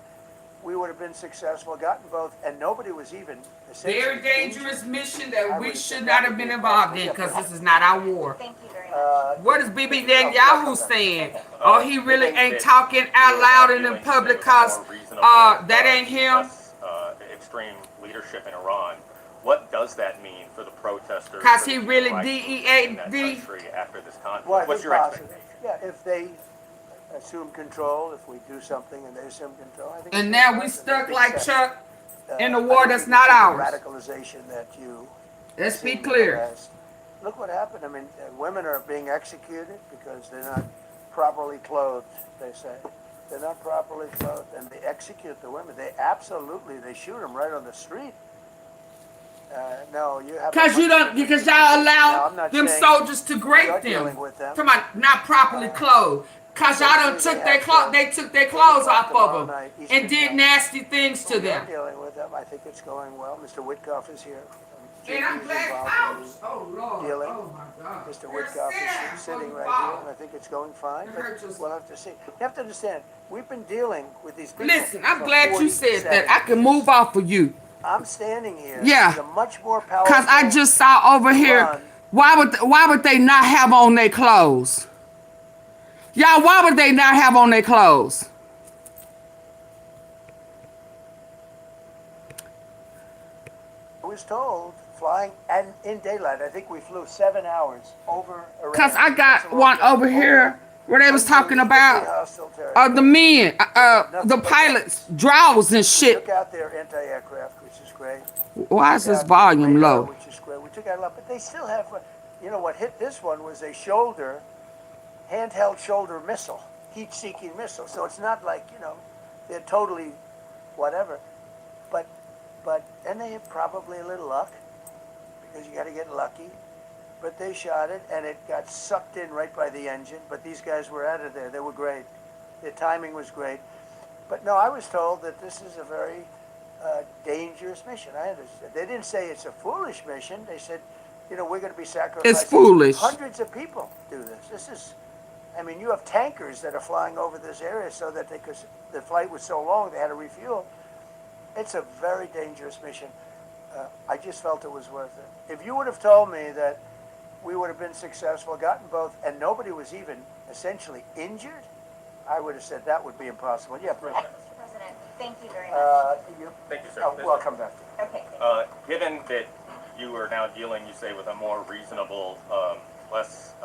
we would have been successful, gotten both, and nobody was even... Very dangerous mission that we should not have been involved in, because this is not our war. Thank you very much. What is Bibi Netanyahu saying? Oh, he really ain't talking out loud in the public because that ain't him? Extreme leadership in Iran. What does that mean for the protesters? Because he really DEAD after this conflict. Well, what's your expectation? Yeah, if they assume control, if we do something and they assume control, I think. And now we stuck like Chuck in a war that's not ours. Radicalization that you. Let's be clear. Look what happened. Women are being executed because they're not properly clothed. They say they're not properly clothed, and they execute the women. They shoot them right on the street. No, you have. Because y'all allow them soldiers to grape them. Talking about not properly clothed. Cause y'all done took their clothes. They took their clothes off of them and did nasty things to them. We're dealing with them. I think it's going well. Mr. Witkoff is here from JP is involved in the dealing. Mr. Witkoff is sitting right here, and I think it's going fine, but we'll have to see. You have to understand, we've been dealing with these people. Listen, I'm for glad you said that. I can years. move off of you. I'm standing here Yeah. with a much more powerful. Because I just saw over here, why would they not have on their clothes? Y'all, why would they not have on their clothes? I was told flying and in daylight. I think we flew 7 hours over Iran. Because I got one over here where they was talking about the men, the pilots, draws and shit. We took out their anti-aircraft, which is great. Why is this volume low? Which is great. We took out a lot, but they still have, you know, what hit this one was a handheld shoulder missile, heat-seeking missile. So it's not like, you know, they're totally whatever. And they had probably a little luck, because you got to get lucky. But they shot it, and it got sucked in right by the engine. But these guys were out of there. They were great. Their timing was great. But no, I was told that this is a very dangerous mission. I understood. They didn't say it's a foolish mission. They said, you know, we're going to be sacrificing. It's foolish. Hundreds of people do this. This is, I mean, you have tankers that are flying over this area so that because the flight was so long, they had to refuel. It's a very dangerous mission. I just felt it was worth it. If you would have told me that we would have been successful, gotten both, and nobody was even essentially injured, I would have said that would be impossible. Yeah, President. Mr. President, thank you very much. Thank you, sir. We'll come back. Okay. Given that you are now dealing, you say, with a more reasonable, less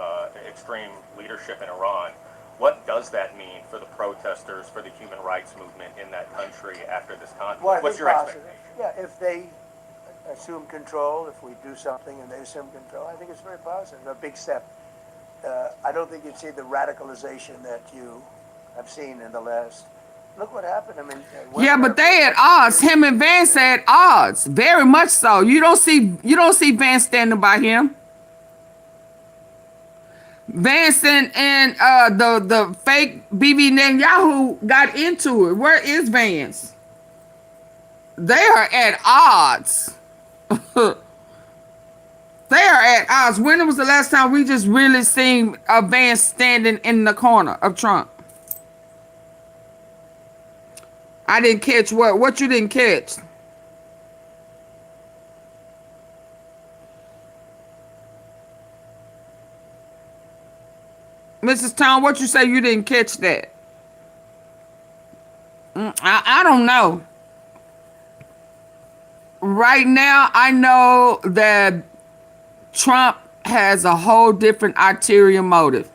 extreme leadership in Iran, what does that mean for the protesters, for the human rights movement in that country after this conflict? Well, What's your expectation? Yeah, if they assume control, if we do something and they assume control, I think it's very positive, a big step. I don't think you'd see the radicalization that you have seen in the last. Look what happened. I mean, yeah, but they at odds. Him and Vance at odds, very much so. You don't see Vance standing by him. Vance and the fake BB Netanyahu got into it. Where is Vance? They are at odds. They are at odds. When was the last time we just really seen a Vance standing in the corner of Trump? I didn't catch what you didn't catch. Mrs. Town, what you say you didn't catch that? I don't know. Right now, I know that Trump has a whole different ulterior motive.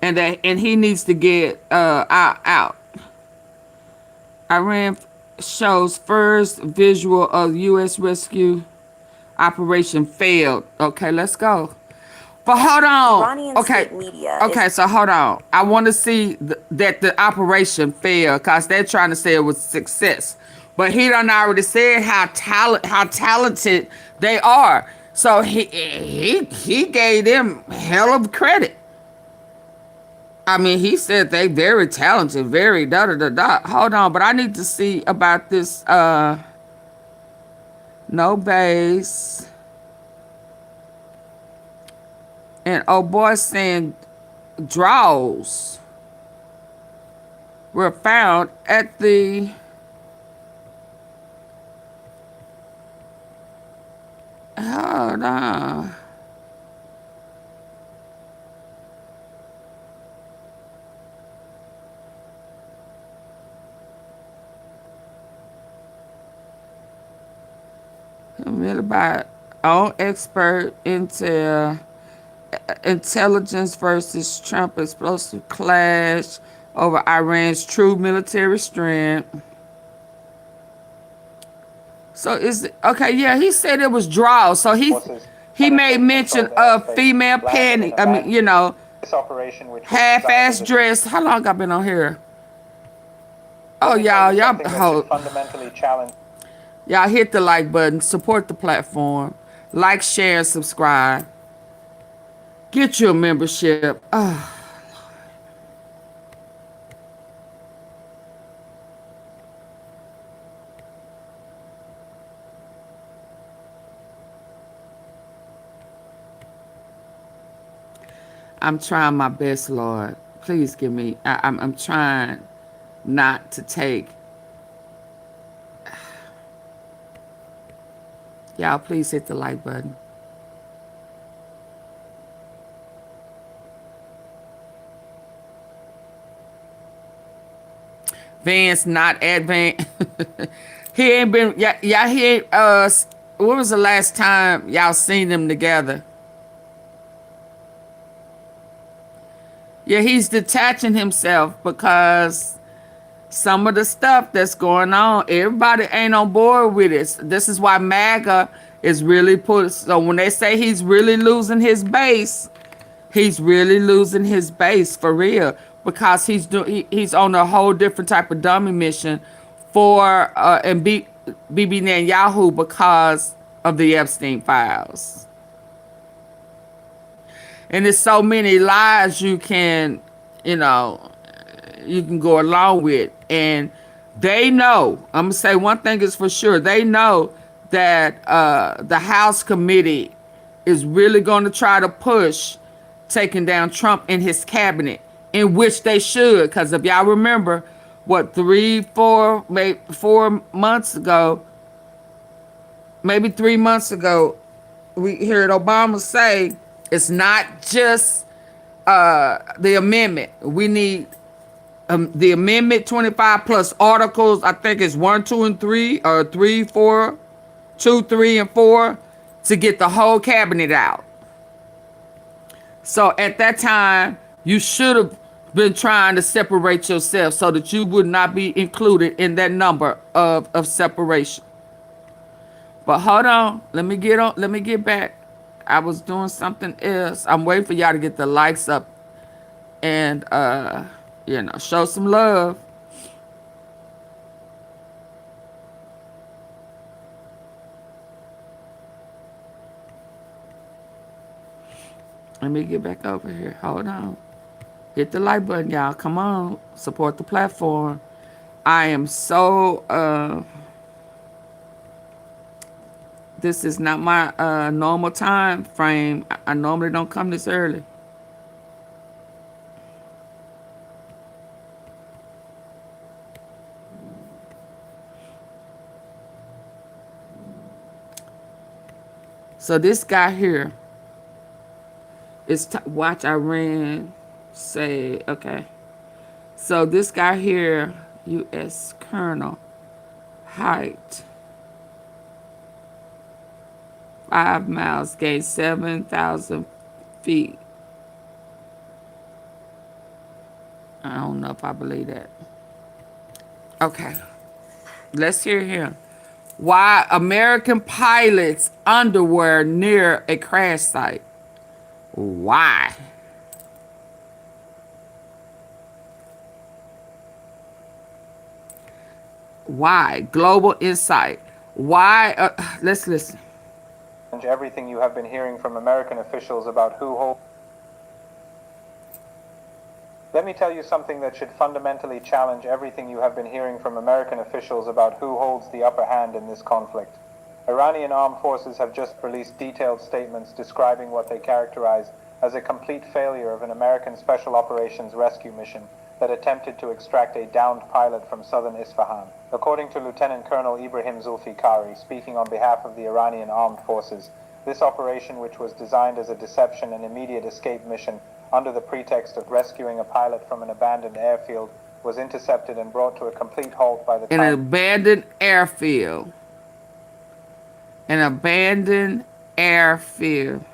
And he needs to get out. Iran shows first visual of U.S. rescue operation failed. Okay, let's go. But hold on. Iranian Okay. state media Okay, so hold on. I want to see that the operation failed because they're trying to say it was success. But he done already said how talented they are. So he gave them hell of credit. I mean, he said they very talented, very da-da-da-da. Hold on, but I need to see about this no base. And oh boy saying draws were found at the hold on. Really by own expert intelligence versus Trump explosive clash over Iran's true military strength. So is it, okay? Yeah, he said it was draws. So he made mention of female panty. I mean, you know, half-ass dress. How long I been on here? Oh, y'all fundamentally challenged. Y'all hit the like button, support the platform, like, share, and subscribe. Get your membership. I'm trying my best, Lord. Please give me. I'm trying not to take. Y'all, please hit the like button. Vance not at Vance. He ain't been. Yeah, he ain't. When was the last time y'all seen them together? Yeah, he's detaching himself because some of the stuff that's going on, everybody ain't on board with it. This is why MAGA is really put. So when they say he's really losing his base, he's really losing his base for real, because he's on a whole different type of dummy mission for Bibi Netanyahu because of the Epstein files. And there's so many lies you can go along with. And they know, I'm going to say one thing is for sure, they know that the House committee is really going to try to push taking down Trump and his cabinet, in which they should. Because if y'all remember, what, 4 months ago, maybe 3 months ago, we heard Obama say, it's not just the amendment. We need the amendment 25 plus articles. I think it's 1, 2, and 3, or 3, 4, 2, 3, and 4 to get the whole cabinet out. So at that time, you should have been trying to separate yourself so that you would not be included in that number of separation. But hold on, let me get back. I was doing something else. I'm waiting for y'all to get the likes up and show some love. Let me get back over here. Hold on. Hit the like button, y'all. Come on. Support the platform. I am so this is not my normal time frame. I normally don't come this early. So this guy here is watch Iran say, okay. So this guy here, U.S. Colonel, height 5 miles, gained 7,000 feet. I don't know if I believe that. Okay, let's hear him. Why American pilots' underwear near a crash site? Why? Why? Global Insight. Why? Let's listen. Everything you have been hearing from American officials about who holds. Let me tell you something that should fundamentally challenge everything you have been hearing from American officials about who holds the upper hand in this conflict. Iranian armed forces have just released detailed statements describing what they characterize as a complete failure of an American Special Operations rescue mission that attempted to extract a downed pilot from southern Isfahan. According to Lieutenant Colonel Ibrahim Zulfikari, speaking on behalf of the Iranian armed forces, this operation, which was designed as a deception and immediate escape mission under the pretext of rescuing a pilot from an abandoned airfield, was intercepted and brought to a complete halt by the an abandoned airfield. An abandoned airfield.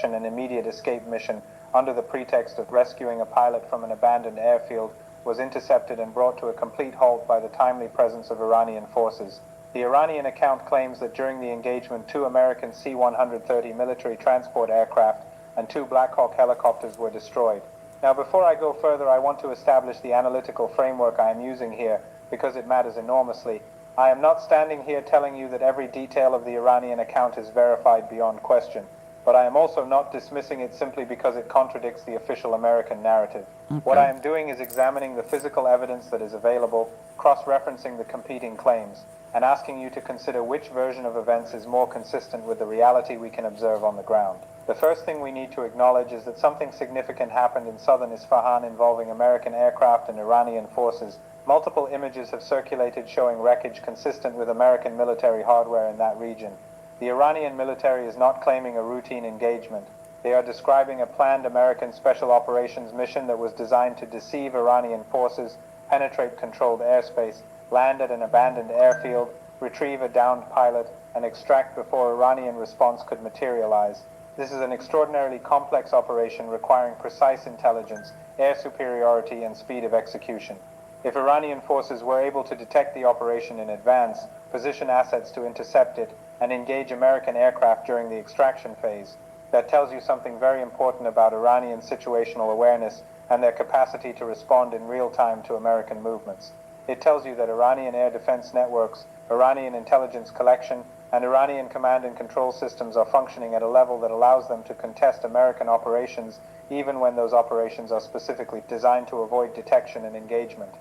An immediate escape mission under the pretext of rescuing a pilot from an abandoned airfield was intercepted and brought to a complete halt by the timely presence of Iranian forces. The Iranian account claims that during the engagement, 2 American C-130 military transport aircraft and 2 Black Hawk helicopters were destroyed. Now, before I go further, I want to establish the analytical framework I am using here because it matters enormously. I am not standing here telling you that every detail of the Iranian account is verified beyond question. but I am also not dismissing it simply because it contradicts the official American narrative. What I am doing is examining the physical evidence that is available, cross-referencing the competing claims, and asking you to consider which version of events is more consistent with the reality we can observe on the ground. The first thing we need to acknowledge is that something significant happened in southern Isfahan involving American aircraft and Iranian forces. Multiple images have circulated showing wreckage consistent with American military hardware in that region. The Iranian military is not claiming a routine engagement. They are describing a planned American special operations mission that was designed to deceive Iranian forces, penetrate controlled airspace, land at an abandoned airfield, retrieve a downed pilot, and extract before Iranian response could materialize. This is an extraordinarily complex operation requiring precise intelligence, air superiority, and speed of execution. If Iranian forces were able to detect the operation in advance, position assets to intercept it, and engage American aircraft during the extraction phase, that tells you something very important about Iranian situational awareness and their capacity to respond in real time to American movements. It tells you that Iranian air defense networks, Iranian intelligence collection, and Iranian command and control systems are functioning at a level that allows them to contest American operations even when those operations are specifically designed to avoid detection and engagement.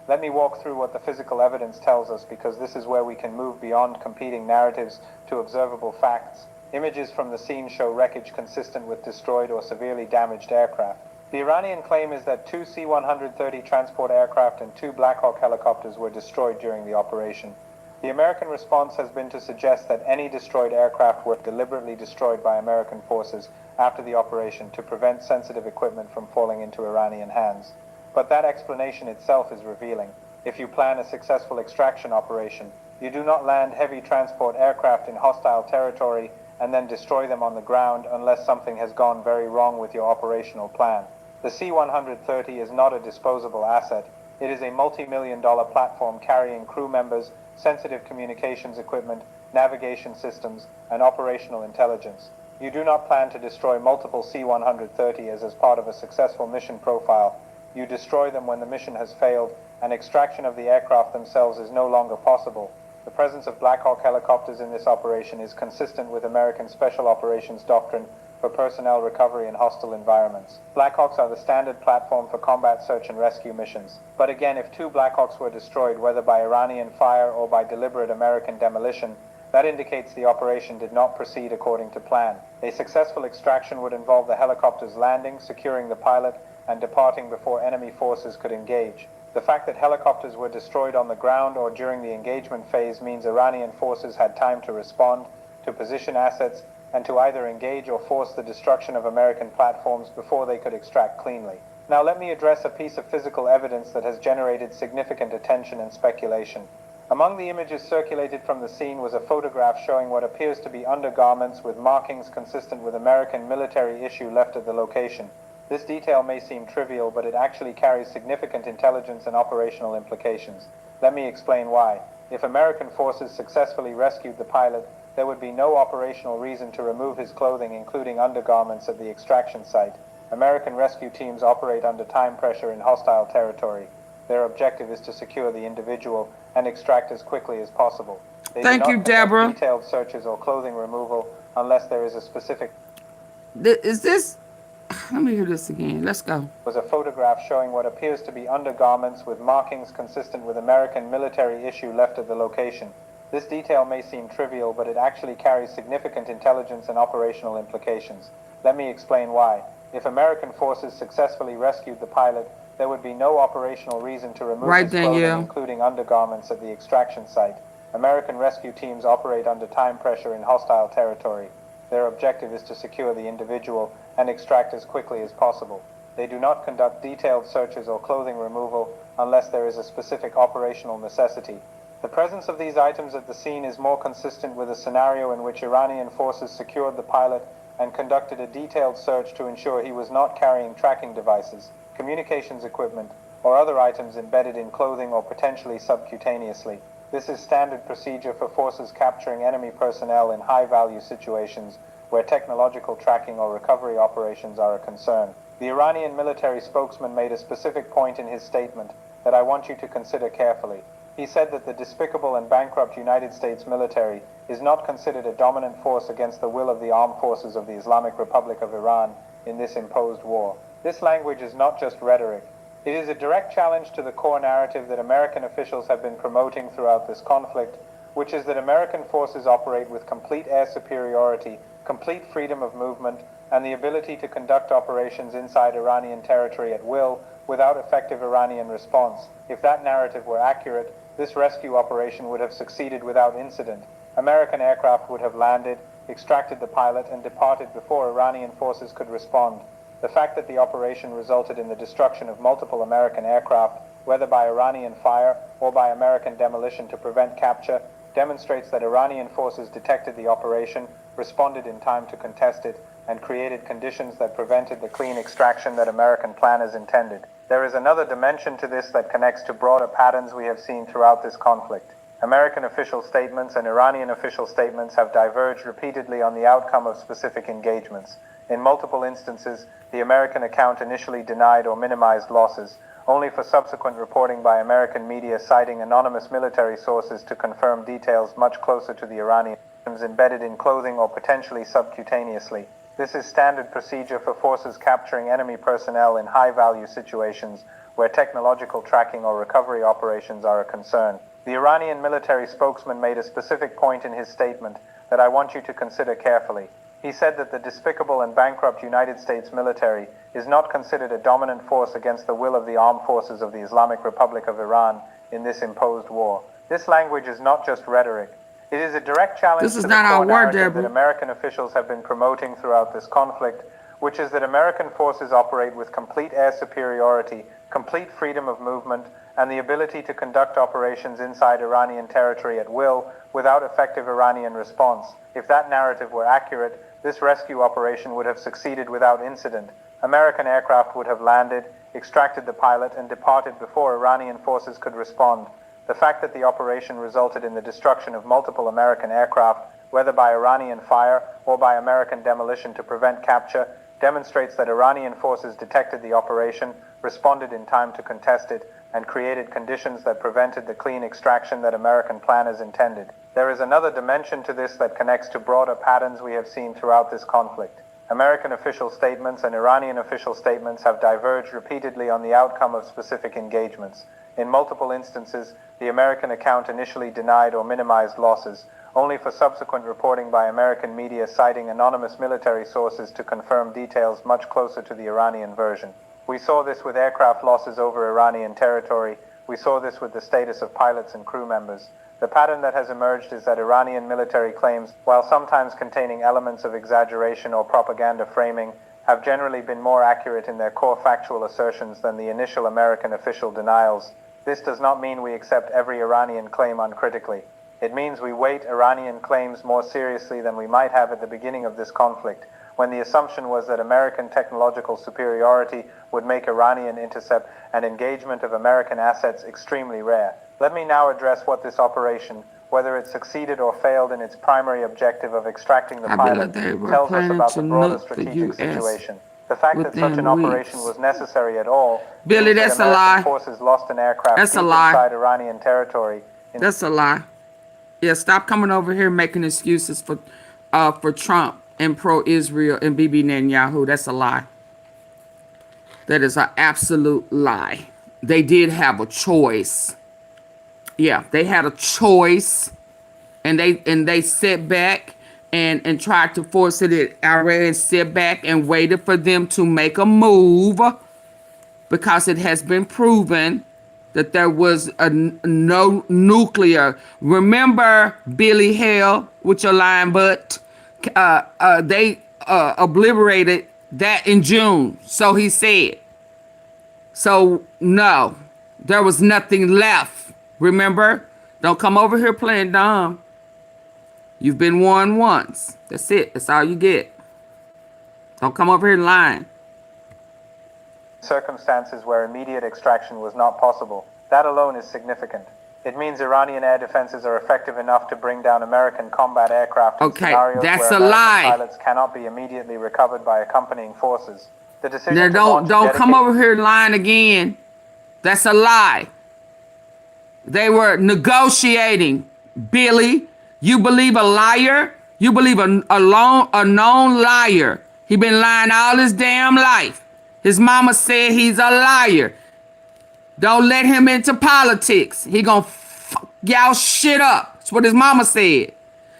Let me walk through what the physical evidence tells us, because this is where we can move beyond competing narratives to observable facts. Images from the scene show wreckage consistent with destroyed or severely damaged aircraft. The Iranian claim is that 2 C-130 transport aircraft and 2 Black Hawk helicopters were destroyed during the operation. The American response has been to suggest that any destroyed aircraft were deliberately destroyed by American forces after the operation to prevent sensitive equipment from falling into Iranian hands. But that explanation itself is revealing. If you plan a successful extraction operation, you do not land heavy transport aircraft in hostile territory and then destroy them on the ground unless something has gone very wrong with your operational plan. The C-130 is not a disposable asset. It is a multi-million-dollar platform carrying crew members, sensitive communications equipment, navigation systems, and operational intelligence. You do not plan to destroy multiple C-130s as part of a successful mission profile. You destroy them when the mission has failed and extraction of the aircraft themselves is no longer possible. The presence of Black Hawk helicopters in this operation is consistent with American Special Operations Doctrine for personnel recovery in hostile environments. Black Hawks are the standard platform for combat search and rescue missions. But again, if 2 Black Hawks were destroyed, whether by Iranian fire or by deliberate American demolition, that indicates the operation did not proceed according to plan. A successful extraction would involve the helicopters landing, securing the pilot, and departing before enemy forces could engage. The fact that helicopters were destroyed on the ground or during the engagement phase means Iranian forces had time to respond, to position assets, and to either engage or force the destruction of American platforms before they could extract cleanly. Now let me address a piece of physical evidence that has generated significant attention and speculation. Among the images circulated from the scene was a photograph showing what appears to be undergarments with markings consistent with American military issue left at the location. This detail may seem trivial, but it actually carries significant intelligence and operational implications. Let me explain why. If American forces successfully rescued the pilot, there would be no operational reason to remove his clothing, including undergarments, at the extraction site. American rescue teams operate under time pressure in hostile territory. Their objective is to secure the individual and extract as quickly as possible. They Thank you, Deborah. Detailed searches or clothing removal unless there is a specific... Is this... Let me hear this again. Let's go. Was a photograph showing what appears to be undergarments with markings consistent with American military issue left at the location. This detail may seem trivial, but it actually carries significant intelligence and operational implications. Let me explain why. If American forces successfully rescued the pilot, there would be no operational reason to remove his clothing, including undergarments, at the extraction site. American rescue teams operate under time pressure in hostile territory. Their objective is to secure the individual and extract as quickly as possible. They do not conduct detailed searches or clothing removal unless there is a specific operational necessity. The presence of these items at the scene is more consistent with a scenario in which Iranian forces secured the pilot and conducted a detailed search to ensure he was not carrying tracking devices, communications equipment, or other items embedded in clothing or potentially subcutaneously. This is standard procedure for forces capturing enemy personnel in high-value situations where technological tracking or recovery operations are a concern. The Iranian military spokesman made a specific point in his statement that I want you to consider carefully. He said that the despicable and bankrupt United States military is not considered a dominant force against the will of the armed forces of the Islamic Republic of Iran in this imposed war. This language is not just rhetoric. It is a direct challenge to the core narrative that American officials have been promoting throughout this conflict, which is that American forces operate with complete air superiority, complete freedom of movement, and the ability to conduct operations inside Iranian territory at will without effective Iranian response. If that narrative were accurate, this rescue operation would have succeeded without incident. American aircraft would have landed, extracted the pilot, and departed before Iranian forces could respond. The fact that the operation resulted in the destruction of multiple American aircraft, whether by Iranian fire or by American demolition to prevent capture, demonstrates that Iranian forces detected the operation, responded in time to contest it, and created conditions that prevented the clean extraction that American planners intended. There is another dimension to this that connects to broader patterns we have seen throughout this conflict. American official statements and Iranian official statements have diverged repeatedly on the outcome of specific engagements. In multiple instances, the American account initially denied or minimized losses, only for subsequent reporting by American media citing anonymous military sources to confirm details much closer to the Iranians embedded in clothing or potentially subcutaneously. This is standard procedure for forces capturing enemy personnel in high-value situations where technological tracking or recovery operations are a concern. The Iranian military spokesman made a specific point in his statement that I want you to consider carefully. He said that the despicable and bankrupt United States military is not considered a dominant force against the will of the armed forces of the Islamic Republic of Iran in this imposed war. This language is not just rhetoric. It is a direct challenge to the core narrative that American officials have been promoting throughout this conflict, which is that American forces operate with complete air superiority, complete freedom of movement, and the ability to conduct operations inside Iranian territory at will without effective Iranian response. If that narrative were accurate, this rescue operation would have succeeded without incident. American aircraft would have landed, extracted the pilot, and departed before Iranian forces could respond. The fact that the operation resulted in the destruction of multiple American aircraft, whether by Iranian fire or by American demolition to prevent capture, demonstrates that Iranian forces detected the operation, responded in time to contest it, and created conditions that prevented the clean extraction that American planners intended. There is another dimension to this that connects to broader patterns we have seen throughout this conflict. American official statements and Iranian official statements have diverged repeatedly on the outcome of specific engagements. In multiple instances, the American account initially denied or minimized losses, only for subsequent reporting by American media citing anonymous military sources to confirm details much closer to the Iranian version. We saw this with aircraft losses over Iranian territory. We saw this with the status of pilots and crew members. The pattern that has emerged is that Iranian military claims, while sometimes containing elements of exaggeration or propaganda framing, have generally been more accurate in their core factual assertions than the initial American official denials. This does not mean we accept every Iranian claim uncritically. It means we weight Iranian claims more seriously than we might have at the beginning of this conflict, when the assumption was that American technological superiority would make Iranian intercept and engagement of American assets extremely rare. Let me now address what this operation, whether it succeeded or failed in its primary objective of extracting the pilot, tells us about the broader strategic situation. The fact that such an operation was necessary at all means that American forces lost an aircraft deep inside Iranian territory. That's a lie. Yeah, stop coming over here making excuses for Trump and pro-Israel and Bibi Netanyahu. That's a lie. That is an absolute lie. They did have a choice. Yeah, they had a choice, and they sat back and tried to force it. Iran sat back and waited for them to make a move, because it has been proven that there was no nuclear. Remember Billy Hale with your lying butt? They obliterated that in June, so he said. So no, there was nothing left. Remember? Don't come over here playing dumb. You've been warned once. That's it. That's all you get. Don't come over here lying. Circumstances where immediate extraction was not possible. That alone is significant. It means Iranian air defenses are effective enough to bring down American combat aircraft in scenarios that's where a American lie. pilots cannot be immediately recovered by accompanying forces. The decision Now, to launch don't come over here lying again. That's a lie. They were negotiating. Billy, you believe a liar? You believe a known liar. He been lying all his damn life. His mama said he's a liar. Don't let him into politics. He gonna fuck y'all shit up. That's what his mama said.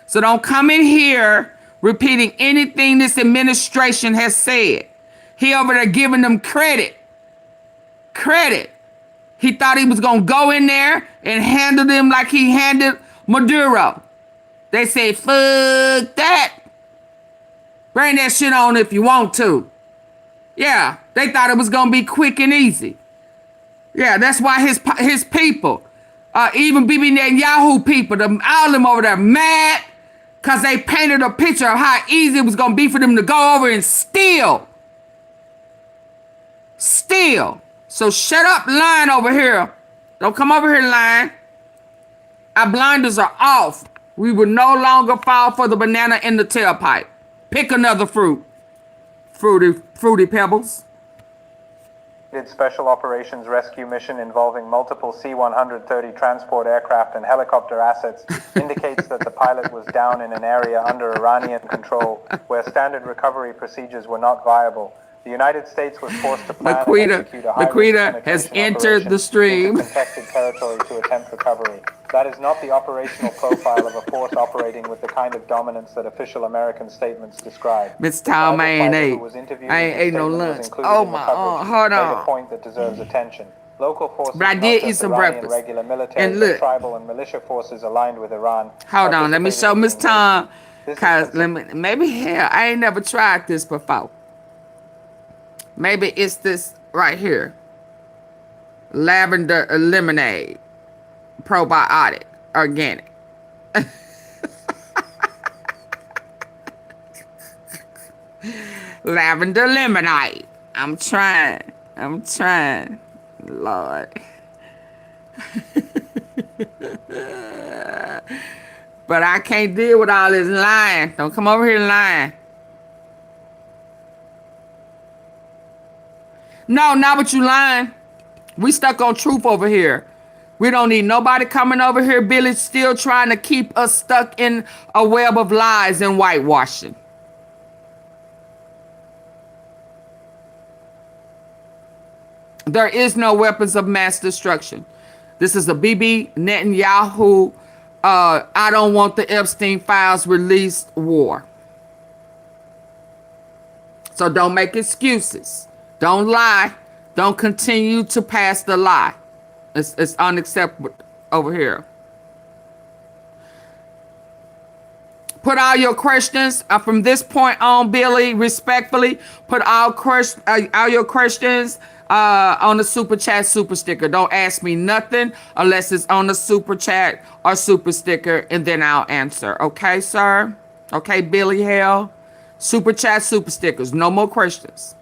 So don't come in here repeating anything this administration has said. He over there giving them credit. Credit. He thought he was gonna go in there and handle them like he handled Maduro. They say, fuck that. Bring that shit on if you want to. Yeah, they thought it was gonna be quick and easy. Yeah, that's why his people, even Bibi Netanyahu people, all them over there mad because they painted a picture of how easy it was gonna be for them to go over and steal. Steal. So shut up lying over here. Don't come over here lying. Our blinders are off. We will no longer fall for the banana in the tailpipe. Pick another fruit. Fruity Pebbles. Special Operations Rescue Mission involving multiple C-130 transport aircraft and helicopter assets indicates that the pilot was down in an area under Iranian control where standard recovery procedures were not viable. The United States was forced to plan and execute a Laquita has entered the stream. Contested territory to attempt recovery. That is not the operational profile of a force operating with the kind of dominance that official American statements describe. Miss Tom, I ain't ate no lunch. Oh my, hold on. A point that deserves attention. Local forces, but I did eat some breakfast. Regular military, and look, tribal and militia forces aligned with Iran. Hold on, let me show Miss Tom. Cause maybe hell, I ain't never tried this before. Maybe it's this right here. Lavender lemonade. Probiotic. Organic. Lavender lemonade. I'm trying. Lord. But I can't deal with all this lying. Don't come over here lying. No, not what you lying. We stuck on truth over here. We don't need nobody coming over here. Billy's still trying to keep us stuck in a web of lies and whitewashing. There is no weapons of mass destruction. This is a Bibi Netanyahu, I don't want the Epstein files released war. So don't make excuses. Don't lie. Don't continue to pass the lie. It's unacceptable over here. Put all your questions from this point on, Billy, respectfully. Put all your questions on the super chat super sticker. Don't ask me nothing unless it's on the super chat or super sticker, and then I'll answer. Okay, sir? Okay, Billy Hell? Super chat super stickers. No more questions.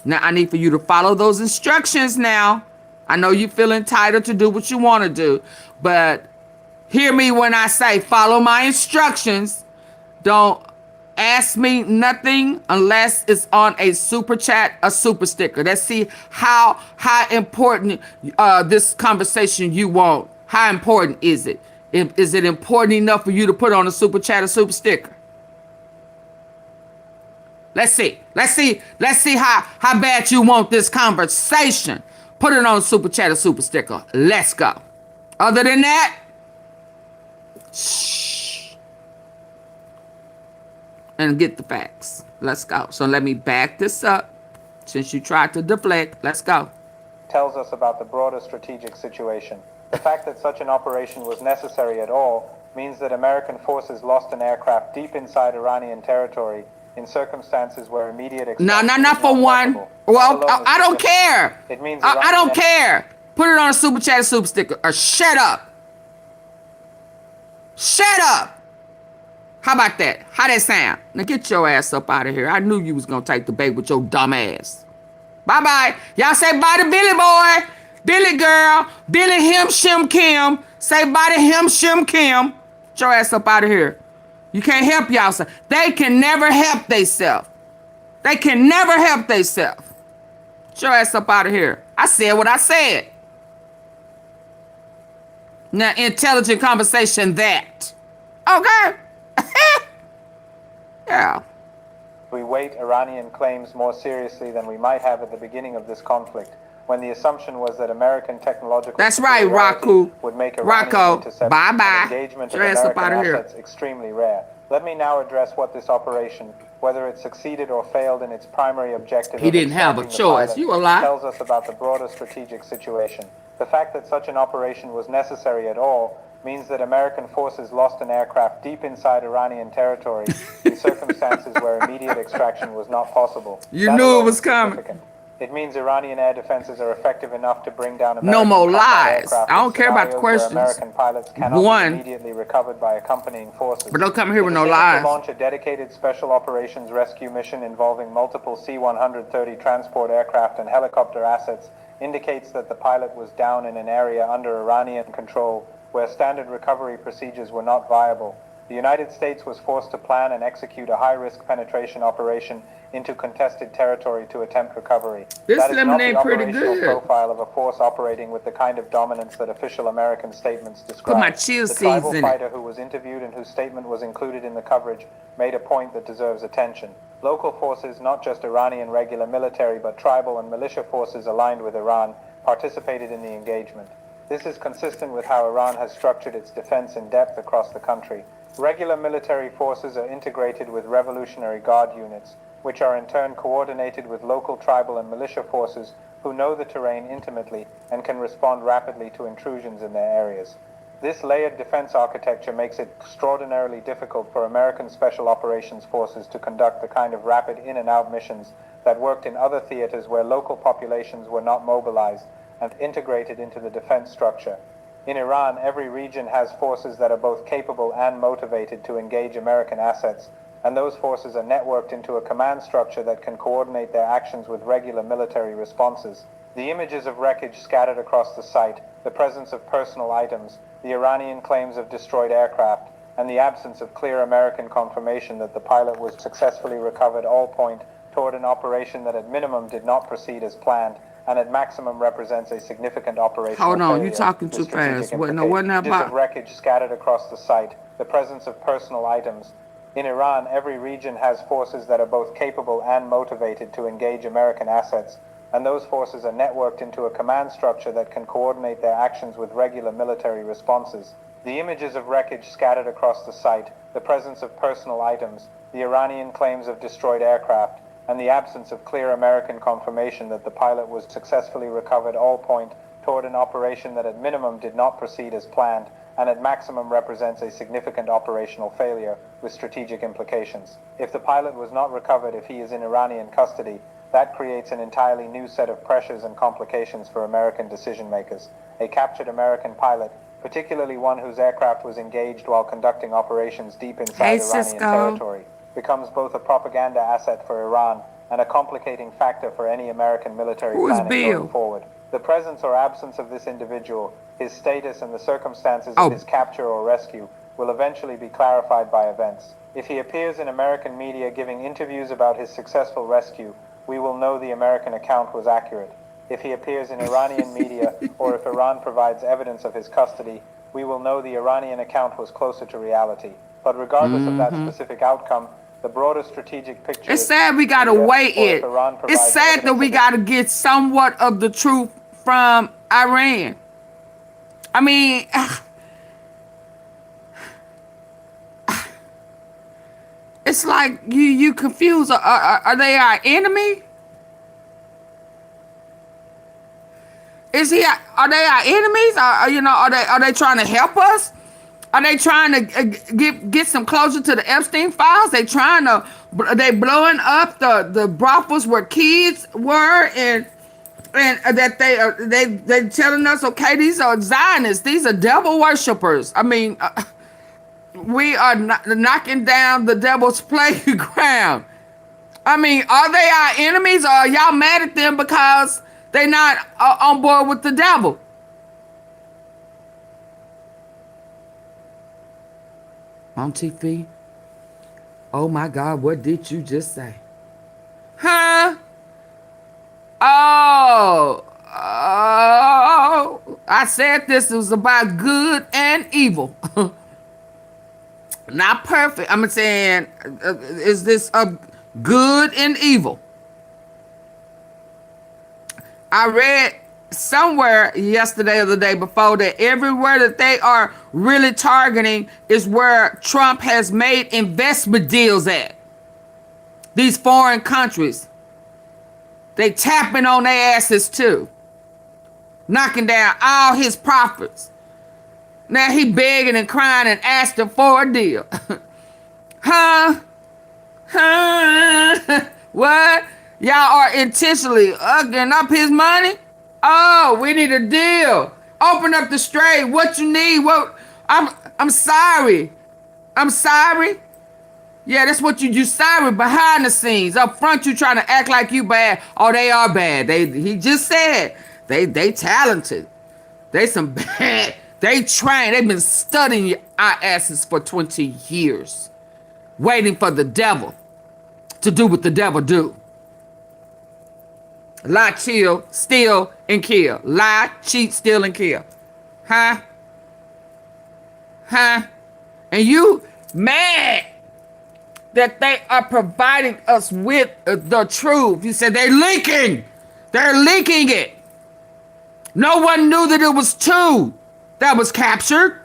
Now, I need for you to follow those instructions now. I know you feel entitled to do what you want to do, but hear me when I say follow my instructions. Don't ask me nothing unless it's on a super chat, a super sticker. Let's see how important this conversation you want. How important is it? Is it important enough for you to put on a super chat, a super sticker? Let's see how bad you want this conversation. Put it on super chat or super sticker. Let's go. Other than that, shh. And get the facts. Let's go. So let me back this up. Since you tried to deflect, let's go. Tells us about the broader strategic situation. The fact that such an operation was necessary at all means that American forces lost an aircraft deep inside Iranian territory in circumstances where immediate not for one. Well, I don't care. It means I don't care. Put it on a super chat, super sticker, or shut up. Shut up. How about that? How that sound? Now get your ass up out of here. I knew you was gonna take the bait with your dumb ass. Bye bye. Y'all say bye to Billy boy, Billy girl, Billy him shim Kim. Say bye to him shim Kim. Get your ass up out of here. You can't help y'all. They can never help theyself. They can never help theyself. Get your ass up out of here. I said what I said. Now, intelligent conversation that. Okay. Yeah. We weight Iranian claims more seriously than we might have at the beginning of this conflict, when the assumption was that American technological That's right, superiority Rocco. would make Iranian Rocco, interception bye-bye. and engagement of Your ass up American outta here. assets extremely rare. Let me now address what this operation, whether it succeeded or failed in its primary objective He of didn't have a extracting the choice. pilot, You a lie. tells us about the broader strategic situation. The fact that such an operation was necessary at all means that American forces lost an aircraft deep inside Iranian territory in circumstances where immediate extraction was not possible. You That knew it alone was is coming. significant. It means Iranian air defenses are effective enough to bring down No American more combat lies. aircraft I in don't care about the scenarios where questions. American pilots cannot One. be immediately recovered by accompanying forces. But don't come here with The no decision lies. to launch a dedicated special operations rescue mission involving multiple C-130 transport aircraft and helicopter assets indicates that the pilot was down in an area under Iranian control where standard recovery procedures were not viable. The United States was forced to plan and execute a high-risk penetration operation into contested territory to attempt recovery. This That is not lemonade the pretty operational good. profile of a force operating with the kind of dominance that official American statements describe. Put my chill The seeds tribal in it. fighter who was interviewed and whose statement was included in the coverage made a point that deserves attention. Local forces, not just Iranian regular military, but tribal and militia forces aligned with Iran, participated in the engagement. This is consistent with how Iran has structured its defense in depth across the country. Regular military forces are integrated with Revolutionary Guard units, which are in turn coordinated with local tribal and militia forces who know the terrain intimately and can respond rapidly to intrusions in their areas. This layered defense architecture makes it extraordinarily difficult for American Special Operations Forces to conduct the kind of rapid in and out missions that worked in other theaters where local populations were not mobilized and integrated into the defense structure. In Iran, every region has forces that are both capable and motivated to engage American assets, and those forces are networked into a command structure that can coordinate their actions with regular military responses. The images of wreckage scattered across the site, the presence of personal items, the Iranian claims of destroyed aircraft, and the absence of clear American confirmation that the pilot was successfully recovered all point toward an operation that at minimum did not proceed as planned, and at maximum represents a significant operational Hold on, you failure talking with too strategic fast. What? No, wasn't that implications. Images of about? wreckage scattered across the site, the presence of personal items. In Iran, every region has forces that are both capable and motivated to engage American assets, and those forces are networked into a command structure that can coordinate their actions with regular military responses. The images of wreckage scattered across the site, the presence of personal items, the Iranian claims of destroyed aircraft, and the absence of clear American confirmation that the pilot was successfully recovered all point toward an operation that at minimum did not proceed as planned, and at maximum represents a significant operational failure with strategic implications. If the pilot was not recovered if he is in Iranian custody, that creates an entirely new set of pressures and complications for American decision makers. A captured American pilot, particularly one whose aircraft was engaged while conducting operations deep inside Iranian territory, becomes both a propaganda asset for Iran and a complicating factor for any American military planning going forward. The presence or absence of this individual, his status, and the circumstances of his capture or rescue will eventually be clarified by events. If he appears in American media giving interviews about his successful rescue, we will know the American account was accurate. If he appears in Iranian media, or if Iran provides evidence of his custody, we will know the Iranian account was closer to reality. But regardless of that specific outcome, the broader strategic picture It's sad we gotta weigh it. It's sad that we gotta get somewhat of the truth from Iran. I mean, it's like you confuse. Are they our enemy? Are they our enemies? Are they trying to help us? Are they trying to get some closure to the Epstein files? They blowing up the brothels where kids were, and that they telling us, okay, these are Zionists, these are devil worshipers. I mean, we are knocking down the devil's playground. I mean, are they our enemies, or are y'all mad at them because they not on board with the devil? On TV. Oh my God, what did you just say? Huh? Oh, I said this was about good and evil. Not perfect. I'm saying, is this a good and evil? I read somewhere yesterday or the day before that everywhere that they are really targeting is where Trump has made investment deals at. These foreign countries. They tapping on their asses too. Knocking down all his profits. Now he begging and crying and asking for a deal. Huh? What? Y'all are intentionally getting up his money? Oh, we need a deal. Open up the strait. What you need? What? I'm sorry. I'm sorry. Yeah, that's what you sorry behind the scenes. Up front, you trying to act like you bad. Oh, they are bad. He just said they talented. They some bad. They trained. They've been studying our asses for 20 years, waiting for the devil to do what the devil do. Lie, chill, steal, and kill. Lie, cheat, steal, and kill. Huh? Huh? And you mad that they are providing us with the truth. You said they're leaking. They're leaking it. No one knew that it was two that was captured.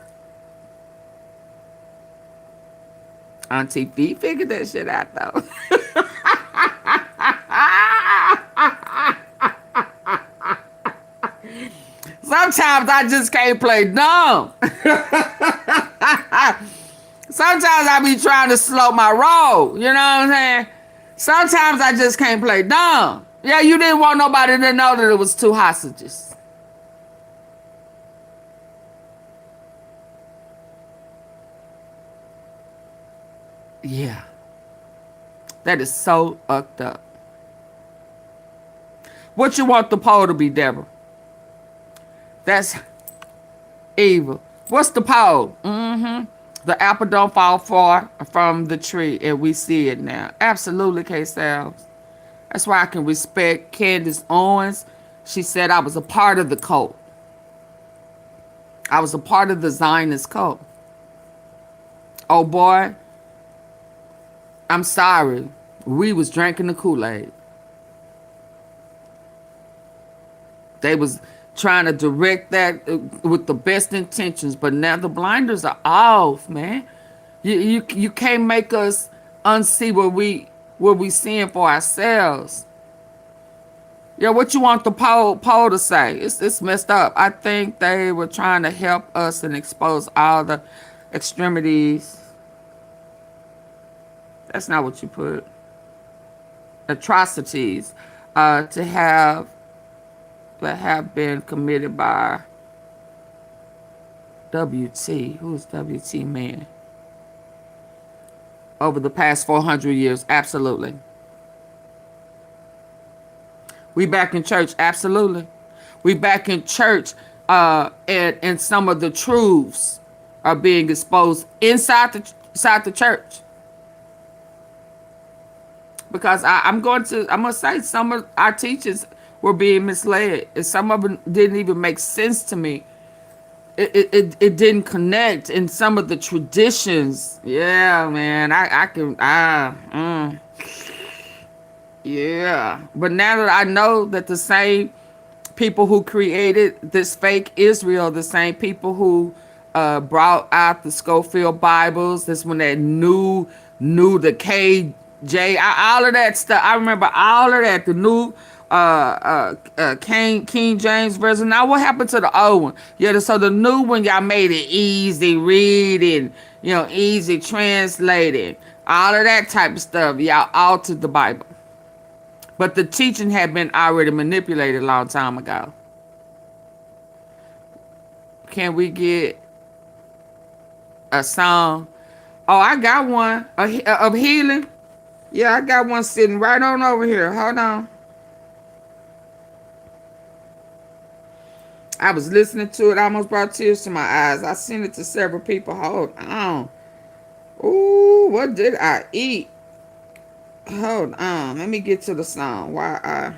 Auntie B figured that shit out though. Sometimes I just can't play dumb. Sometimes I be trying to slow my roll. You know what I'm saying? Sometimes I just can't play dumb. Yeah, you didn't want nobody to know that it was two hostages. Yeah. That is so fucked up. What you want the poll to be, Deborah? That's evil. What's the poll? The apple don't fall far from the tree, and we see it now. Absolutely, K-Styles. That's why I can respect Candace Owens. She said I was a part of the cult. I was a part of the Zionist cult. Oh boy, I'm sorry. We was drinking the Kool-Aid. They was trying to direct that with the best intentions, but now the blinders are off, man. You can't make us unsee what we seeing for ourselves. Yeah, what you want the poll to say? It's messed up. I think they were trying to help us and expose all the extremities. That's not what you put. Atrocities that have been committed by WT. Who's WT man? Over the past 400 years, absolutely. We back in church, absolutely. We back in church, and some of the truths are being exposed inside the church. Because I'm gonna say some of our teachers were being misled, and some of them didn't even make sense to me. It didn't connect in some of the traditions. Yeah, man, yeah. But now that I know that the same people who created this fake Israel, the same people who brought out the Schofield Bibles, that's when they knew the KJ, all of that stuff. I remember all of that, the new King James version. Now what happened to the old one? Yeah, so the new one, y'all made it easy reading, easy translating, all of that type of stuff. Y'all altered the Bible. But the teaching had been already manipulated a long time ago. Can we get a song? Oh, I got one of healing. Yeah, I got one sitting right on over here. Hold on. I was listening to it. I almost brought tears to my eyes. I sent it to several people. Hold on. Ooh, what did I eat? Hold on. Let me get to the song. Where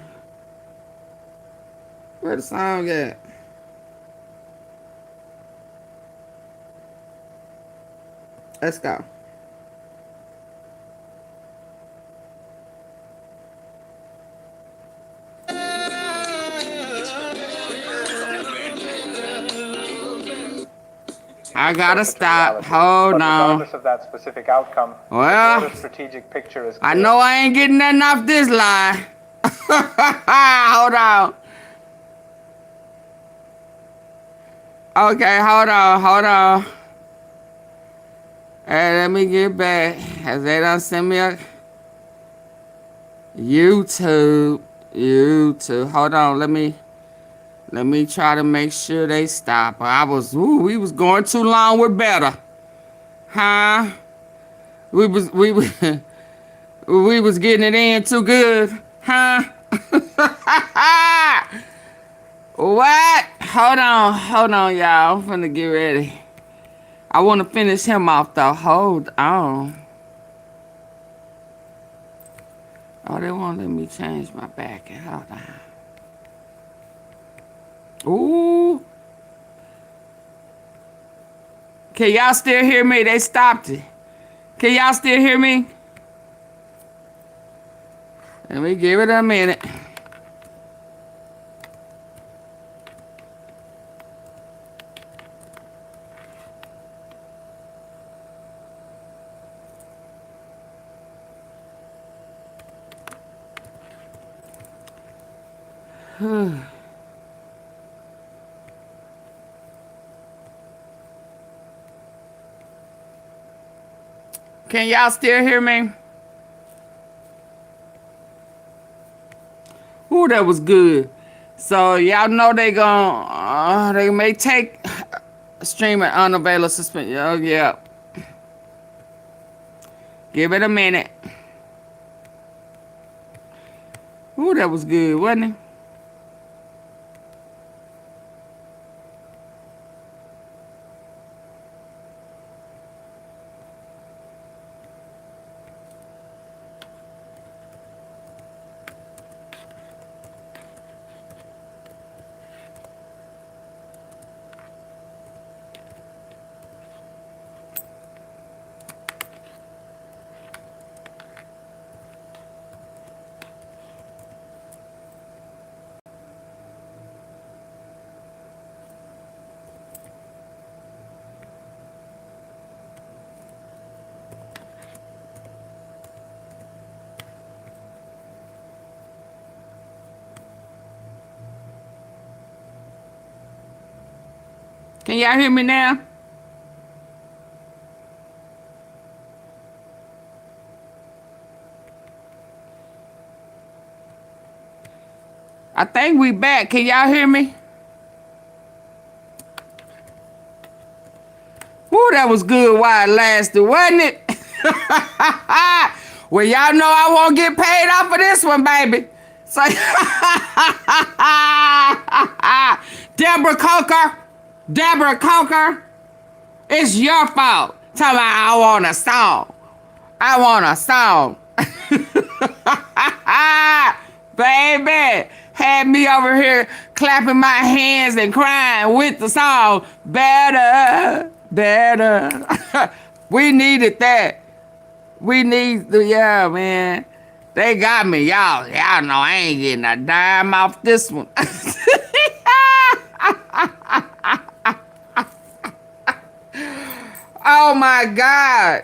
the song at? Let's go. I gotta stop. Hold But on. regardless of that specific outcome, the Well, broader strategic picture is I clear. know I ain't getting nothing off this line. Hold on. Okay, hold on. Hey, let me get back. As they done send me a YouTube. Hold on, let me try to make sure they stop. We was going too long with better. Huh? We was getting it in too good. Huh? What? Hold on, y'all. I'm finna get ready. I want to finish him off, though. Hold on. Oh, they won't let me change my back. Hold on. Ooh. Can y'all still hear me? They stopped it. Can y'all still hear me? Let me give it a minute. Can y'all still hear me? Ooh, that was good. So y'all know they may take streaming unavailable suspension. Oh yeah. Give it a minute. Ooh, that was good, wasn't it? Can y'all hear me now? I think we back. Can y'all hear me? Woo, that was good while it lasted, wasn't it? Well, y'all know I won't get paid off for this one, baby. So, Deborah Coker, it's your fault. Tell me I want a song. Baby, had me over here clapping my hands and crying with the song. Better. We needed that. Yeah, man. They got me, y'all. Y'all know I ain't getting a dime off this one. Oh my God.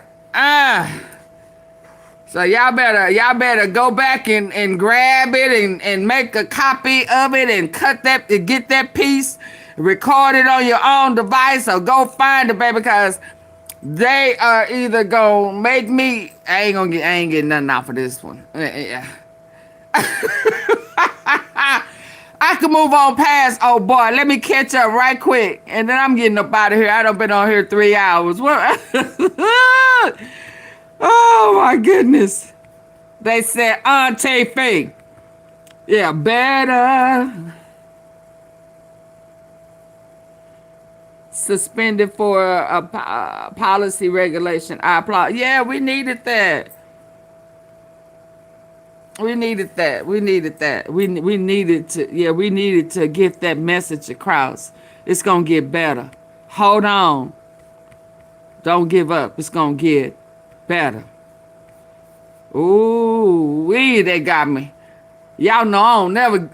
So y'all better go back and grab it and make a copy of it and cut that and get that piece, record it on your own device, or go find it, baby, because they are either gonna make me. I ain't getting nothing off of this one. Yeah. I can move on past. Oh boy, let me catch up right quick, and then I'm getting up out of here. I done been on here 3 hours. What? Oh my goodness. They said Auntie Faye. Yeah, better. Suspended for a policy regulation. I applaud. Yeah, we needed that. We needed that. We needed to get that message across. It's gonna get better. Hold on. Don't give up. It's gonna get better. Ooh, they got me. Y'all know I don't never.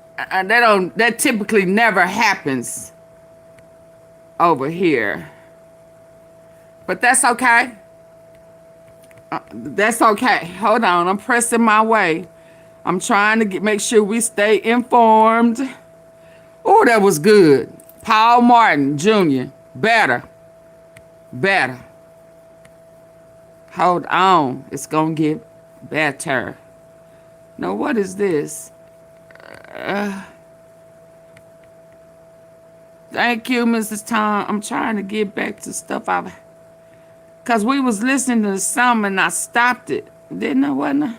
That typically never happens over here. But that's okay. That's okay. Hold on. I'm pressing my way. I'm trying to make sure we stay informed. Oh, that was good. Paul Martin Jr. Better. Hold on. It's going to get better. Now, what is this? Thank you, Mrs. Tom. I'm trying to get back to stuff because we was listening to some and I stopped it. Didn't I, wasn't I?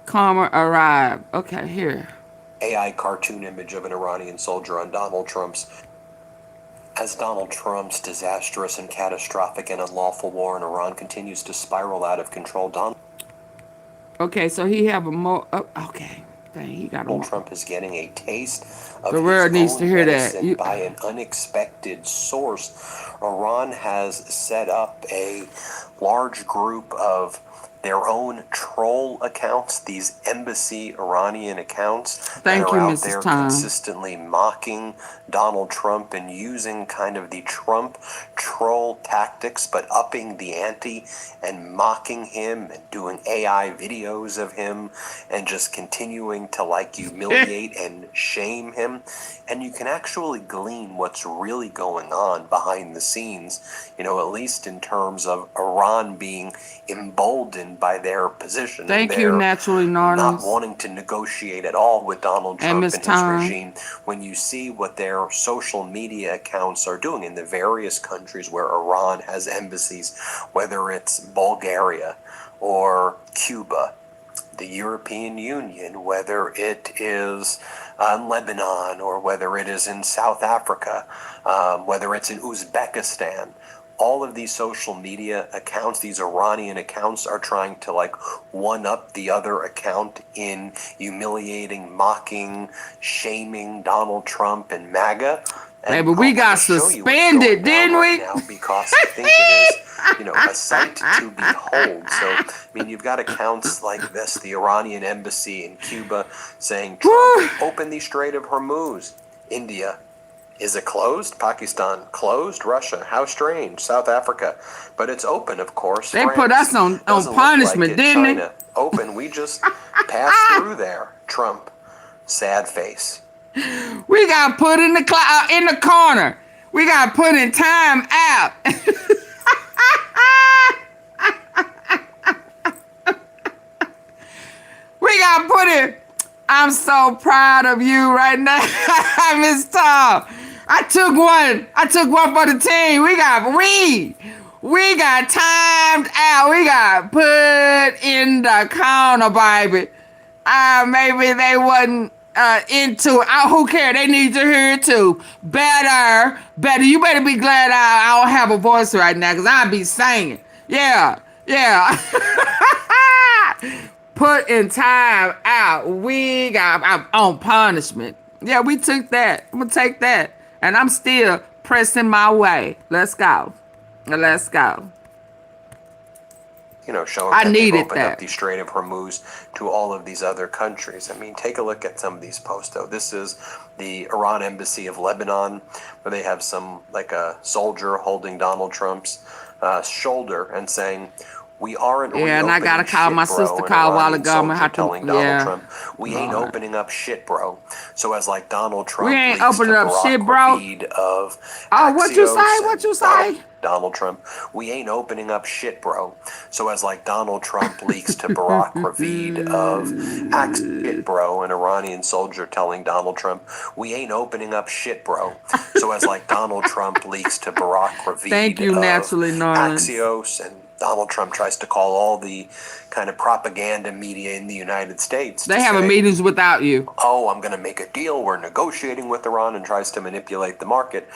Karma arrived. Okay, here. AI cartoon image of an Iranian soldier on Donald Trump's. As Donald Trump's disastrous and catastrophic and unlawful war in Iran continues to spiral out of control, Okay, so he have a more. Oh, okay. Dang, he got Donald Trump is getting a taste of the world his needs own to hear medicine that. by an unexpected source. Iran has set up a large group of their own troll accounts, these embassy Iranian accounts that are out there consistently mocking Donald Trump and using kind of the Trump troll tactics, but upping the ante and mocking him and doing AI videos of him and just continuing to like humiliate and shame him. And you can actually glean what's really going on behind the scenes, you know, at least in terms of Iran being emboldened by their position. Thank you, Naturally Narnus. Not wanting to negotiate at all with Donald Trump and his regime. When you see what their social media accounts are doing in the various countries where Iran has embassies, whether it's Bulgaria or Cuba, the European Union, whether it is Lebanon or whether it is in South Africa, whether it's in Uzbekistan, all of these social media accounts, these Iranian accounts, are trying to like one up the other account in humiliating, mocking, shaming Donald Trump and MAGA. And but we got suspended, didn't we? Now because I think it is, you know, a sight to behold. So, I mean, you've got accounts like this, the Iranian embassy in Cuba saying, Trump, open the Strait of Hormuz. India, is it closed? Pakistan, closed? Russia, how strange. South Africa, but it's open, of course. They put us on punishment, didn't they? China, open, we just passed through there. Trump, sad face. We got put in the corner. We got put in time out. We got put in. I'm so proud of you right now, Miss Tom. I took one for the team. We got timed out. We got put in the corner, baby. Maybe they wasn't into it. Who cares? They need to hear it too. Better. You better be glad I don't have a voice right now, because I'll be singing. Yeah. Put in time out. I'm on punishment. Yeah, we took that. I'm going to take that. And I'm still pressing my way. Let's go. You know, showing that they've opened up the Strait of Hormuz to all of these other countries. I mean, take a look at some of these posts, though. This is the Iran embassy of Lebanon, where they have some, like a soldier holding Donald Trump's shoulder and saying, we aren't and I gotta call my sister call a while ago. I'm gonna have to Donald Trump, we ain't opening up shit, bro. So as like Donald Trump, we ain't opening up shit, bro. What you say? Donald Trump, we ain't opening up shit, bro. So as like Donald Trump leaks to Barack Ravid of Axios, bro, an Iranian soldier telling Donald Trump, we ain't opening up shit, bro. So as like Donald Trump leaks to Barack Ravid of Axios, and Donald Trump tries to call all the kind of propaganda media in the United States. They have meetings without you. Oh, I'm going to make a deal. We're negotiating with Iran, and tries to manipulate the market.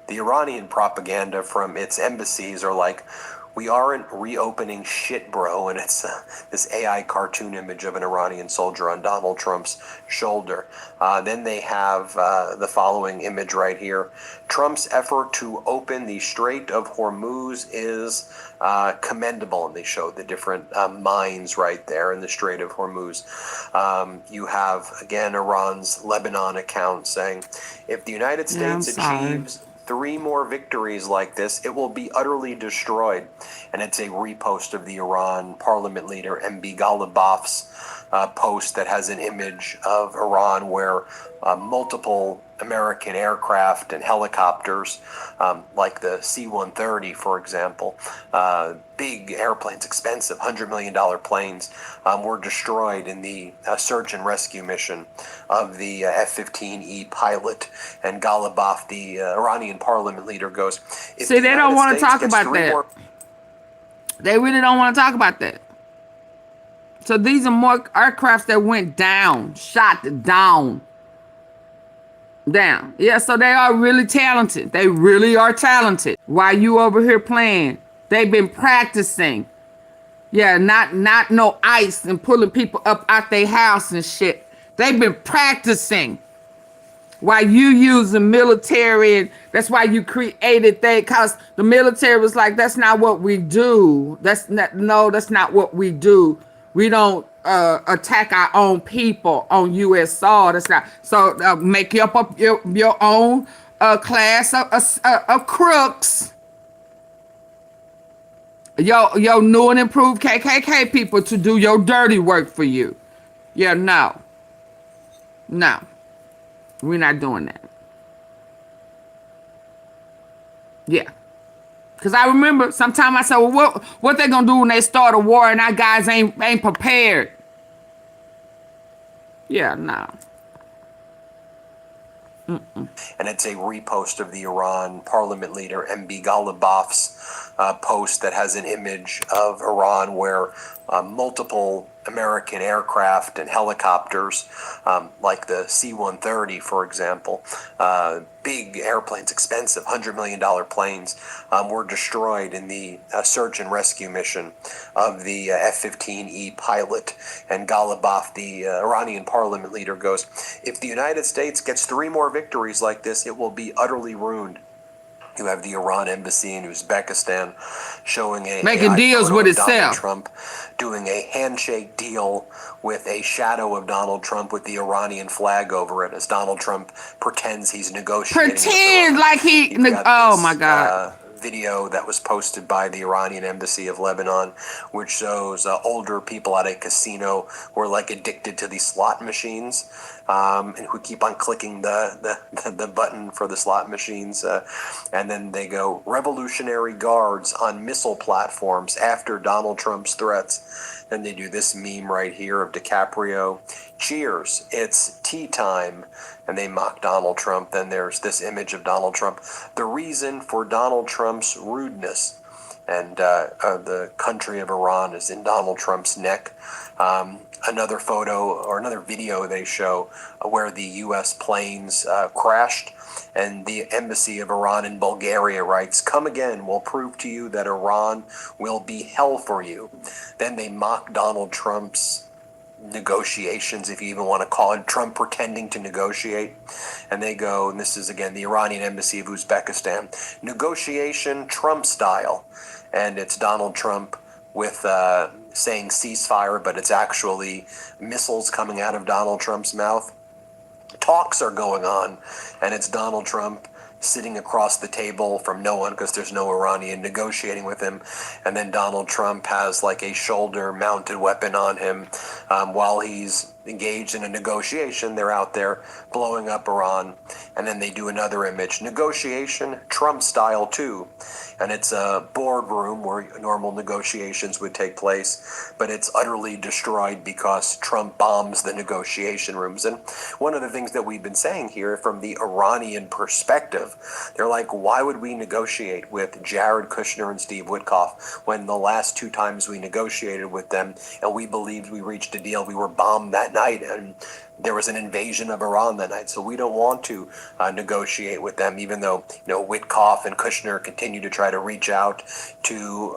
The Iranian propaganda from its embassies are like, We aren't reopening shit, bro. And it's this AI cartoon image of an Iranian soldier on Donald Trump's shoulder. Then they have the following image right here. Trump's effort to open the Strait of Hormuz is commendable. And they show the different mines right there in the Strait of Hormuz. You have, again, Iran's Lebanon account saying, if the United States achieves 3 more victories like this, it will be utterly destroyed. And it's a repost of the Iran parliament leader MB Ghalibaf's post that has an image of Iran where multiple American aircraft and helicopters, like the C-130, for example, big airplanes, expensive, $100 million planes, were destroyed in the search and rescue mission of the F-15E pilot. And Ghalibaf, the Iranian parliament leader, goes, see, they don't want to talk about that. They really don't want to talk about that. So these are more aircrafts that went down, shot down. Yeah, so they are really talented. They really are talented. While you over here playing, they've been practicing. Yeah, not no ice and pulling people up out their house and shit. They've been practicing. While you use the military, and that's why you created that, because the military was like, that's not what we do. That's not what we do. We don't attack our own people on U.S. soil. That's not. So make up your own class of crooks. Your new and improved KKK people to do your dirty work for you. Yeah, no. We're not doing that. Yeah. Because I remember sometime I said, well, what they going to do when they start a war and our guys ain't prepared? Yeah, no. And it's a repost of the Iran parliament leader MB Ghalibaf's post that has an image of Iran where multiple American aircraft and helicopters, like the C-130, for example, big airplanes, expensive, $100 million planes, were destroyed in the search and rescue mission of the F-15E pilot. And Ghalibaf, the Iranian parliament leader, goes, if the United States gets 3 more victories like this, it will be utterly ruined. You have the Iran embassy in Uzbekistan showing making deals with itself. Donald Trump doing a handshake deal with a shadow of Donald Trump with the Iranian flag over it as Donald Trump pretends he's negotiating. Pretend like he. Oh my God. Video that was posted by the Iranian embassy of Lebanon, which shows older people at a casino who are like addicted to these slot machines, and who keep on clicking the button for the slot machines, and then they go revolutionary guards on missile platforms after Donald Trump's threats. Then they do this meme right here of DiCaprio, cheers, it's tea time, and they mock Donald Trump. Then there's this image of Donald Trump, the reason for Donald Trump's rudeness, and the country of Iran is in Donald Trump's neck. Another photo or another video they show where the U.S. planes crashed, and the embassy of Iran in Bulgaria writes, come again, we'll prove to you that Iran will be hell for you. Then they mock Donald Trump's negotiations, if you even want to call it, Trump pretending to negotiate. And they go, and this is again the Iranian embassy of Uzbekistan, negotiation Trump style. And it's Donald Trump with saying ceasefire, but it's actually missiles coming out of Donald Trump's mouth. Talks are going on, and it's Donald Trump sitting across the table from no one because there's no Iranian negotiating with him. And then Donald Trump has like a shoulder-mounted weapon on him while he's engaged in a negotiation. They're out there blowing up Iran. And then they do another image, negotiation Trump style too. And it's a boardroom where normal negotiations would take place, but it's utterly destroyed because Trump bombs the negotiation rooms. And one of the things that we've been saying here from the Iranian perspective, they're like, why would we negotiate with Jared Kushner and Steve Witkoff when the last 2 times we negotiated with them and we believed we reached a deal, we were bombed that night? And there was an invasion of Iran that night, so we don't want to negotiate with them, even though Witkoff and Kushner continue to try to reach out to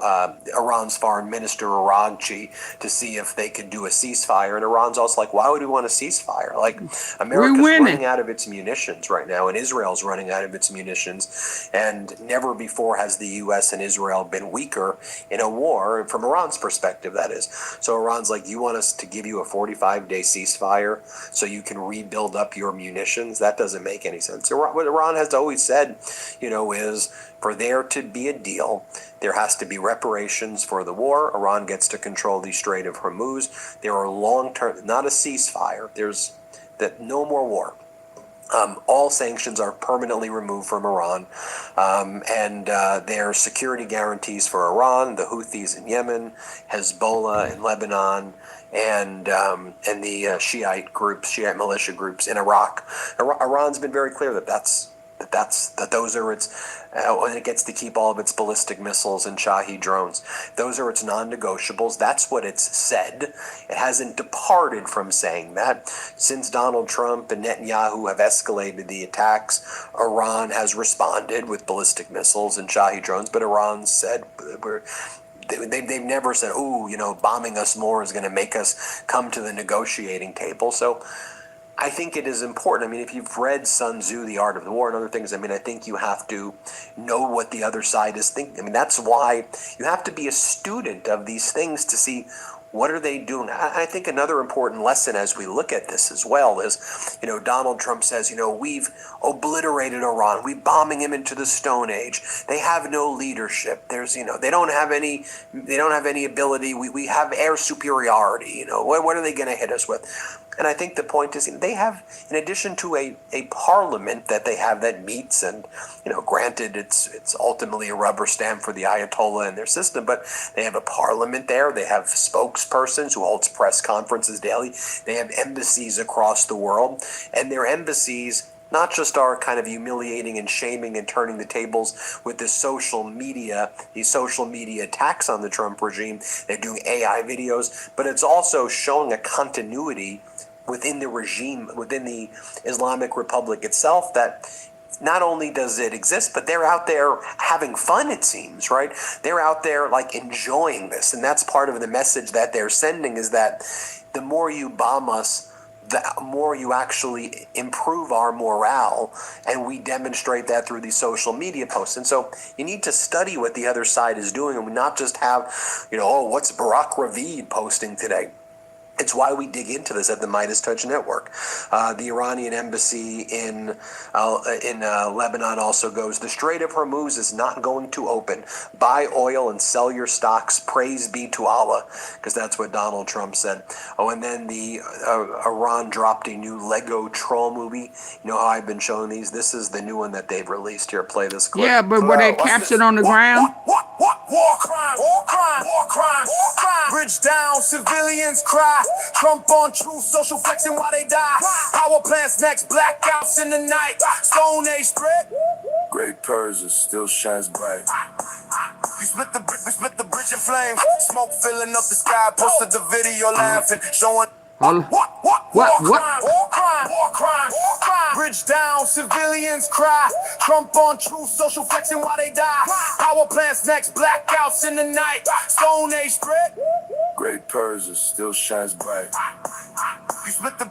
Iran's foreign minister Araghchi to see if they could do a ceasefire. And Iran's also like, why would we want a ceasefire? Like, America's running out of its munitions right now, and Israel's running out of its munitions, and never before has the U.S. and Israel been weaker in a war, from Iran's perspective, that is. So Iran's like, you want us to give you a 45-day ceasefire so you can rebuild up your munitions? That doesn't make any sense. What Iran has always said, is for there to be a deal, there has to be reparations for the war. Iran gets to control the Strait of Hormuz. There are long-term, not a ceasefire. There's that no more war. All sanctions are permanently removed from Iran, and there are security guarantees for Iran, the Houthis in Yemen, Hezbollah in Lebanon, and the Shiite militia groups in Iraq. Iran's been very clear that those are its, and it gets to keep all of its ballistic missiles and Shahed drones. Those are its non-negotiables. That's what it's said. It hasn't departed from saying that. Since Donald Trump and Netanyahu have escalated the attacks, Iran has responded with ballistic missiles and Shahed drones, but Iran said they've never said, bombing us more is going to make us come to the negotiating table. So I think it is important. I mean, if you've read Sun Tzu, The Art of the War, and other things, I mean, I think you have to know what the other side is thinking. I mean, that's why you have to be a student of these things to see what are they doing. I think another important lesson as we look at this as well is, Donald Trump says, we've obliterated Iran. We're bombing him into the Stone Age. They have no leadership. There's, they don't have any ability. We have air superiority. What are they going to hit us with? And I think the point is, they have, in addition to a parliament that they have that meets, and, granted, it's ultimately a rubber stamp for the Ayatollah and their system, but they have a parliament there. They have spokespersons who holds press conferences daily. They have embassies across the world, and their embassies not just are kind of humiliating and shaming and turning the tables with these social media attacks on the Trump regime. They're doing AI videos, but it's also showing a continuity within the regime, within the Islamic Republic itself, that not only does it exist, but they're out there having fun, it seems, right? They're out there like enjoying this. And that's part of the message that they're sending, is that the more you bomb us, the more you actually improve our morale, and we demonstrate that through these social media posts. And so you need to study what the other side is doing, and not just have, what's Barack Ravid posting today? It's why we dig into this at the Midas Touch Network. The Iranian embassy in Lebanon also goes, the Strait of Hormuz is not going to open. Buy oil and sell your stocks. Praise be to Allah. Because that's what Donald Trump said. Oh, and then the Iran dropped a new Lego troll movie. You know how I've been showing these? This is the new one that they've released. Here, play this clip. Yeah, but were they captured on the ground? War crime, war crime, war crime, war crime. Bridge down, civilians cry. Trump on truth, social flexing while they die. Power plants next, blackouts in the night. Stone Age spread. Great Persia still shines bright. We split the bridge in flames. Smoke filling up the sky. Posted the video laughing, showing. What? War crime, war crime, war crime, war crime. Bridge down, civilians cry. Trump on truth, social flexing while they die. Power plants next, blackouts in the night. Stone Age spread. Great Persia still shines bright. We split the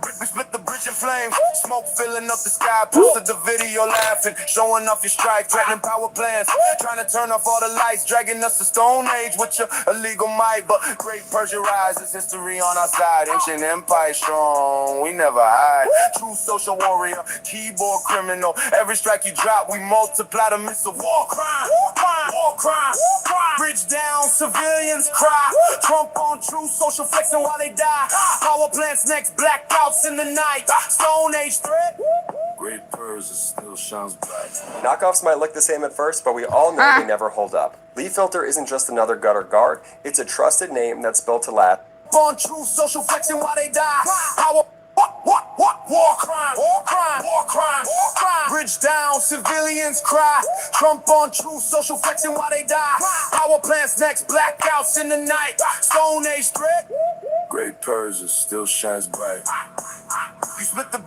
bridge in flames. Smoke filling up the sky. Posted the video laughing, showing off your strike, threatening power plants, trying to turn off all the lights, dragging us to Stone Age with your illegal might. But Great Persia rises, history on our side. Ancient empire strong, we never hide. True social warrior, keyboard criminal. Every strike you drop, we multiply the missile. War crime, war crime, war crime, war crime. Bridge down, civilians cry. Trump on truth, social flexing while they die. Power plants next, blackouts in the night. Stone Age threat. Great Persia still shines bright. Knockoffs might look the same at first, but we all know they never hold up. Lee Filter isn't just another gutter guard. It's a trusted name that's built to last. On truth, social flexing while they die. Power. War crime, war crime, war crime, war crime. Bridge down, civilians cry. Trump on truth, social flexing while they die. Power plants next, blackouts in the night. Stone Age threat. Great Persia still shines bright. We split the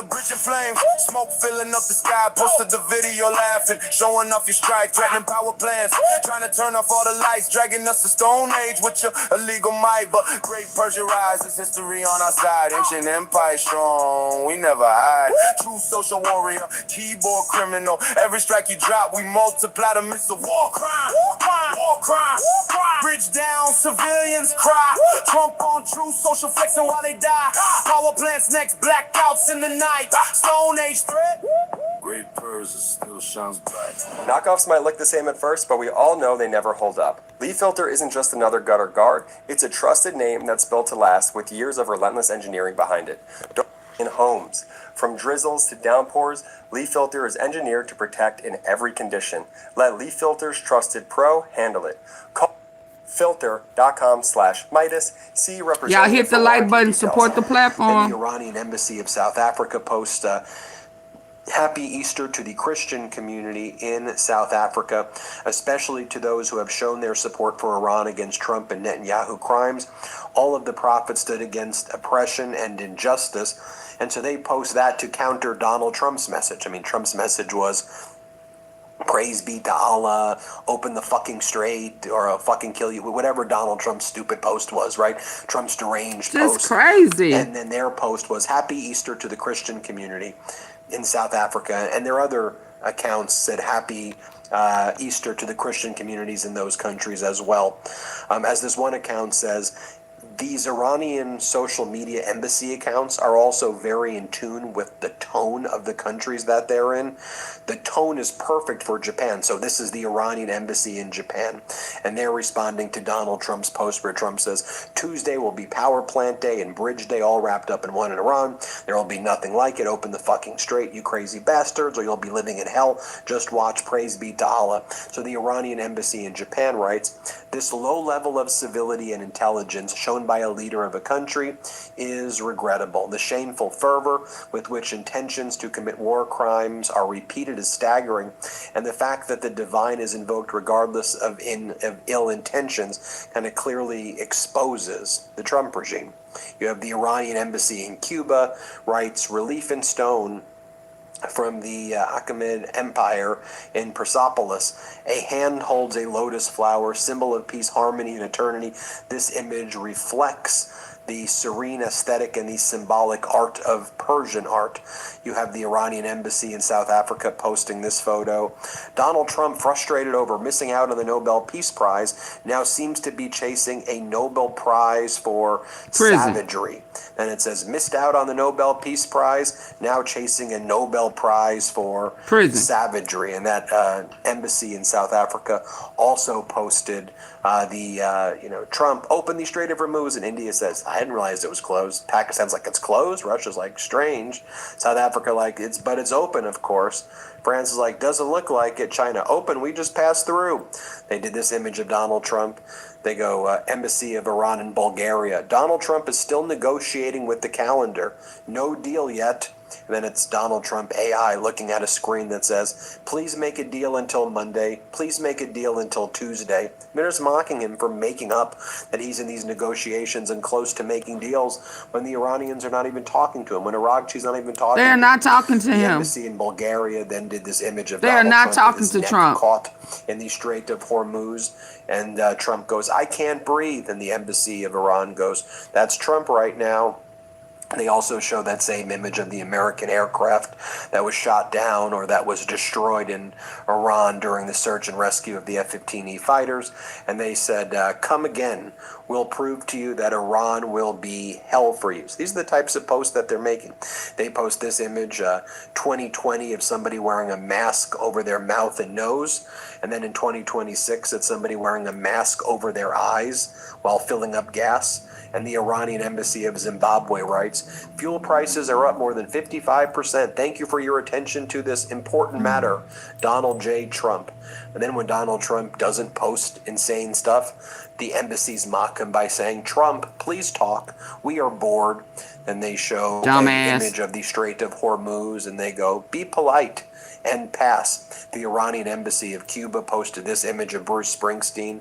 bridge in flames. Smoke filling up the sky. Posted the video laughing, showing off your strike, threatening power plants, trying to turn off all the lights, dragging us to Stone Age with your illegal might. But great Persia rises, history on our side. Ancient empire strong, we never hide. True social warrior, keyboard criminal. Every strike you drop, we multiply the missile. War crime, war crime, war crime, war crime. Bridge down, civilians cry. Trump on true social flexing while they die. Power plants next, blackouts in the night. Stone Age threat. Great Persia still shines bright. Knockoffs might look the same at first, but we all know they never hold up. Lee Filter isn't just another gutter guard, it's a trusted name that's built to last with years of relentless engineering behind it. In homes, from drizzles to downpours, Lee Filter is engineered to protect in every condition. Let Lee Filter's trusted pro handle it. Call filter.com/Midas. See representative. Y'all hit the like button, support the platform. And the Iranian Embassy of South Africa posts Happy Easter to the Christian community in South Africa, especially to those who have shown their support for Iran against Trump and Netanyahu crimes. All of the prophets stood against oppression and injustice, and so they post that to counter Donald Trump's message. I mean, Trump's message was, praise be to Allah, open the fucking strait, or I'll fucking kill you, whatever Donald Trump's stupid post was, right? Trump's deranged post. Just crazy. And then their post was, Happy Easter to the Christian community in South Africa, and their other accounts said Happy Easter to the Christian communities in those countries as well. As this one account says, these Iranian social media embassy accounts are also very in tune with the tone of the countries that they're in. The tone is perfect for Japan. So this is the Iranian embassy in Japan, and they're responding to Donald Trump's post where Trump says, Tuesday will be power plant day and bridge day all wrapped up in one in Iran. There will be nothing like it. Open the fucking strait, you crazy bastards, or you'll be living in hell. Just watch, praise be to Allah. So the Iranian embassy in Japan writes, this low level of civility and intelligence shown by a leader of a country is regrettable. The shameful fervor with which intentions to commit war crimes are repeated is staggering, and the fact that the divine is invoked regardless of ill intentions kind of clearly exposes the Trump regime. You have the Iranian embassy in Cuba writes, relief in stone from the Achaemenid Empire in Persepolis. A hand holds a lotus flower, symbol of peace, harmony, and eternity. This image reflects the serene aesthetic and the symbolic art of Persian art. You have the Iranian embassy in South Africa posting this photo. Donald Trump, frustrated over missing out on the Nobel Peace Prize, now seems to be chasing a Nobel Prize for savagery. And it says, missed out on the Nobel Peace Prize, now chasing a Nobel Prize for savagery. And that embassy in South Africa also posted Trump opened the Strait of Hormuz, and India says, I didn't realize it was closed. Pakistan's like, it's closed. Russia's like, strange. South Africa like, but it's open, of course. France is like, doesn't look like it. China, open, we just passed through. They did this image of Donald Trump. They go, Embassy of Iran in Bulgaria. Donald Trump is still negotiating with the calendar. No deal yet. And then it's Donald Trump AI looking at a screen that says, please make a deal until Monday. Please make a deal until Tuesday. They're just mocking him for making up that he's in these negotiations and close to making deals when the Iranians are not even talking to him, when Araqchi's not even talking to him. They're not talking to the him. Embassy in Bulgaria then did this image of They're Donald not Trump talking with his to neck Trump. caught in the Strait of Hormuz. And Trump goes, I can't breathe. And the embassy of Iran goes, that's Trump right now. They also show that same image of the American aircraft that was shot down or that was destroyed in Iran during the search and rescue of the F-15E fighters. And they said, come again. We'll prove to you that Iran will be hell for you. So these are the types of posts that they're making. They post this image, 2020, of somebody wearing a mask over their mouth and nose. And then in 2026, it's somebody wearing a mask over their eyes while filling up gas. And the Iranian embassy of Zimbabwe writes, fuel prices are up more than 55%. Thank you for your attention to this important matter, Donald J. Trump. And then when Donald Trump doesn't post insane stuff, the embassies mock him by saying, Trump, please talk. We are bored. Then they show an image of the Strait of Hormuz, and they go, be polite. and pass. The Iranian embassy of Cuba posted this image of Bruce Springsteen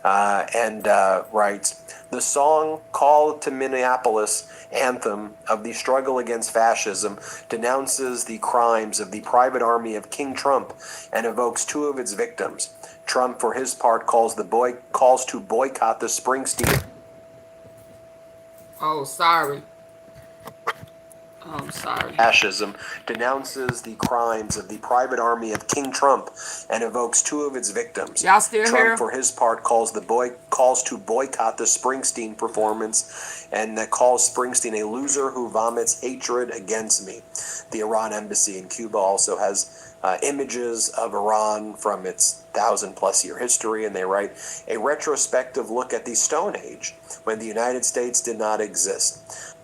and writes, the song Call to Minneapolis, anthem of the struggle against fascism, denounces the crimes of the private army of King Trump and evokes two of its victims. Trump, for his part, calls to boycott the Springsteen. Oh, sorry. I'm sorry. Fascism denounces the crimes of the private army of King Trump and evokes two of its victims. Y'all still Trump, here? for his part, calls to boycott the Springsteen performance and that calls Springsteen a loser who vomits hatred against me. The Iran embassy in Cuba also has images of Iran from its 1,000+ year history, and they write, a retrospective look at the Stone Age, when the United States did not exist.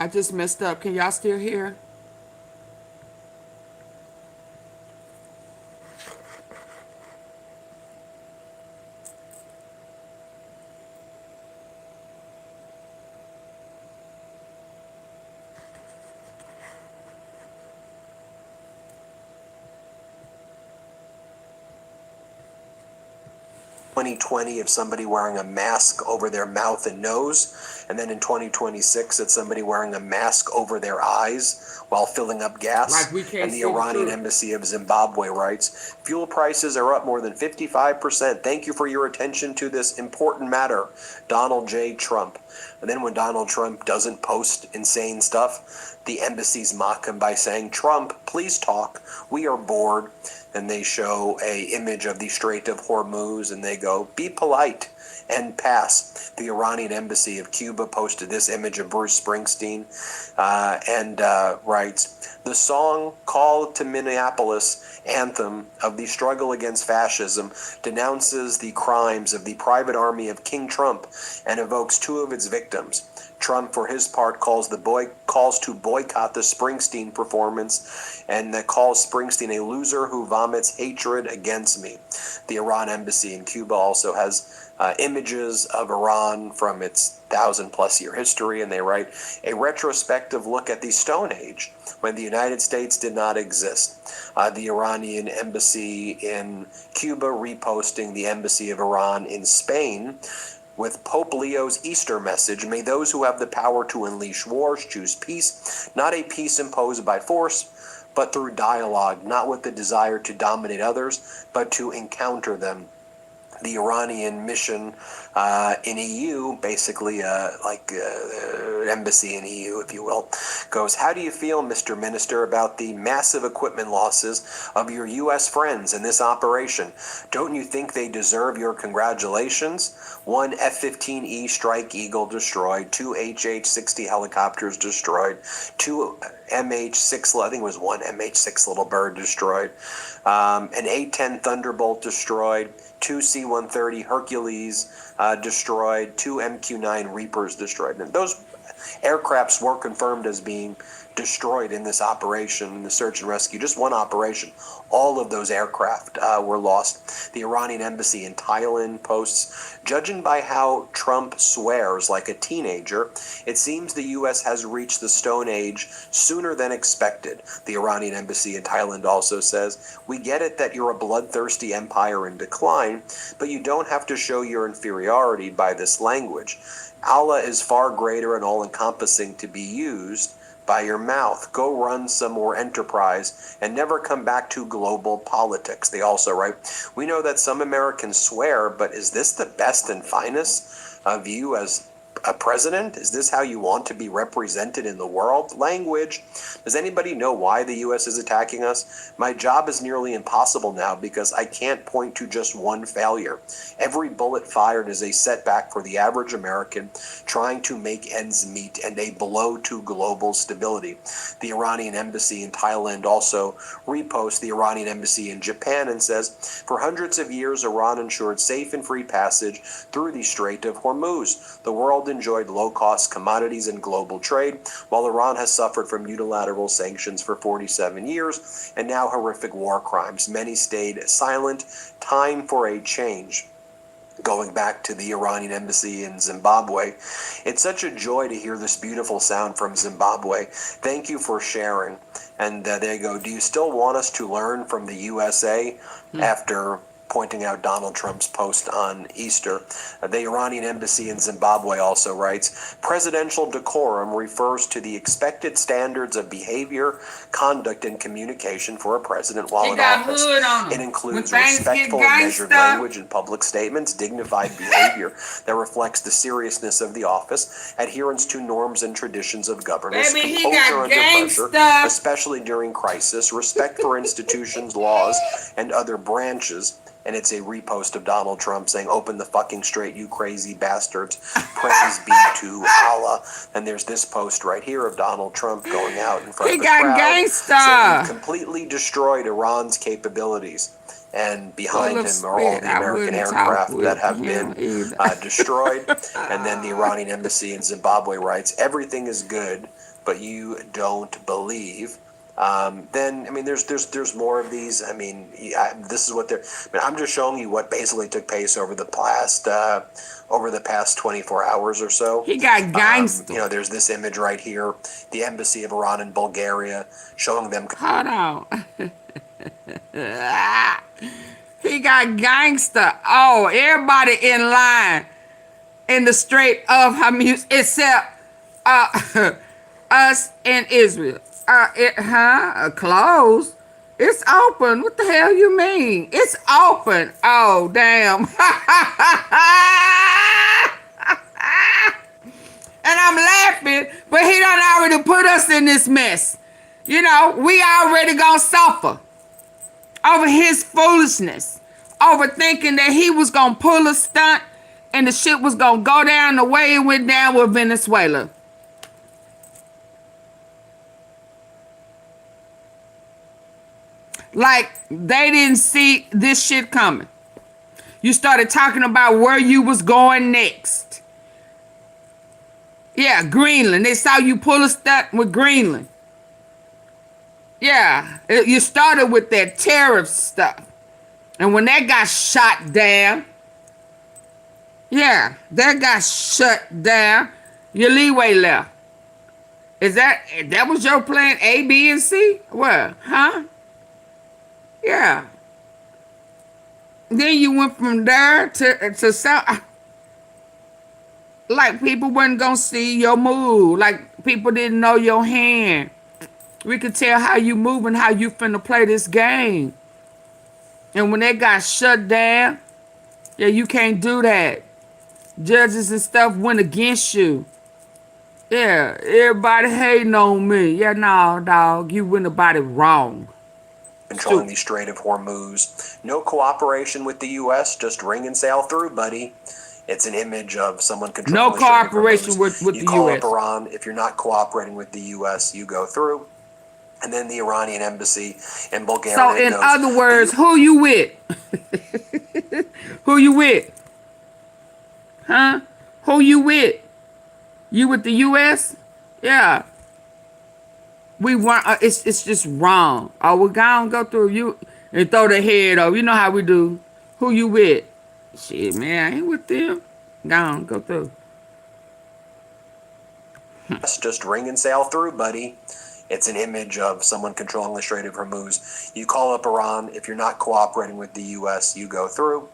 I just messed up. Can y'all still hear? In 2020 of somebody wearing a mask over their mouth and nose, and then in 2026 it's somebody wearing a mask over their eyes while filling up gas. Like we can't and the see the Iranian truth. embassy of Zimbabwe writes, fuel prices are up more than 55%. Thank you for your attention to this important matter, Donald J. Trump. And then when Donald Trump doesn't post insane stuff, the embassies mock him by saying, Trump, please talk. We are bored. And they show a image of the Strait of Hormuz, and they go, be polite and pass. The Iranian embassy of Cuba posted this image of Bruce Springsteen and writes, the song Call to Minneapolis, anthem of the struggle against fascism, denounces the crimes of the private army of King Trump and evokes two of its victims. Trump, for his part, calls to boycott the Springsteen performance and that calls Springsteen a loser who vomits hatred against me. The Iran embassy in Cuba also has images of Iran from its 1,000+ year history, and they write, a retrospective look at the Stone Age, when the United States did not exist. The Iranian embassy in Cuba reposting the embassy of Iran in Spain, with Pope Leo's Easter message, may those who have the power to unleash wars choose peace, not a peace imposed by force, but through dialogue, not with the desire to dominate others, but to encounter them. The Iranian mission in EU, basically embassy in EU, if you will, goes, how do you feel, Mr. Minister, about the massive equipment losses of your U.S. friends in this operation? Don't you think they deserve your congratulations? 1 F-15E Strike Eagle destroyed, 2 HH-60 helicopters destroyed, 2 MH-6, I think it was 1 MH-6 Little Bird destroyed, an A-10 Thunderbolt destroyed, 2 C-130 Hercules destroyed, 2 MQ-9 Reapers destroyed. And those aircrafts were confirmed as being destroyed in this operation, in the search and rescue. Just one operation. All of those aircraft were lost. The Iranian embassy in Thailand posts, judging by how Trump swears like a teenager, it seems the U.S. has reached the Stone Age sooner than expected. The Iranian embassy in Thailand also says, we get it that you're a bloodthirsty empire in decline, but you don't have to show your inferiority by this language. Allah is far greater and all-encompassing to be used by your mouth. Go run some more enterprise and never come back to global politics. They also write, we know that some Americans swear, but is this the best and finest of you as a president? Is this how you want to be represented in the world? Language. Does anybody know why the U.S. is attacking us? My job is nearly impossible now because I can't point to just one failure. Every bullet fired is a setback for the average American trying to make ends meet and a blow to global stability. The Iranian embassy in Thailand also reposts the Iranian embassy in Japan and says, for hundreds of years, Iran ensured safe and free passage through the Strait of Hormuz. The world enjoyed low-cost commodities and global trade, while Iran has suffered from unilateral sanctions for 47 years and now horrific war crimes. Many stayed silent. Time for a change. going back to the Iranian embassy in Zimbabwe. It's such a joy to hear this beautiful sound from Zimbabwe. Thank you for sharing. And there you go. Do you still want us to learn from the USA after pointing out Donald Trump's post on Easter? The Iranian embassy in Zimbabwe also writes, presidential decorum refers to the expected standards of behavior, conduct, and communication for a president while in office. It includes respectful and measured language in public statements, dignified behavior that reflects the seriousness of the office, adherence to norms and traditions of governance, composure under pressure, especially during crisis, respect for institutions, laws, and other branches. And it's a repost of Donald Trump saying, open the fucking straight, you crazy bastards. Praise be to Allah. And there's this post right here of Donald Trump going out in front of the crowd saying he completely destroyed Iran's capabilities. And behind him are all the American aircraft that have been destroyed. And then the Iranian embassy in Zimbabwe writes, everything is good, but you don't believe. Then, I mean, there's more of these. I mean, this is what they're. I mean, I'm just showing you what basically took place over the past 24 hours or so. He got gangster. You know, there's this image right here, the embassy of Iran in Bulgaria, showing them. Hold on. He got gangster. Oh, everybody in line in the Strait of Hormuz except us in Israel. Closed? It's open. What the hell you mean? It's open. Oh, damn. And I'm laughing, but he done already put us in this mess. You know, we already gonna suffer over his foolishness, over thinking that he was gonna pull a stunt and the shit was gonna go down the way it went down with Venezuela. Like, they didn't see this shit coming. You started talking about where you was going next. Yeah, Greenland. They saw you pull a stunt with Greenland. Yeah, you started with that tariff stuff. And when that got shot down, yeah, that got shut down, your leeway left. That was your plan A, B, and C? Well, huh? Yeah. Then you went from there to South. Like people wasn't gonna see your move. Like people didn't know your hand. We could tell how you move and how you finna play this game. And when that got shut down, yeah, you can't do that. Judges and stuff went against you. Yeah, everybody hating on me. Yeah, no, dog, you went about it wrong. Controlling the Strait of Hormuz. No cooperation with the U.S., just ring and sail through, buddy. It's an image of someone controlling the Strait of Hormuz. No cooperation with the U.S. You call up Iran. If you're not cooperating with the U.S., you go through. And then the Iranian embassy in Bulgaria. So in other words, who you with? Who you with? Huh? Who you with? You with the U.S.? Yeah. We want. It's just wrong. Oh, we're gonna go through you and throw the head over. You know how we do. Who you with? Shit, man, I ain't with them. Go through. Let's just ring and sail through, buddy. It's an image of someone controlling the Strait of Hormuz. You call up Iran. If you're not cooperating with the U.S., you go through.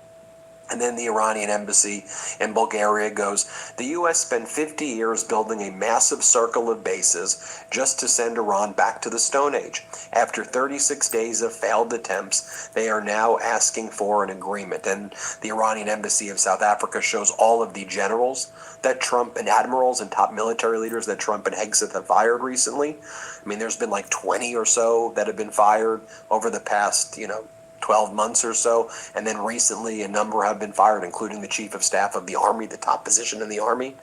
And then the Iranian embassy in Bulgaria goes, the U.S. spent 50 years building a massive circle of bases just to send Iran back to the Stone Age. After 36 days of failed attempts, they are now asking for an agreement. And the Iranian embassy of South Africa shows all of the generals that Trump and admirals and top military leaders that Trump and Hegseth have fired recently. I mean, there's been like 20 or so that have been fired over the past, 12 months or so, and then recently a number have been fired, including the chief of staff of the army, the top position in the army.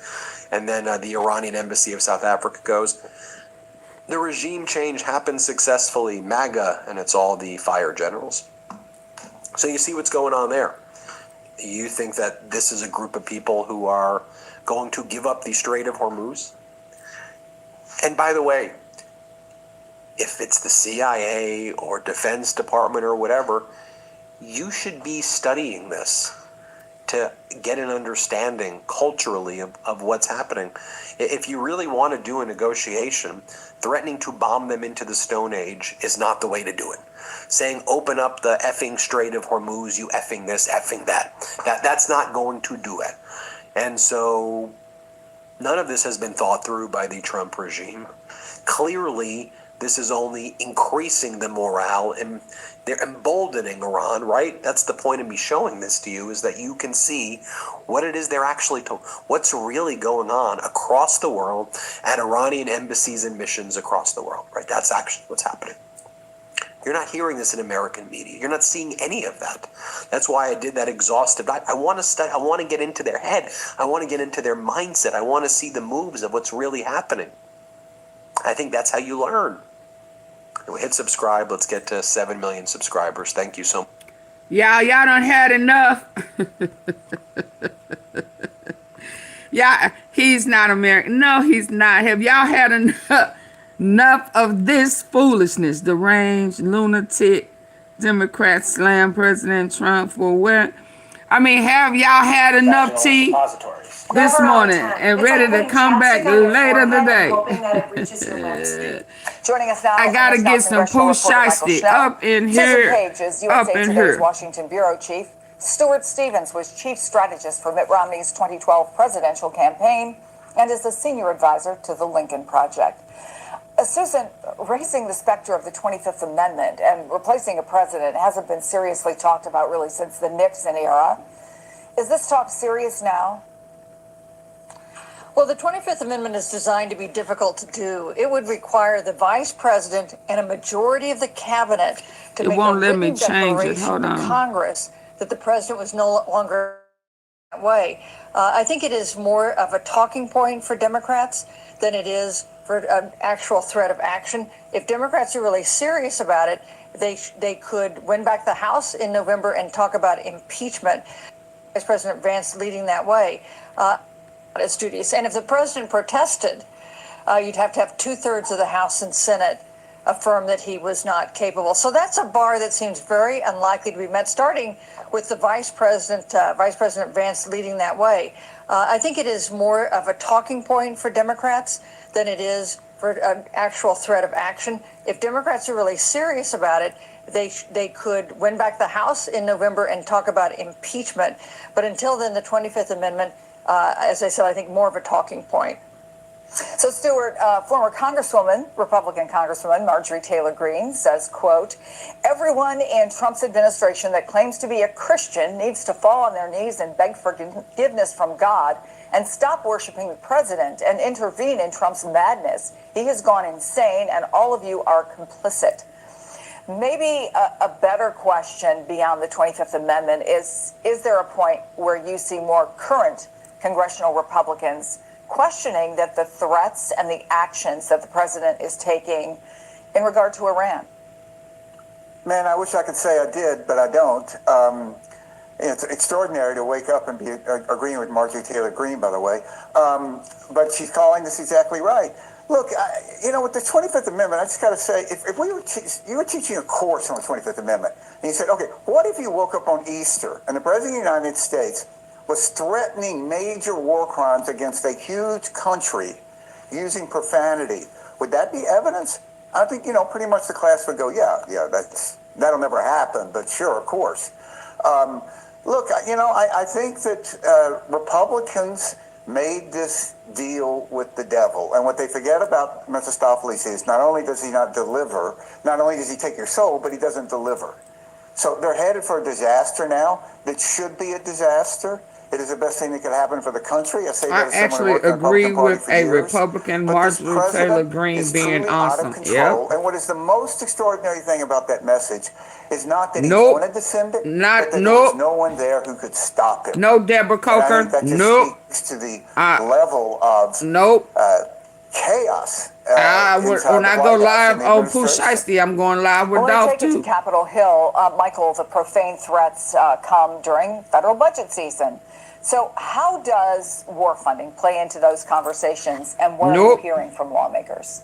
And then the Iranian embassy of South Africa goes, the regime change happened successfully, MAGA, and it's all the fired generals. So you see what's going on there. You think that this is a group of people who are going to give up the Strait of Hormuz? And by the way, if it's the CIA or Defense Department or whatever, you should be studying this to get an understanding culturally of what's happening. If you really want to do a negotiation, threatening to bomb them into the Stone Age is not the way to do it. Saying open up the effing Strait of Hormuz, you effing this, effing that. That's not going to do it. And so none of this has been thought through by the Trump regime. Clearly, this is only increasing the morale, and they're emboldening Iran, right? That's the point of me showing this to you, is that you can see what it is they're actually told, what's really going on across the world at Iranian embassies and missions across the world, right? That's actually what's happening. You're not hearing this in American media. You're not seeing any of that. That's why I did that exhaustive. I want to study. I want to get into their head. I want to get into their mindset. I want to see the moves of what's really happening. I think that's how you learn. Hit subscribe. Let's get to 7 million subscribers. Thank you so much. Y'all done had enough. Yeah, he's not American. No, he's not. Have y'all had enough of this foolishness? Deranged, lunatic, Democrats slam President Trump for what? I mean, have y'all had enough tea this morning and ready to come back later today? Joining us now, I gotta get some poo shiesty up in here. Up in here. Washington bureau chief Stuart Stevens was chief strategist for Mitt Romney's 2012 presidential campaign and is a senior advisor to the Lincoln Project. Susan, raising the specter of the 25th Amendment and replacing a president hasn't been seriously talked about really since the Nixon era. Is this talk serious now? Well, the 25th Amendment is designed to be difficult to do. It would require the vice president and a majority of the cabinet to make a written declaration to Congress that the president was no longer that way. I think it is more of a talking point for Democrats than it is for an actual threat of action. If Democrats are really serious about it, they could win back the House in November and talk about impeachment. Vice President Vance leading that way. His duties. And if the president protested, you'd have to have 2/3 of the House and Senate affirm that he was not capable. So that's a bar that seems very unlikely to be met, starting with the Vice President Vance leading that way. I think it is more of a talking point for Democrats than it is for an actual threat of action. If Democrats are really serious about it, they could win back the House in November and talk about impeachment. But until then, the 25th Amendment, as I said, I think more of a talking point. So, Stuart, former Congresswoman, Republican Congresswoman Marjorie Taylor Greene says, quote, everyone in Trump's administration that claims to be a Christian needs to fall on their knees and beg forgiveness from God and stop worshiping the president and intervene in Trump's madness. He has gone insane, and all of you are complicit. Maybe a better question beyond the 25th Amendment is there a point where you see more current congressional Republicans questioning that the threats and the actions that the president is taking in regard to Iran? Man, I wish I could say I did, but I don't. It's extraordinary to wake up and be agreeing with Marjorie Taylor Greene, by the way. But she's calling this exactly right. Look, with the 25th Amendment, I just got to say, if you were teaching a course on the 25th Amendment, and you said, okay, what if you woke up on Easter and the President of the United States was threatening major war crimes against a huge country using profanity? Would that be evidence? I think, pretty much the class would go, yeah, that'll never happen, but sure, of course. Look, I think that Republicans made this deal with the devil. And what they forget about Mephistopheles is not only does he not deliver, not only does he take your soul, but he doesn't deliver. So they're headed for a disaster now that should be a disaster. It is the best thing that could happen for the country. I actually agree with a Republican, Marjorie Taylor Greene, being awesome. Yeah. And what is the most extraordinary thing about that message is not that he wanted to send it, but that there was no one there who could stop it. No, Deborah Coker. And I think that just speaks to the level of chaos. When I go live on Pooh Shiesty, I'm going live with Dolph too. To Capitol Hill, Michael, the profane threats come during federal budget season. So how does war funding play into those conversations, and what are you hearing from lawmakers?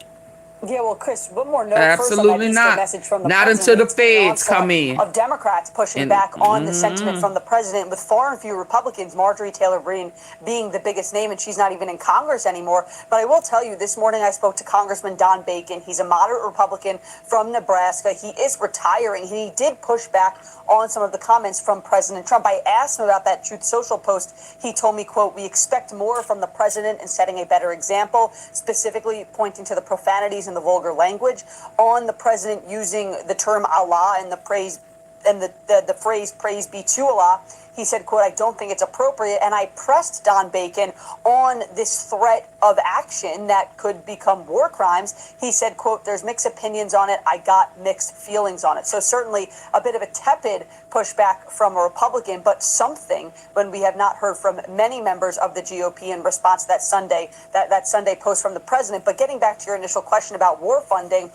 Yeah, well, Chris, one more note Absolutely first on that Easter not. message from the Not president. until the It's been an feds come in. Of Democrats pushing back on the sentiment from the president, with far and few Republicans, Marjorie Taylor Greene being the biggest name, and she's not even in Congress anymore. But I will tell you, this morning I spoke to Congressman Don Bacon. He's a moderate Republican from Nebraska. He is retiring. He did push back on some of the comments from President Trump. I asked him about that Truth Social post. He told me, quote, "We expect more from the president in setting a better example," specifically pointing to the profanities and the vulgar language, on the president using the term Allah and the praise and the phrase "praise be to Allah." He said, quote, "I don't think it's appropriate." And I pressed Don Bacon on this threat of action that could become war crimes. He said, quote, "There's mixed opinions on it. I got mixed feelings on it." So certainly a bit of a tepid pushback from a Republican, but something when we have not heard from many members of the GOP in response to that Sunday post from the president. But getting back to your initial question about war funding,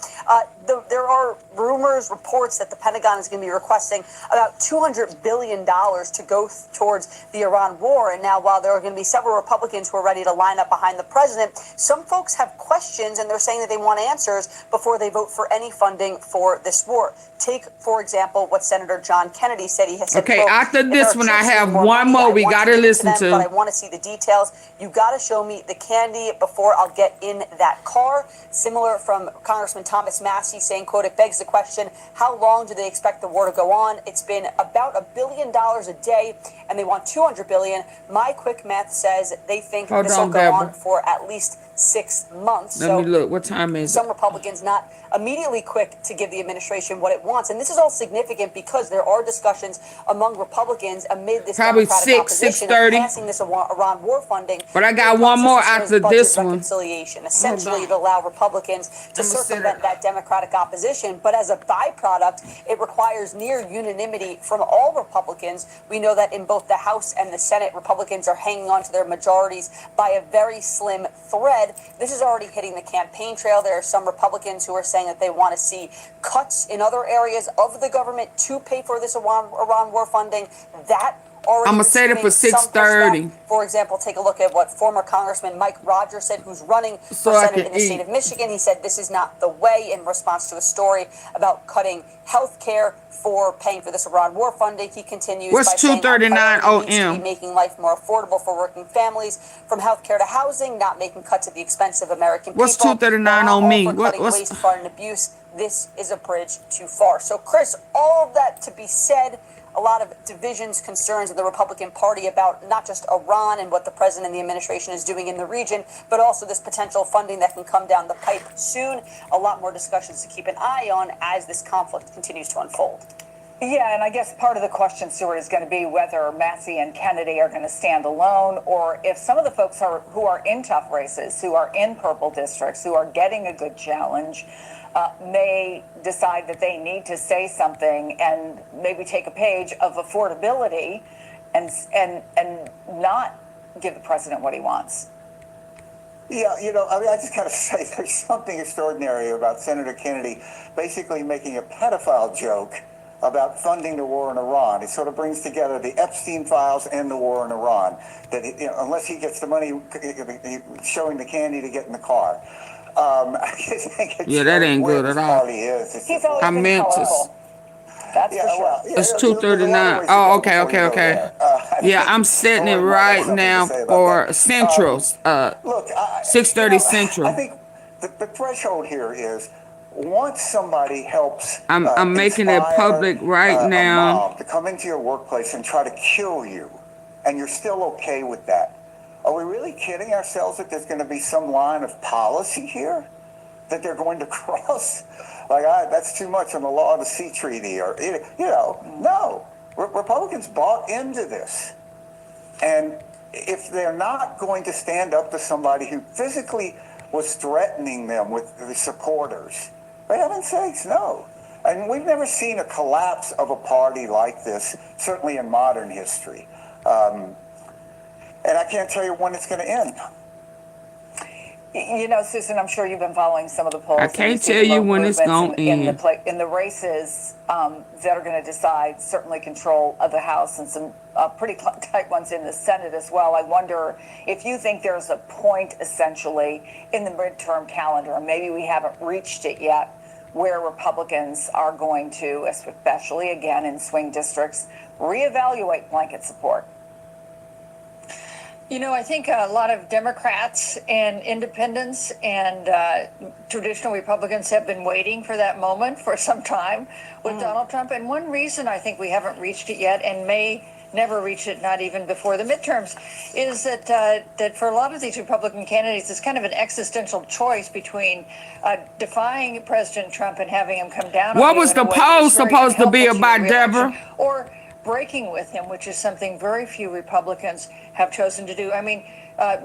there are rumors, reports that the Pentagon is going to be requesting about $200 billion to go towards the Iran war. And now, while there are going to be several Republicans who are ready to line up behind the president, some folks have questions, and they're saying that they want answers before they vote for any funding for this war. Take, for example, what Senator John Kennedy said. He has said, okay, quote, after this one, I have more one money, more I we want got to give it listen them, to. But I want to see the details. You got to show me the candy before I'll get in that car. Similar from Congressman Thomas Massey saying, quote, "It begs the question, how long do they expect the war to go on? It's been about $1 billion a day, and they want $200 billion. My quick math says they think this will go on for at least 6 months." Let me look. What time is it? Some Republicans not immediately quick to give the administration what it wants. And this is all significant because there are discussions among Republicans amid this probably Democratic opposition of 6:30. passing this Iran war funding. But I got one more after this one. Reconciliation, essentially to allow Republicans to circumvent that Democratic opposition. But as a byproduct, it requires near unanimity from all Republicans. We know that in both the House and the Senate, Republicans are hanging on to their majorities by a very slim thread. This is already hitting the campaign trail. There are some Republicans who are saying that they want to see cuts in other areas of the government to pay for this Iran war funding. That I'm gonna set it for 6:30. For example, take a look at what former Congressman Mike Rogers said, who's running for Senate in the state of Michigan. He said this is not the way, in response to a story about cutting health care for paying for this Iran war funding. He continues by saying needs to be making life more affordable for working families, from health care to housing, not making cuts at the expense of American people. What's 239 on me? What's waste, fraud, and abuse? This is a bridge too far. So, Chris, all of that to be said, a lot of divisions, concerns of the Republican Party about not just Iran and what the president and the administration is doing in the region, but also this potential funding that can come down the pipe soon. A lot more discussions to keep an eye on as this conflict continues to unfold. Yeah, and I guess part of the question, Stuart, is going to be whether Massey and Kennedy are going to stand alone, or if some of the folks who are in tough races, who are in purple districts, who are getting a good challenge, may decide that they need to say something and maybe take a page of affordability and not give the president what he wants. Yeah, I mean, I just got to say, there's something extraordinary about Senator Kennedy basically making a pedophile joke about funding the war in Iran. It sort of brings together the Epstein files and the war in Iran. That unless he gets the money, showing the candy to get in the car. I just think it's that ain't good at all. He's always been MEMPHIS. That's for sure. It's 239. Oh, okay. Yeah, I'm setting it right now for Central. 6:30 Central. I think the threshold here is once somebody helps. I'm making it public right now. To come into your workplace and try to kill you, and you're still okay with that. Are we really kidding ourselves that there's going to be some line of policy here that they're going to cross? Like, that's too much on the law of the sea treaty, or, no. Republicans bought into this. And if they're not going to stand up to somebody who physically was threatening them with the supporters, for heaven's sakes, no. And we've never seen a collapse of a party like this, certainly in modern history. And I can't tell you when it's going to end. You know, Susan, I'm sure you've been following some of the polls. I can't tell you when it's going to end. In the races that are going to decide certainly control of the House and some pretty tight ones in the Senate as well. I wonder if you think there's a point essentially in the midterm calendar, and maybe we haven't reached it yet, where Republicans are going to, especially again in swing districts, reevaluate blanket support. You know, I think a lot of Democrats and independents and traditional Republicans have been waiting for that moment for some time with Donald Trump. And one reason I think we haven't reached it yet and may never reach it, not even before the midterms, is that that for a lot of these Republican candidates, it's kind of an existential choice between defying President Trump and having him come down. What was the poll supposed to be about, Deborah? Or breaking with him, which is something very few Republicans have chosen to do. I mean,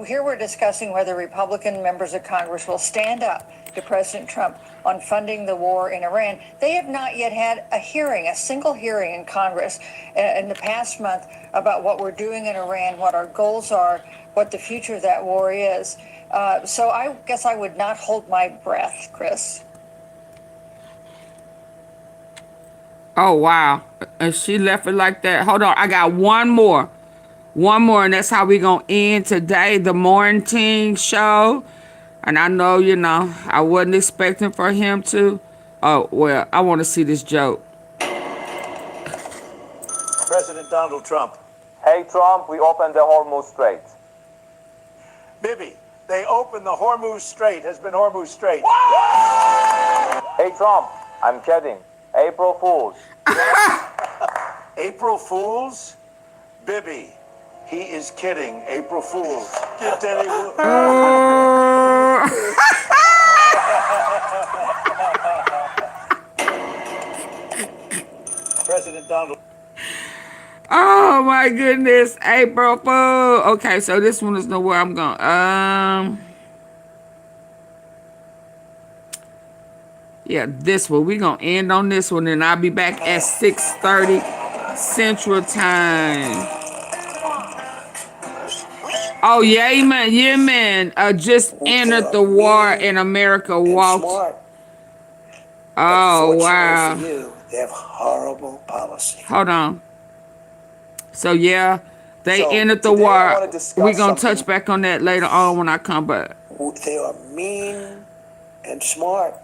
here we're discussing whether Republican members of Congress will stand up to President Trump on funding the war in Iran. They have not yet had a hearing, a single hearing in Congress in the past month about what we're doing in Iran, what our goals are, what the future of that war is. So I guess I would not hold my breath, Chris. Oh, wow. And she left it like that. Hold on. I got one more. One more, and that's how we going to end today, the morning show. And I know, you know, I wasn't expecting for him to. Oh, well, I want to see this joke. President Donald Trump. Hey, Trump, we opened the Hormuz Strait. Bibi, they opened the Hormuz Strait. Has been Hormuz Strait. Hey, Trump, I'm kidding. April Fools. April Fools? Bibi, he is kidding. April Fools. Get Denny. President Donald. Oh my goodness, April Fool. Okay, so this one is nowhere I'm going. Yeah, this one. We're going to end on this one, and I'll be back at 6:30 Central Time. Oh, yeah, Yemen just entered the war in America. Walked. Oh, wow. For you, they have horrible policy. Hold on. So, yeah, they entered the war. We're going to touch back on that later on when I come back. They are mean and smart.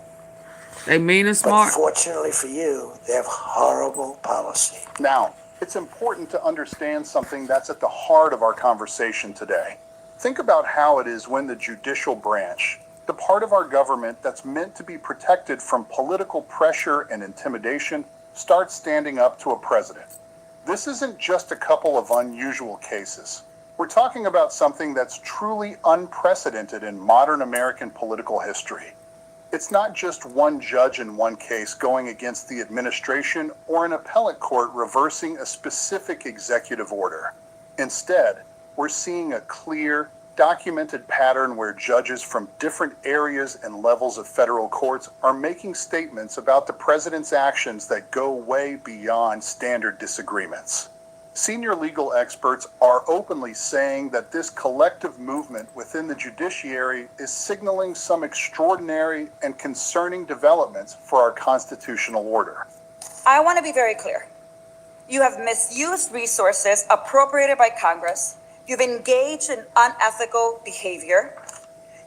They mean and smart. But fortunately for you, they have horrible policy. Now, it's important to understand something that's at the heart of our conversation today. Think about how it is when the judicial branch, the part of our government that's meant to be protected from political pressure and intimidation, starts standing up to a president. This isn't just a couple of unusual cases. We're talking about something that's truly unprecedented in modern American political history. It's not just one judge in one case going against the administration or an appellate court reversing a specific executive order. Instead, we're seeing a clear, documented pattern where judges from different areas and levels of federal courts are making statements about the president's actions that go way beyond standard disagreements. Senior legal experts are openly saying that this collective movement within the judiciary is signaling some extraordinary and concerning developments for our constitutional order. I want to be very clear. You have misused resources appropriated by Congress. You've engaged in unethical behavior.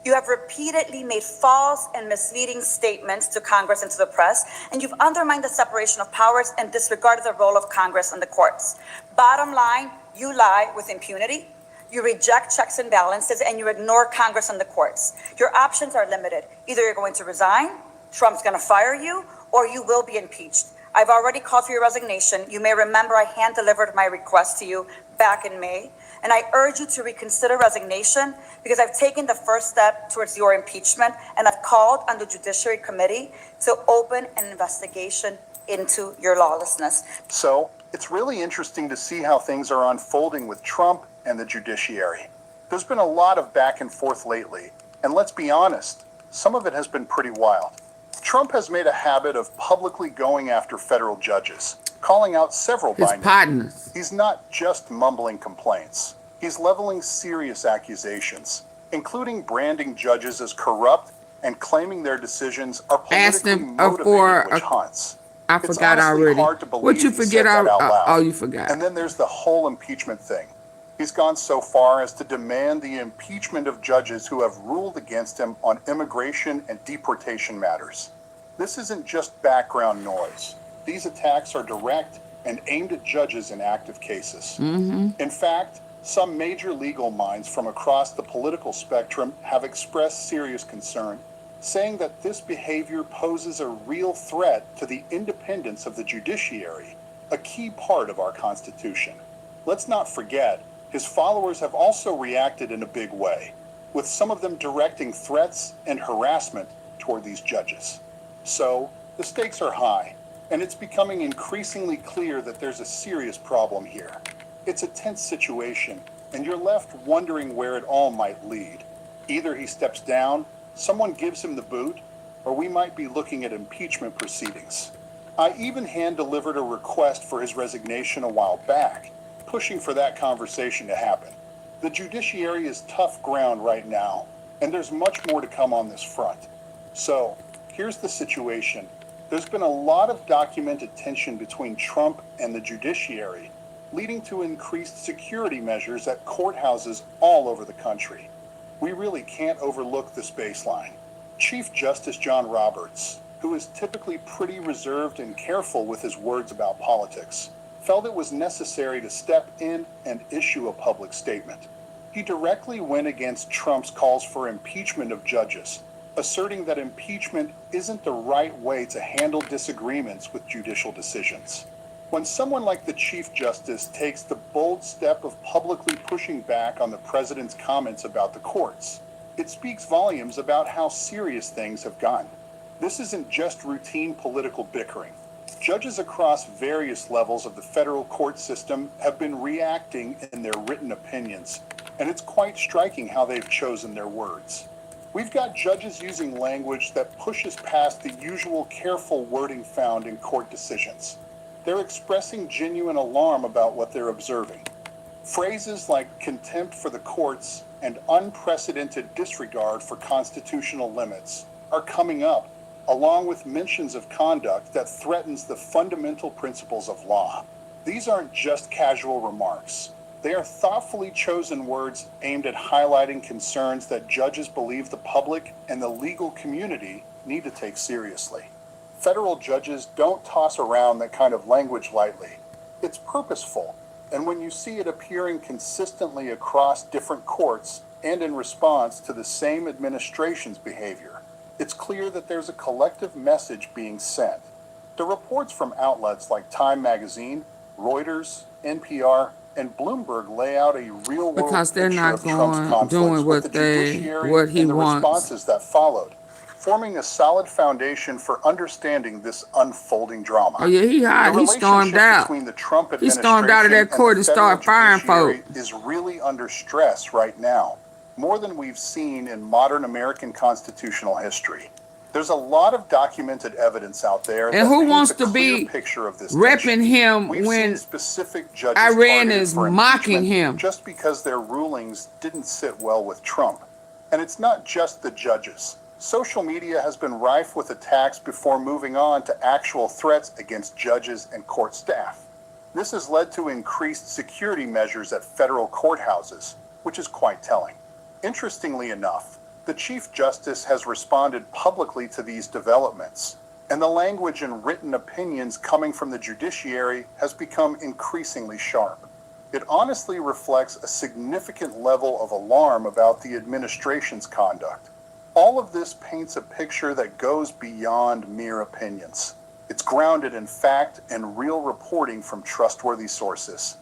You have repeatedly made false and misleading statements to Congress and to the press, and you've undermined the separation of powers and disregarded the role of Congress and the courts. Bottom line, you lie with impunity, you reject checks and balances, and you ignore Congress and the courts. Your options are limited. Either you're going to resign, Trump's going to fire you, or you will be impeached. I've already called for your resignation. You may remember I hand-delivered my request to you back in May. And I urge you to reconsider resignation because I've taken the first step towards your impeachment, and I've called on the Judiciary Committee to open an investigation into your lawlessness. So, it's really interesting to see how things are unfolding with Trump and the judiciary. There's been a lot of back and forth lately, and let's be honest, some of it has been pretty wild. Trump has made a habit of publicly going after federal judges, calling out several by name. He's not just mumbling complaints. He's leveling serious accusations. including branding judges as corrupt and claiming their decisions are politically motivated witch hunts. I forgot already. Hard to believe What you forget out loud. Oh, you forgot. And then there's the whole impeachment thing. He's gone so far as to demand the impeachment of judges who have ruled against him on immigration and deportation matters. This isn't just background noise. These attacks are direct and aimed at judges in active cases. In fact, some major legal minds from across the political spectrum have expressed serious concern, saying that this behavior poses a real threat to the independence of the judiciary, a key part of our Constitution. Let's not forget, his followers have also reacted in a big way, with some of them directing threats and harassment toward these judges. So, the stakes are high, and it's becoming increasingly clear that there's a serious problem here. It's a tense situation, and you're left wondering where it all might lead. Either he steps down, someone gives him the boot, or we might be looking at impeachment proceedings. I even hand-delivered a request for his resignation a while back, pushing for that conversation to happen. The judiciary is tough ground right now, and there's much more to come on this front. So, here's the situation. There's been a lot of documented tension between Trump and the judiciary, leading to increased security measures at courthouses all over the country. We really can't overlook this baseline. Chief Justice John Roberts, who is typically pretty reserved and careful with his words about politics, felt it was necessary to step in and issue a public statement. He directly went against Trump's calls for impeachment of judges, asserting that impeachment isn't the right way to handle disagreements with judicial decisions. When someone like the Chief Justice takes the bold step of publicly pushing back on the president's comments about the courts, it speaks volumes about how serious things have gotten. This isn't just routine political bickering. Judges across various levels of the federal court system have been reacting in their written opinions, and it's quite striking how they've chosen their words. We've got judges using language that pushes past the usual careful wording found in court decisions. They're expressing genuine alarm about what they're observing. Phrases like contempt for the courts and unprecedented disregard for constitutional limits are coming up, along with mentions of conduct that threatens the fundamental principles of law. These aren't just casual remarks. They are thoughtfully chosen words aimed at highlighting concerns that judges believe the public and the legal community need to take seriously. Federal judges don't toss around that kind of language lightly. It's purposeful, and when you see it appearing consistently across different courts and in response to the same administration's behavior, it's clear that there's a collective message being sent. The reports from outlets like Time Magazine, Reuters, NPR, and Bloomberg lay out a real-world because they're picture not of Trump's conflicts doing with the judiciary what he and the wants. responses that followed, forming a solid foundation for understanding this unfolding drama. Oh yeah, he hot. He stormed out. He stormed out of that court and started firing folk. Is really under stress right now, more than we've seen in modern American constitutional history. There's a lot of documented evidence out there. And who wants to be repping him when Iran is mocking him? Just because their rulings didn't sit well with Trump. And it's not just the judges. Social media has been rife with attacks before moving on to actual threats against judges and court staff. This has led to increased security measures at federal courthouses, which is quite telling. Interestingly enough, the Chief Justice has responded publicly to these developments, and the language and written opinions coming from the judiciary has become increasingly sharp. It honestly reflects a significant level of alarm about the administration's conduct. All of this paints a picture that goes beyond mere opinions. It's grounded in fact and real reporting from trustworthy sources.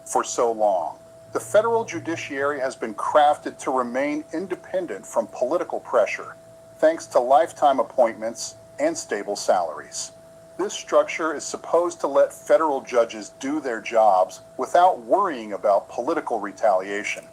For so long, the federal judiciary has been crafted to remain independent from political pressure, thanks to lifetime appointments and stable salaries. This structure is supposed to let federal judges do their jobs without worrying about political retaliation.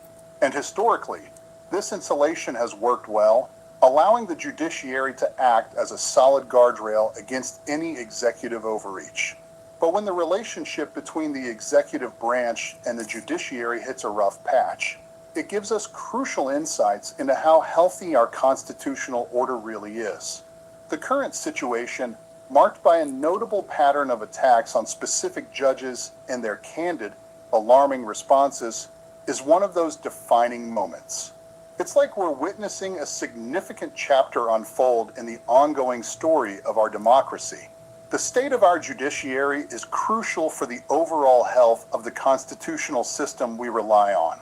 And historically, this insulation has worked well, allowing the judiciary to act as a solid guardrail against any executive overreach. But when the relationship between the executive branch and the judiciary hits a rough patch, it gives us crucial insights into how healthy our constitutional order really is. The current situation, marked by a notable pattern of attacks on specific judges and their candid, alarming responses, is one of those defining moments. It's like we're witnessing a significant chapter unfold in the ongoing story of our democracy. The state of our judiciary is crucial for the overall health of the constitutional system we rely on.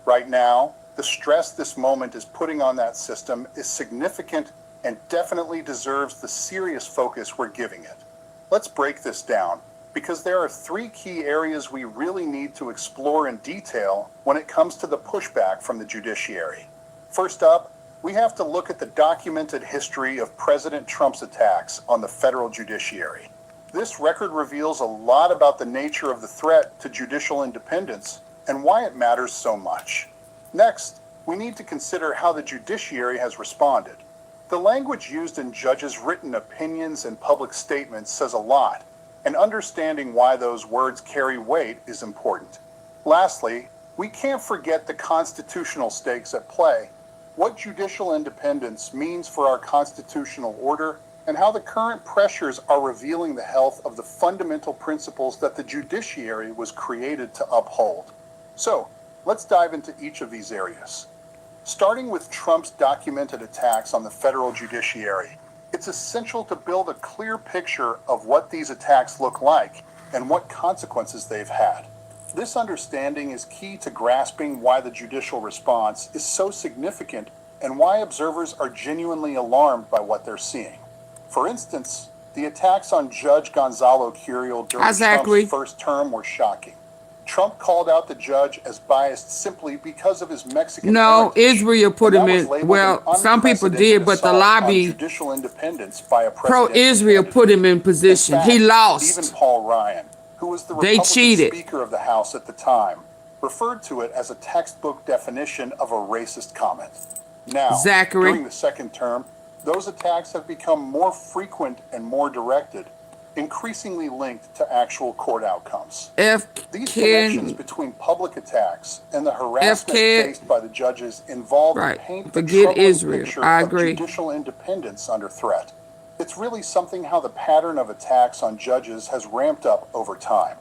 Right now, the stress this moment is putting on that system is significant and definitely deserves the serious focus we're giving it. Let's break this down, because there are 3 key areas we really need to explore in detail when it comes to the pushback from the judiciary. First up, we have to look at the documented history of President Trump's attacks on the federal judiciary. This record reveals a lot about the nature of the threat to judicial independence and why it matters so much. Next, we need to consider how the judiciary has responded. The language used in judges' written opinions and public statements says a lot, and understanding why those words carry weight is important. Lastly, we can't forget the constitutional stakes at play, what judicial independence means for our constitutional order, and how the current pressures are revealing the health of the fundamental principles that the judiciary was created to uphold. So, let's dive into each of these areas. Starting with Trump's documented attacks on the federal judiciary, it's essential to build a clear picture of what these attacks look like and what consequences they've had. This understanding is key to grasping why the judicial response is so significant and why observers are genuinely alarmed by what they're seeing. For instance, the attacks on Judge Gonzalo Curiel during Trump's first term were shocking. Trump called out the judge as biased simply because of his Mexican heritage. Israel put him in. Well, some people did, but the lobby judicial independence by a pro-Israel put him in position. He lost. Even Paul Ryan, who was the Republican Speaker of the House at the time, referred to it as a textbook definition of a racist comment. Now, during the second term, those attacks have become more frequent and more directed, increasingly linked to actual court outcomes. These connections between public attacks and the harassment faced by the judges involve paint a troubling picture of judicial independence under threat. It's really something how the pattern of attacks on judges has ramped up over time.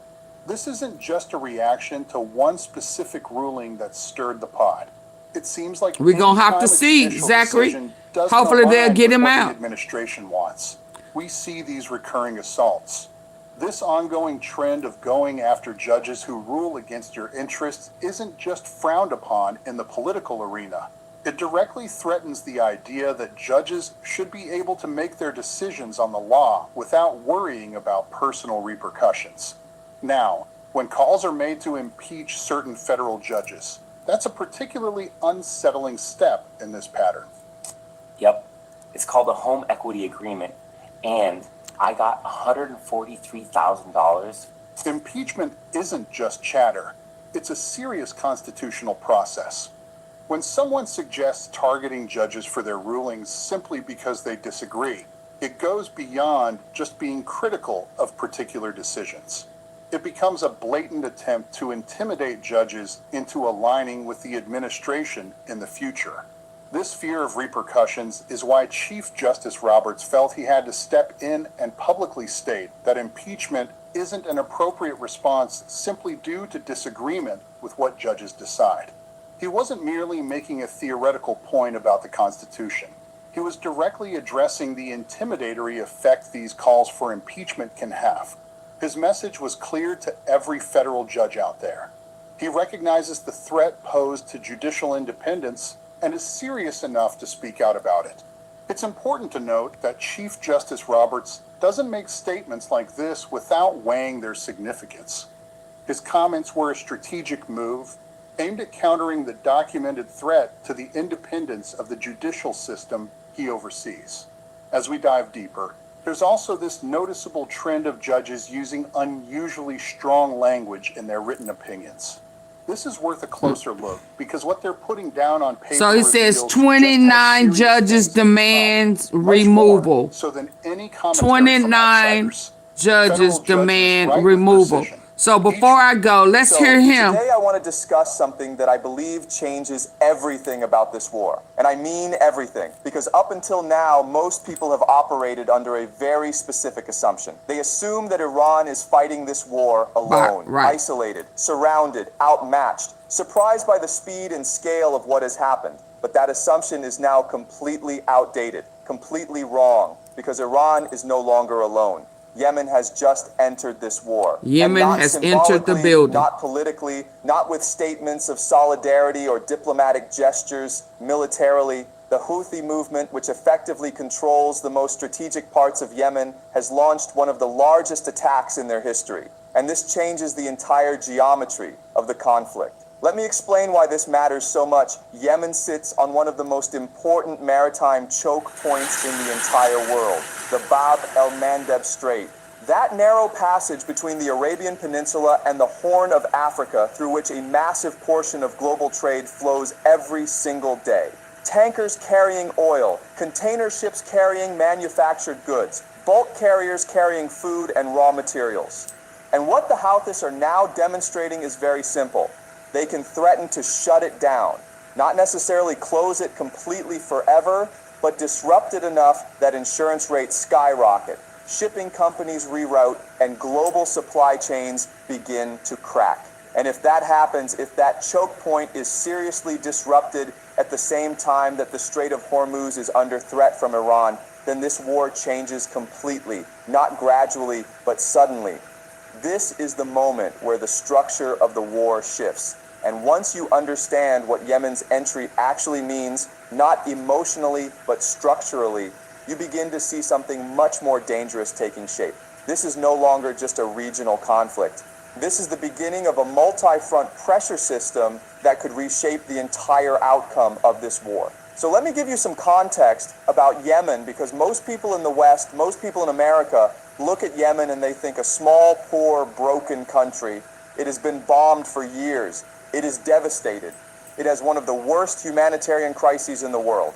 This isn't just a reaction to one specific ruling that stirred the pot. It seems like we're gonna have to see, Zachary. Hopefully they'll get him out. The administration wants. We see these recurring assaults. This ongoing trend of going after judges who rule against your interests isn't just frowned upon in the political arena. It directly threatens the idea that judges should be able to make their decisions on the law without worrying about personal repercussions. Now, when calls are made to impeach certain federal judges, that's a particularly unsettling step in this pattern. Yep, it's called a home equity agreement, and I got $143,000. Impeachment isn't just chatter. It's a serious constitutional process. When someone suggests targeting judges for their rulings simply because they disagree, it goes beyond just being critical of particular decisions. It becomes a blatant attempt to intimidate judges into aligning with the administration in the future. This fear of repercussions is why Chief Justice Roberts felt he had to step in and publicly state that impeachment isn't an appropriate response simply due to disagreement with what judges decide. He wasn't merely making a theoretical point about the Constitution. He was directly addressing the intimidatory effect these calls for impeachment can have. His message was clear to every federal judge out there. He recognizes the threat posed to judicial independence and is serious enough to speak out about it. It's important to note that Chief Justice Roberts doesn't make statements like this without weighing their significance. His comments were a strategic move aimed at countering the documented threat to the independence of the judicial system he oversees. As we dive deeper, there's also this noticeable trend of judges using unusually strong language in their written opinions. This is worth a closer look because what they're putting down on paper. So it says 29 judges demand removal. So than any 29 judges demand removal. So before I go, let's hear him. Today I want to discuss something that I believe changes everything about this war. And I mean everything, because up until now, most people have operated under a very specific assumption. They assume that Iran is fighting this war alone, isolated, surrounded, outmatched, surprised by the speed and scale of what has happened. But that assumption is now completely outdated, completely wrong, because Iran is no longer alone. Yemen has just entered this war. Yemen has entered the building. Not politically, not with statements of solidarity or diplomatic gestures, militarily. The Houthi movement, which effectively controls the most strategic parts of Yemen, has launched one of the largest attacks in their history. And this changes the entire geometry of the conflict. Let me explain why this matters so much. Yemen sits on one of the most important maritime choke points in the entire world, the Bab el-Mandeb Strait. That narrow passage between the Arabian Peninsula and the Horn of Africa, through which a massive portion of global trade flows every single day. Tankers carrying oil, container ships carrying manufactured goods, bulk carriers carrying food and raw materials. And what the Houthis are now demonstrating is very simple. They can threaten to shut it down, not necessarily close it completely forever, but disrupt it enough that insurance rates skyrocket, shipping companies reroute, and global supply chains begin to crack. And if that happens, if that choke point is seriously disrupted at the same time that the Strait of Hormuz is under threat from Iran, then this war changes completely, not gradually, but suddenly. This is the moment where the structure of the war shifts. And once you understand what Yemen's entry actually means, not emotionally, but structurally, you begin to see something much more dangerous taking shape. This is no longer just a regional conflict. This is the beginning of a multi-front pressure system that could reshape the entire outcome of this war. So let me give you some context about Yemen, because most people in the West, most people in America, look at Yemen and they think a small, poor, broken country. It has been bombed for years. It is devastated. It has one of the worst humanitarian crises in the world.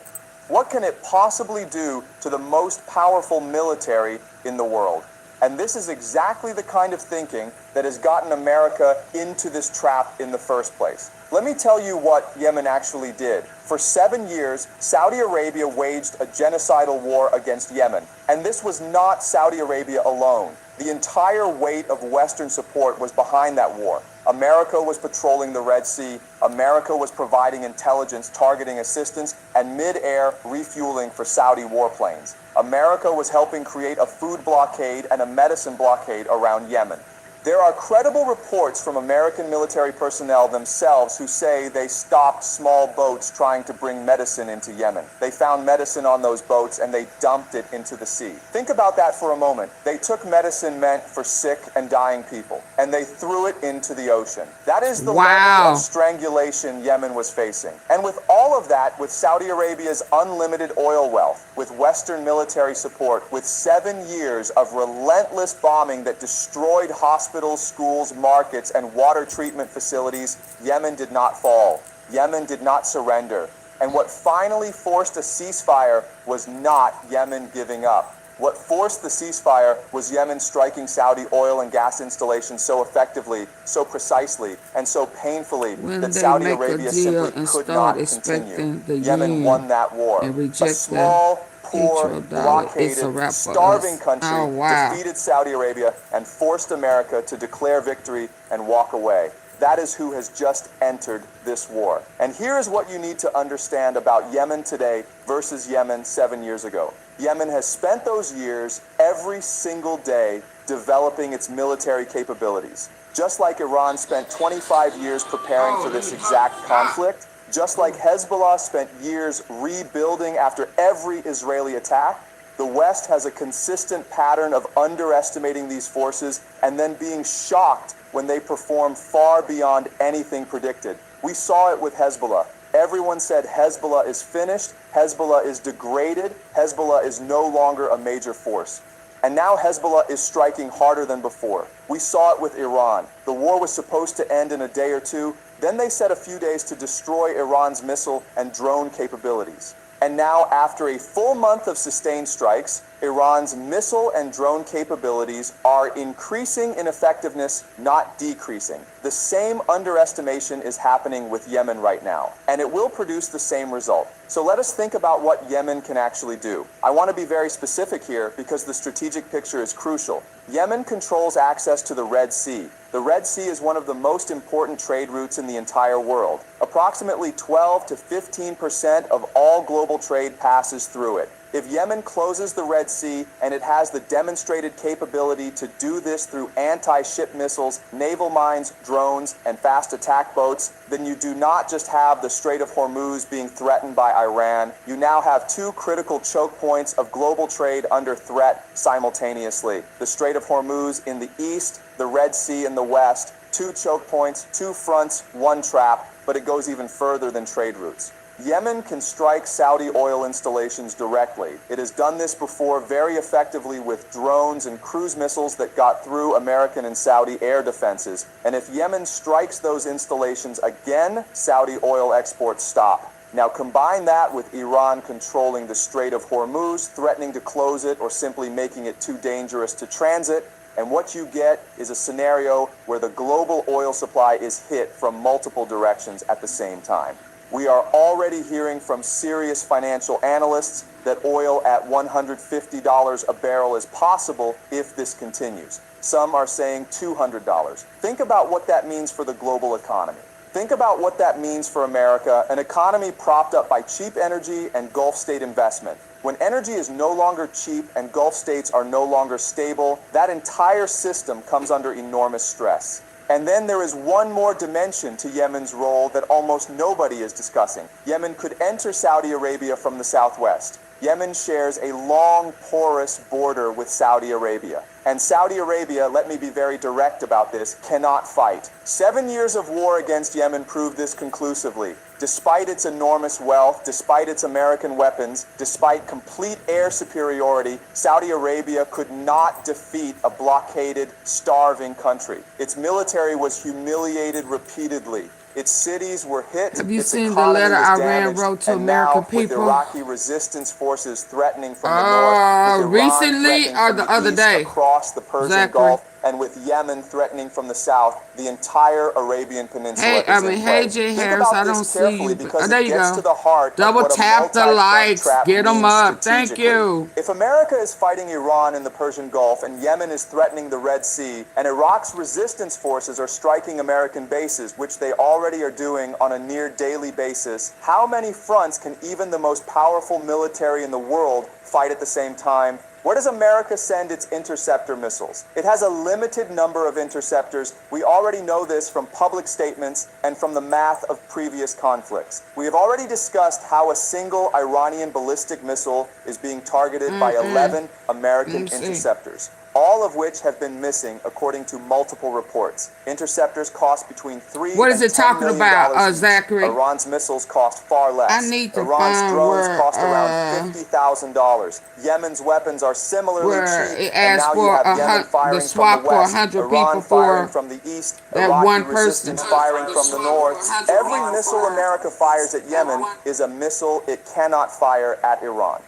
What can it possibly do to the most powerful military in the world? And this is exactly the kind of thinking that has gotten America into this trap in the first place. Let me tell you what Yemen actually did. For 7 years, Saudi Arabia waged a genocidal war against Yemen. And this was not Saudi Arabia alone. The entire weight of Western support was behind that war. America was patrolling the Red Sea. America was providing intelligence, targeting assistance, and mid-air refueling for Saudi warplanes. America was helping create a food blockade and a medicine blockade around Yemen. There are credible reports from American military personnel themselves who say they stopped small boats trying to bring medicine into Yemen. They found medicine on those boats and they dumped it into the sea. Think about that for a moment. They took medicine meant for sick and dying people and they threw it into the ocean. That is the level of strangulation Yemen was facing. And with all of that, with Saudi Arabia's unlimited oil wealth, with Western military support, with 7 years of relentless bombing that destroyed hospitals, schools, markets, and water treatment facilities, Yemen did not fall. Yemen did not surrender. And what finally forced a ceasefire was not Yemen giving up. What forced the ceasefire was Yemen striking Saudi oil and gas installations so effectively, so precisely, and so painfully that Saudi Arabia simply could not continue. Yemen won that war. A small, poor, blockaded, starving country defeated Saudi Arabia and forced America to declare victory and walk away. That is who has just entered this war. And here is what you need to understand about Yemen today versus Yemen 7 years ago. Yemen has spent those years every single day developing its military capabilities. Just like Iran spent 25 years preparing for this exact conflict, just like Hezbollah spent years rebuilding after every Israeli attack, the West has a consistent pattern of underestimating these forces and then being shocked when they perform far beyond anything predicted. We saw it with Hezbollah. Everyone said Hezbollah is finished, Hezbollah is degraded, Hezbollah is no longer a major force. And now Hezbollah is striking harder than before. We saw it with Iran. The war was supposed to end in a day or two. Then they said a few days to destroy Iran's missile and drone capabilities. And now, after a full month of sustained strikes, Iran's missile and drone capabilities are increasing in effectiveness, not decreasing. The same underestimation is happening with Yemen right now, and it will produce the same result. So let us think about what Yemen can actually do. I want to be very specific here because the strategic picture is crucial. Yemen controls access to the Red Sea. The Red Sea is one of the most important trade routes in the entire world. Approximately 12 to 15% of all global trade passes through it. If Yemen closes the Red Sea, and it has the demonstrated capability to do this through anti-ship missiles, naval mines, drones, and fast attack boats, then you do not just have the Strait of Hormuz being threatened by Iran, you now have two critical choke points of global trade under threat simultaneously. The Strait of Hormuz in the east, the Red Sea in the west, two choke points, two fronts, one trap, but it goes even further than trade routes. Yemen can strike Saudi oil installations directly. It has done this before very effectively with drones and cruise missiles that got through American and Saudi air defenses. And if Yemen strikes those installations again, Saudi oil exports stop. Now combine that with Iran controlling the Strait of Hormuz, threatening to close it or simply making it too dangerous to transit, and what you get is a scenario where the global oil supply is hit from multiple directions at the same time. We are already hearing from serious financial analysts that oil at $150 a barrel is possible if this continues. Some are saying $200. Think about what that means for the global economy. Think about what that means for America, an economy propped up by cheap energy and Gulf state investment. When energy is no longer cheap and Gulf states are no longer stable, that entire system comes under enormous stress. And then there is one more dimension to Yemen's role that almost nobody is discussing. Yemen could enter Saudi Arabia from the southwest. Yemen shares a long, porous border with Saudi Arabia. And Saudi Arabia, let me be very direct about this, cannot fight. 7 years of war against Yemen proved this conclusively. Despite its enormous wealth, despite its American weapons, despite complete air superiority, Saudi Arabia could not defeat a blockaded, starving country. Its military was humiliated repeatedly. Its cities were hit. Have you its seen the letter Iran wrote to American people? With Iraqi resistance forces threatening from the north, with Iran recently or the other day? Across the Persian Gulf, and with Yemen threatening from the south, the entire Arabian Peninsula is in play. Hey, Jay Harris, I don't see you. Oh, there you go. Double tap the likes. Get them up. Thank you. If America is fighting Iran in the Persian Gulf and Yemen is threatening the Red Sea, and Iraq's resistance forces are striking American bases, which they already are doing on a near daily basis, how many fronts can even the most powerful military in the world fight at the same time? Where does America send its interceptor missiles? It has a limited number of interceptors. We already know this from public statements and from the math of previous conflicts. We have already discussed how a single Iranian ballistic missile is being targeted by 11 American interceptors, all of which have been missing according to multiple reports. Interceptors cost between $3 What is and it $10 talking million about, each. Zachary? Iran's missiles cost far less. I need to Iran's find drones where, cost around $50,000. Yemen's weapons are similarly cheap. It And asked now you have Yemen for firing the swap from the west, for 100 Iran people firing for from the east, that Iraqi one person. resistance firing from the north. Every missile America fires at Yemen is a missile it cannot fire at Iran.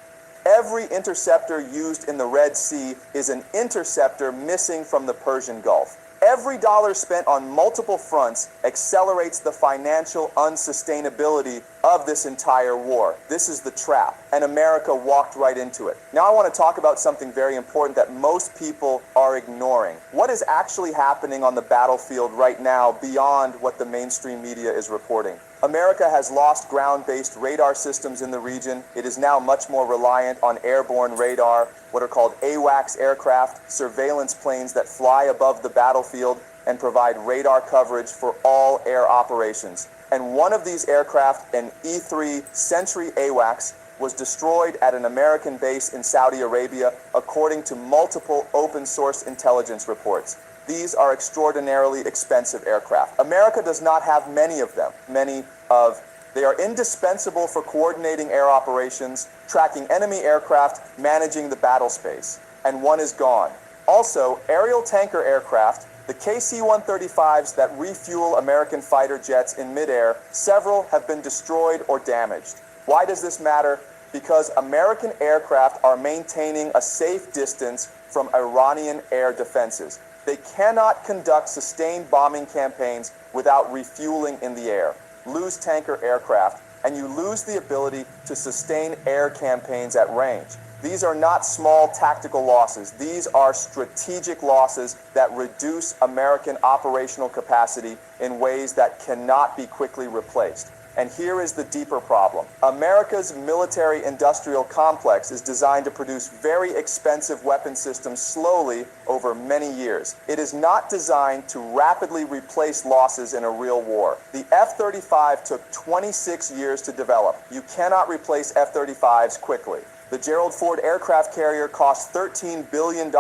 Every interceptor used in the Red Sea is an interceptor missing from the Persian Gulf. Every dollar spent on multiple fronts accelerates the financial unsustainability of this entire war. This is the trap, and America walked right into it. Now I want to talk about something very important that most people are ignoring. What is actually happening on the battlefield right now beyond what the mainstream media is reporting? America has lost ground-based radar systems in the region. It is now much more reliant on airborne radar, what are called AWACS aircraft, surveillance planes that fly above the battlefield and provide radar coverage for all air operations. And one of these aircraft, an E-3 Sentry AWACS, was destroyed at an American base in Saudi Arabia, according to multiple open-source intelligence reports. These are extraordinarily expensive aircraft. America does not have many of them. They are indispensable for coordinating air operations, tracking enemy aircraft, managing the battle space. And one is gone. Also, aerial tanker aircraft, the KC-135s that refuel American fighter jets in midair, several have been destroyed or damaged. Why does this matter? because American aircraft are maintaining a safe distance from Iranian air defenses. They cannot conduct sustained bombing campaigns without refueling in the air, lose tanker aircraft, and you lose the ability to sustain air campaigns at range. These are not small tactical losses. These are strategic losses that reduce American operational capacity in ways that cannot be quickly replaced. And here is the deeper problem. America's military-industrial complex is designed to produce very expensive weapon systems slowly over many years. It is not designed to rapidly replace losses in a real war. The F-35 took 26 years to develop. You cannot replace F-35s quickly. The Gerald Ford aircraft carrier cost $13 billion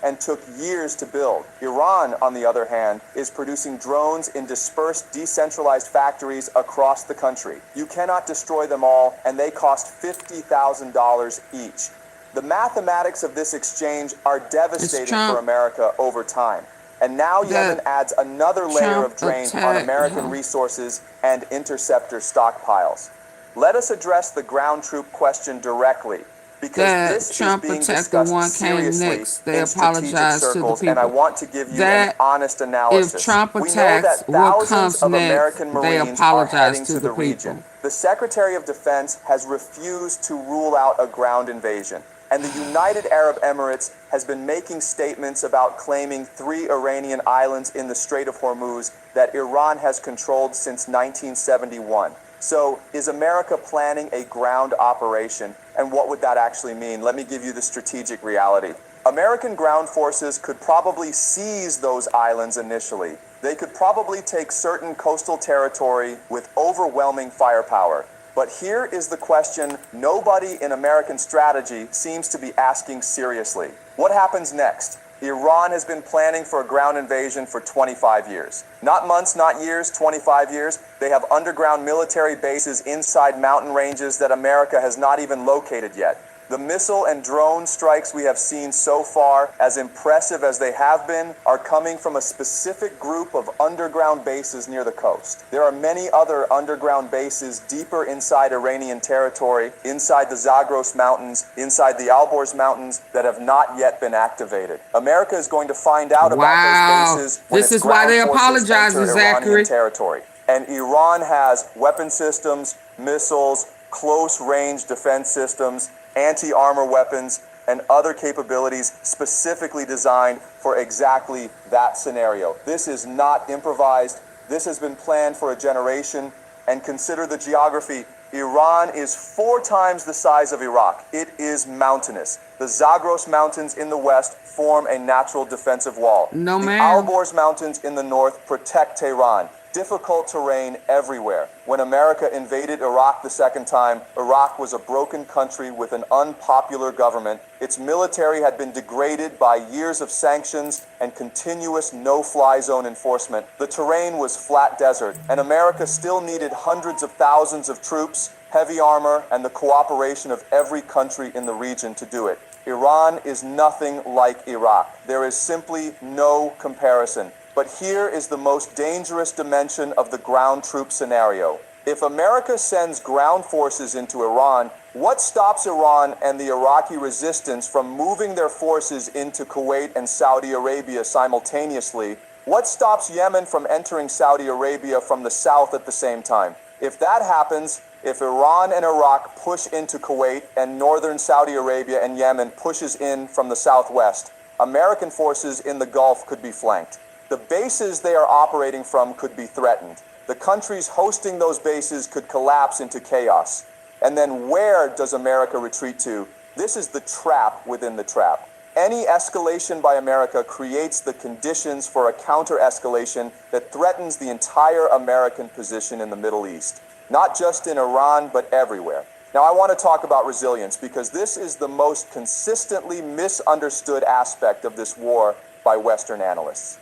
and took years to build. Iran, on the other hand, is producing drones in dispersed, decentralized factories across the country. You cannot destroy them all, and they cost $50,000 each. The mathematics of this exchange are devastating for America over time. And now Yemen adds another layer of drain on American resources and interceptor stockpiles. Let us address the ground troop question directly, because this is being discussed seriously in strategic circles, and I want to give you an honest analysis. If Trump We know that attacks, what thousands comes of next? American They Marines are heading apologize to the region. people. The Secretary of Defense has refused to rule out a ground invasion, and the United Arab Emirates has been making statements about claiming 3 Iranian islands in the Strait of Hormuz that Iran has controlled since 1971. So, is America planning a ground operation? And what would that actually mean? Let me give you the strategic reality. American ground forces could probably seize those islands initially. They could probably take certain coastal territory with overwhelming firepower. But here is the question nobody in American strategy seems to be asking seriously. What happens next? Iran has been planning for a ground invasion for 25 years. Not months, not years, 25 years. They have underground military bases inside mountain ranges that America has not even located yet. The missile and drone strikes we have seen so far, as impressive as they have been, are coming from a specific group of underground bases near the coast. There are many other underground bases deeper inside Iranian territory, inside the Zagros Mountains, inside the Alborz Mountains, that have not yet been activated. America is going to find out about those bases when This its is why they ground forces apologize, enter Zachary. Iranian territory. And Iran has weapon systems, missiles, close-range defense systems, anti-armor weapons, and other capabilities specifically designed for exactly that scenario. This is not improvised. This has been planned for a generation. And consider the geography. Iran is 4 times the size of Iraq. It is mountainous. The Zagros Mountains in the west form a natural defensive wall. The Alborz Mountains in the north protect Tehran. Difficult terrain everywhere. When America invaded Iraq the second time, Iraq was a broken country with an unpopular government. Its military had been degraded by years of sanctions and continuous no-fly zone enforcement. The terrain was flat desert, and America still needed hundreds of thousands of troops, heavy armor, and the cooperation of every country in the region to do it. Iran is nothing like Iraq. There is simply no comparison. But here is the most dangerous dimension of the ground troop scenario. If America sends ground forces into Iran, what stops Iran and the Iraqi resistance from moving their forces into Kuwait and Saudi Arabia simultaneously? What stops Yemen from entering Saudi Arabia from the south at the same time? If that happens, if Iran and Iraq push into Kuwait and northern Saudi Arabia and Yemen pushes in from the southwest, American forces in the Gulf could be flanked. The bases they are operating from could be threatened. The countries hosting those bases could collapse into chaos. And then where does America retreat to? This is the trap within the trap. Any escalation by America creates the conditions for a counter-escalation that threatens the entire American position in the Middle East. Not just in Iran, but everywhere. Now, I want to talk about resilience because this is the most consistently misunderstood aspect of this war by Western analysts.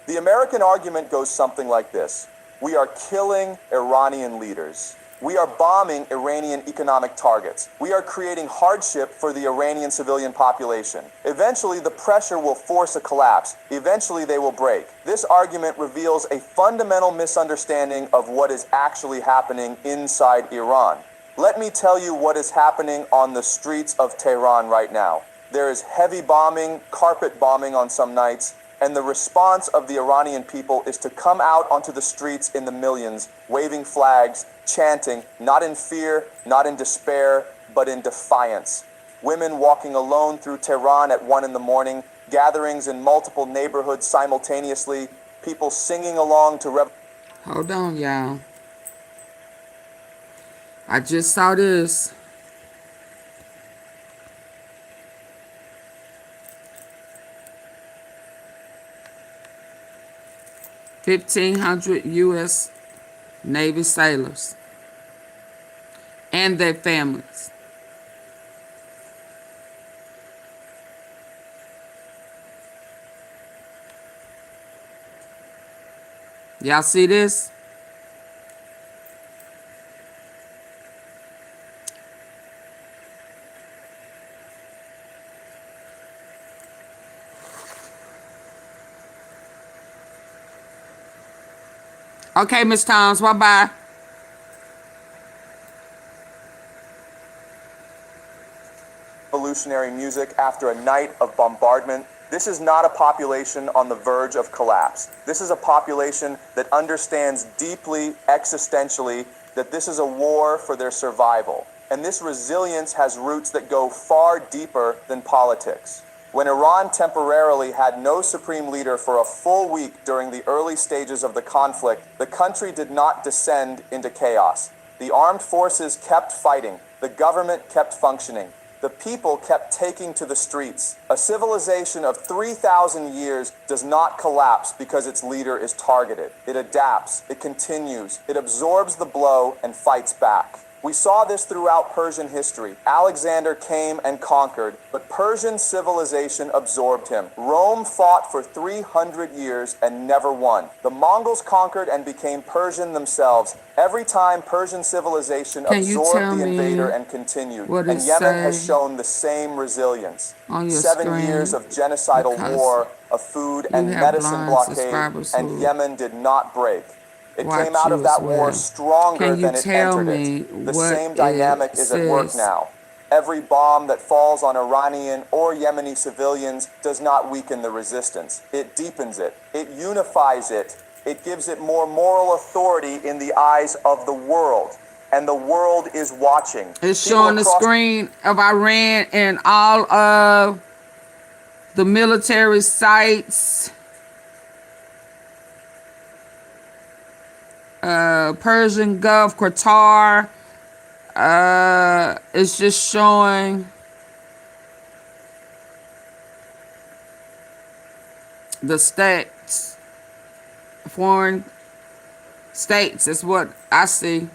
The American argument goes something like this. We are killing Iranian leaders. We are bombing Iranian economic targets. We are creating hardship for the Iranian civilian population. Eventually, the pressure will force a collapse. Eventually, they will break. This argument reveals a fundamental misunderstanding of what is actually happening inside Iran. Let me tell you what is happening on the streets of Tehran right now. There is heavy bombing, carpet bombing on some nights, and the response of the Iranian people is to come out onto the streets in the millions, waving flags, chanting, not in fear, not in despair, but in defiance. Women walking alone through Tehran at 1 in the morning, gatherings in multiple neighborhoods simultaneously, people singing along to Hold on, y'all. I just saw this. $1,500 U.S. Navy sailors and their families. Y'all see this? Okay, Miss Thomas, bye-bye. Revolutionary music after a night of bombardment. This is not a population on the verge of collapse. This is a population that understands deeply, existentially, that this is a war for their survival. And this resilience has roots that go far deeper than politics. When Iran temporarily had no supreme leader for a full week during the early stages of the conflict, the country did not descend into chaos. The armed forces kept fighting. The government kept functioning. The people kept taking to the streets. A civilization of 3,000 years does not collapse because its leader is targeted. It adapts, it continues, it absorbs the blow and fights back. We saw this throughout Persian history. Alexander came and conquered, but Persian civilization absorbed him. Rome fought for 300 years and never won. The Mongols conquered and became Persian themselves. Every time Persian civilization absorbed the invader and continued. And Yemen has shown the same resilience. 7 years of genocidal war, a food and medicine blockade, and Yemen did not break. It came out of that war stronger than it entered it. The same dynamic is at work now. Every bomb that falls on Iranian or Yemeni civilians does not weaken the resistance. It deepens it. It unifies it. It gives it more moral authority in the eyes of the world. And the world is watching. It's showing the screen of Iran and all of the military sites. Persian Gulf, Qatar. It's just showing the states, foreign states. Is what I see.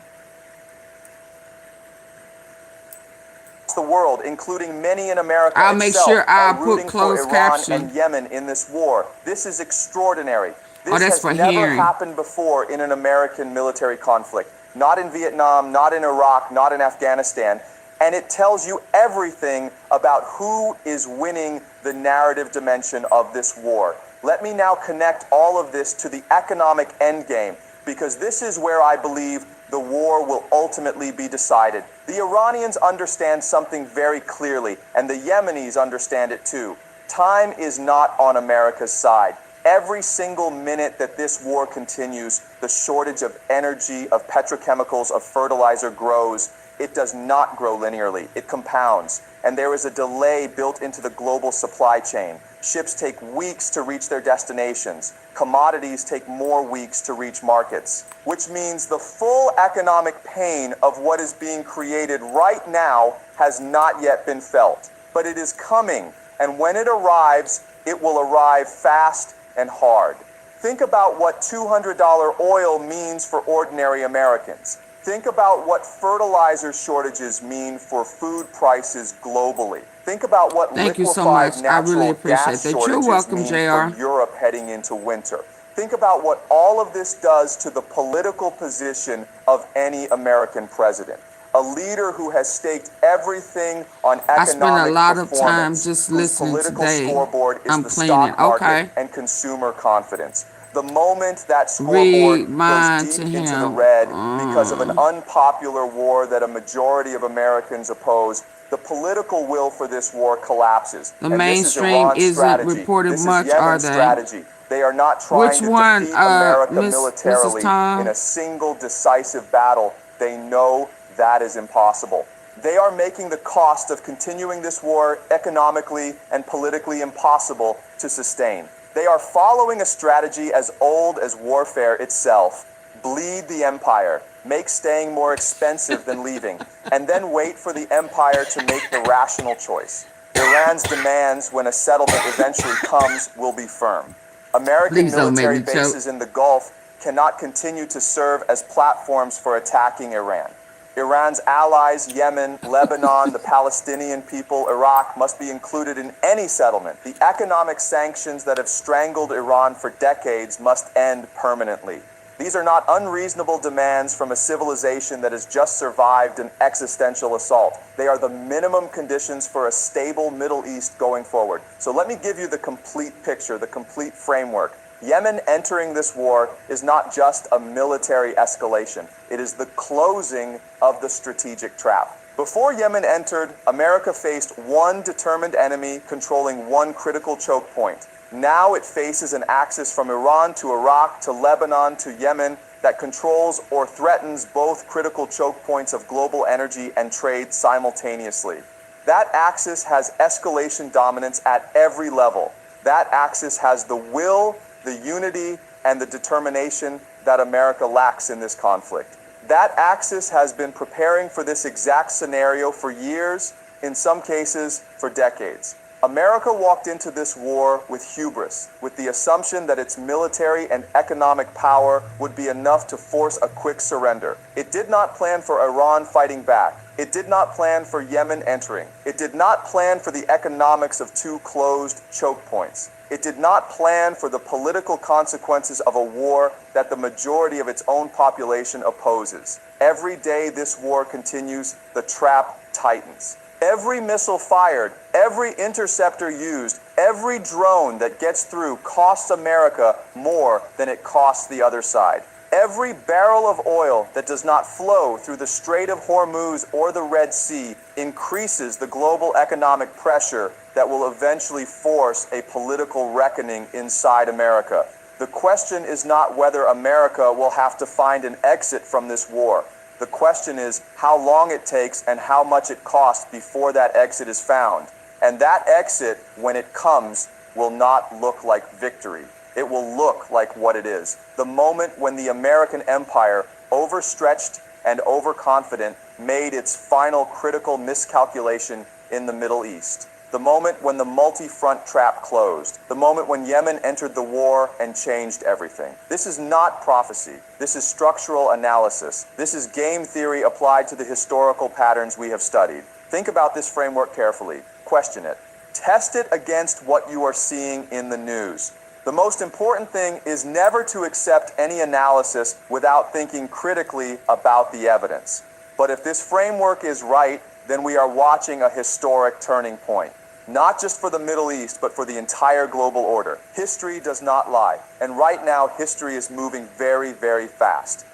The world, including many in America I'll make sure I put Iran closed caption. and Yemen in this war. This is extraordinary. This that's has for never hearing. happened before in an American military conflict. Not in Vietnam, not in Iraq, not in Afghanistan. And it tells you everything about who is winning the narrative dimension of this war. Let me now connect all of this to the economic endgame, because this is where I believe the war will ultimately be decided. The Iranians understand something very clearly, and the Yemenis understand it too. Time is not on America's side. Every single minute that this war continues, the shortage of energy, of petrochemicals, of fertilizer grows. It does not grow linearly. It compounds. And there is a delay built into the global supply chain. Ships take weeks to reach their destinations. Commodities take more weeks to reach markets, which means the full economic pain of what is being created right now has not yet been felt. But it is coming. And when it arrives, it will arrive fast and hard. Think about what $200 oil means for ordinary Americans. Think about what fertilizer shortages mean for food prices globally. Think about what liquefied natural gas shortages mean for Europe heading into winter. Think about what all of this does to the political position of any American president. A leader who has staked everything on economic performance. I spent a lot of time just listening political today. scoreboard is I'm the playing stock it. market Okay. and consumer confidence. The moment that scoreboard goes deep into the red because of an Mm. unpopular war that a majority of Americans oppose, the political will for this war collapses. The And this is mainstream Iran's isn't strategy. reporting This much, is are Yemen's they? strategy. They are not trying Which to one, defeat America Mrs. militarily Tom? in a single decisive battle. They know that is impossible. They are making the cost of continuing this war economically and politically impossible to sustain. They are following a strategy as old as warfare itself. Bleed the empire, make staying more expensive than leaving, and then wait for the empire to make the rational choice. Iran's demands when a settlement eventually comes will be firm. American Please don't make military me choke. bases in the Gulf cannot continue to serve as platforms for attacking Iran. Iran's allies, Yemen, Lebanon, the Palestinian people, Iraq, must be included in any settlement. The economic sanctions that have strangled Iran for decades must end permanently. These are not unreasonable demands from a civilization that has just survived an existential assault. They are the minimum conditions for a stable Middle East going forward. So let me give you the complete picture, the complete framework. Yemen entering this war is not just a military escalation. It is the closing of the strategic trap. Before Yemen entered, America faced one determined enemy controlling one critical choke point. Now it faces an axis from Iran to Iraq to Lebanon to Yemen that controls or threatens both critical choke points of global energy and trade simultaneously. That axis has escalation dominance at every level. That axis has the will, the unity, and the determination that America lacks in this conflict. That axis has been preparing for this exact scenario for years, in some cases for decades. America walked into this war with hubris, with the assumption that its military and economic power would be enough to force a quick surrender. It did not plan for Iran fighting back. It did not plan for Yemen entering. It did not plan for the economics of two closed choke points. It did not plan for the political consequences of a war that the majority of its own population opposes. Every day this war continues, the trap tightens. Every missile fired, every interceptor used, every drone that gets through costs America more than it costs the other side. Every barrel of oil that does not flow through the Strait of Hormuz or the Red Sea increases the global economic pressure that will eventually force a political reckoning inside America. The question is not whether America will have to find an exit from this war. The question is how long it takes and how much it costs before that exit is found. And that exit, when it comes, will not look like victory. It will look like what it is. The moment when the American empire, overstretched and overconfident, made its final critical miscalculation in the Middle East. The moment when the multi-front trap closed. The moment when Yemen entered the war and changed everything. This is not prophecy. This is structural analysis. This is game theory applied to the historical patterns we have studied. Think about this framework carefully. Question it. Test it against what you are seeing in the news. The most important thing is never to accept any analysis without thinking critically about the evidence. But if this framework is right, then we are watching a historic turning point. Not just for the Middle East, but for the entire global order. History does not lie. And right now, history is moving very, very fast.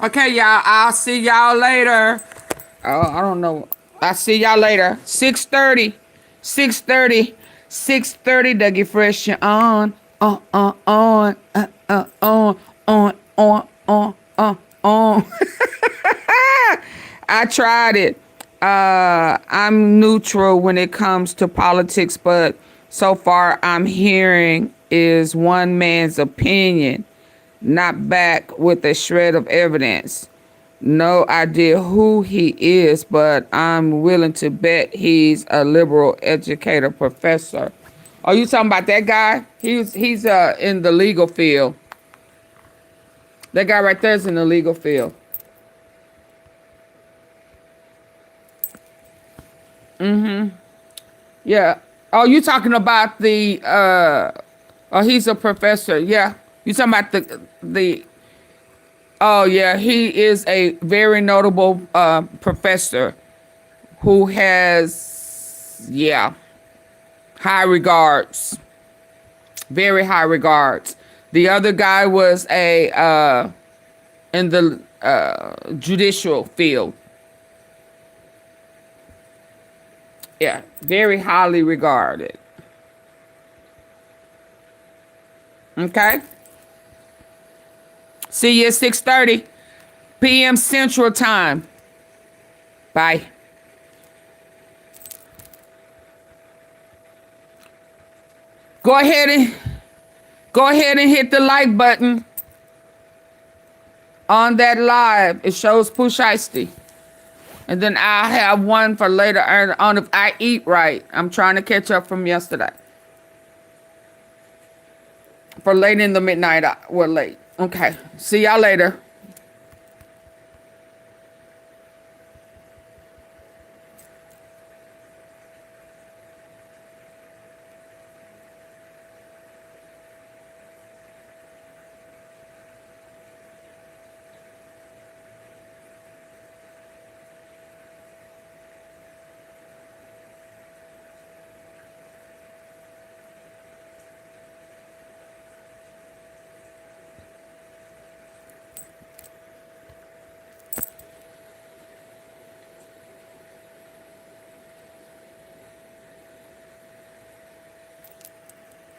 Okay, y'all. I'll see y'all later. Oh, I don't know. I'll see y'all later. 6:30. 6:30. 6:30. Dougie Fresh, you're on. On. I tried it. I'm neutral when it comes to politics, but so far I'm hearing is one man's opinion, not back with a shred of evidence. No idea who he is, but I'm willing to bet he's a liberal educator professor. Are you talking about that guy? He's in the legal field. That guy right there is in the legal field. Yeah. Oh, you talking about the oh, he's a professor. Yeah. You talking about the oh yeah, he is a very notable professor who has, yeah, high regards. Very high regards. The other guy was a in the judicial field. Yeah, very highly regarded. Okay. See you at 6:30 p.m. Central Time. Bye. Go ahead and hit the like button on that live. It shows Pooh Shiesty. And then I'll have one for later on if I eat right. I'm trying to catch up from yesterday. For late in the midnight, we're late. Okay. See y'all later.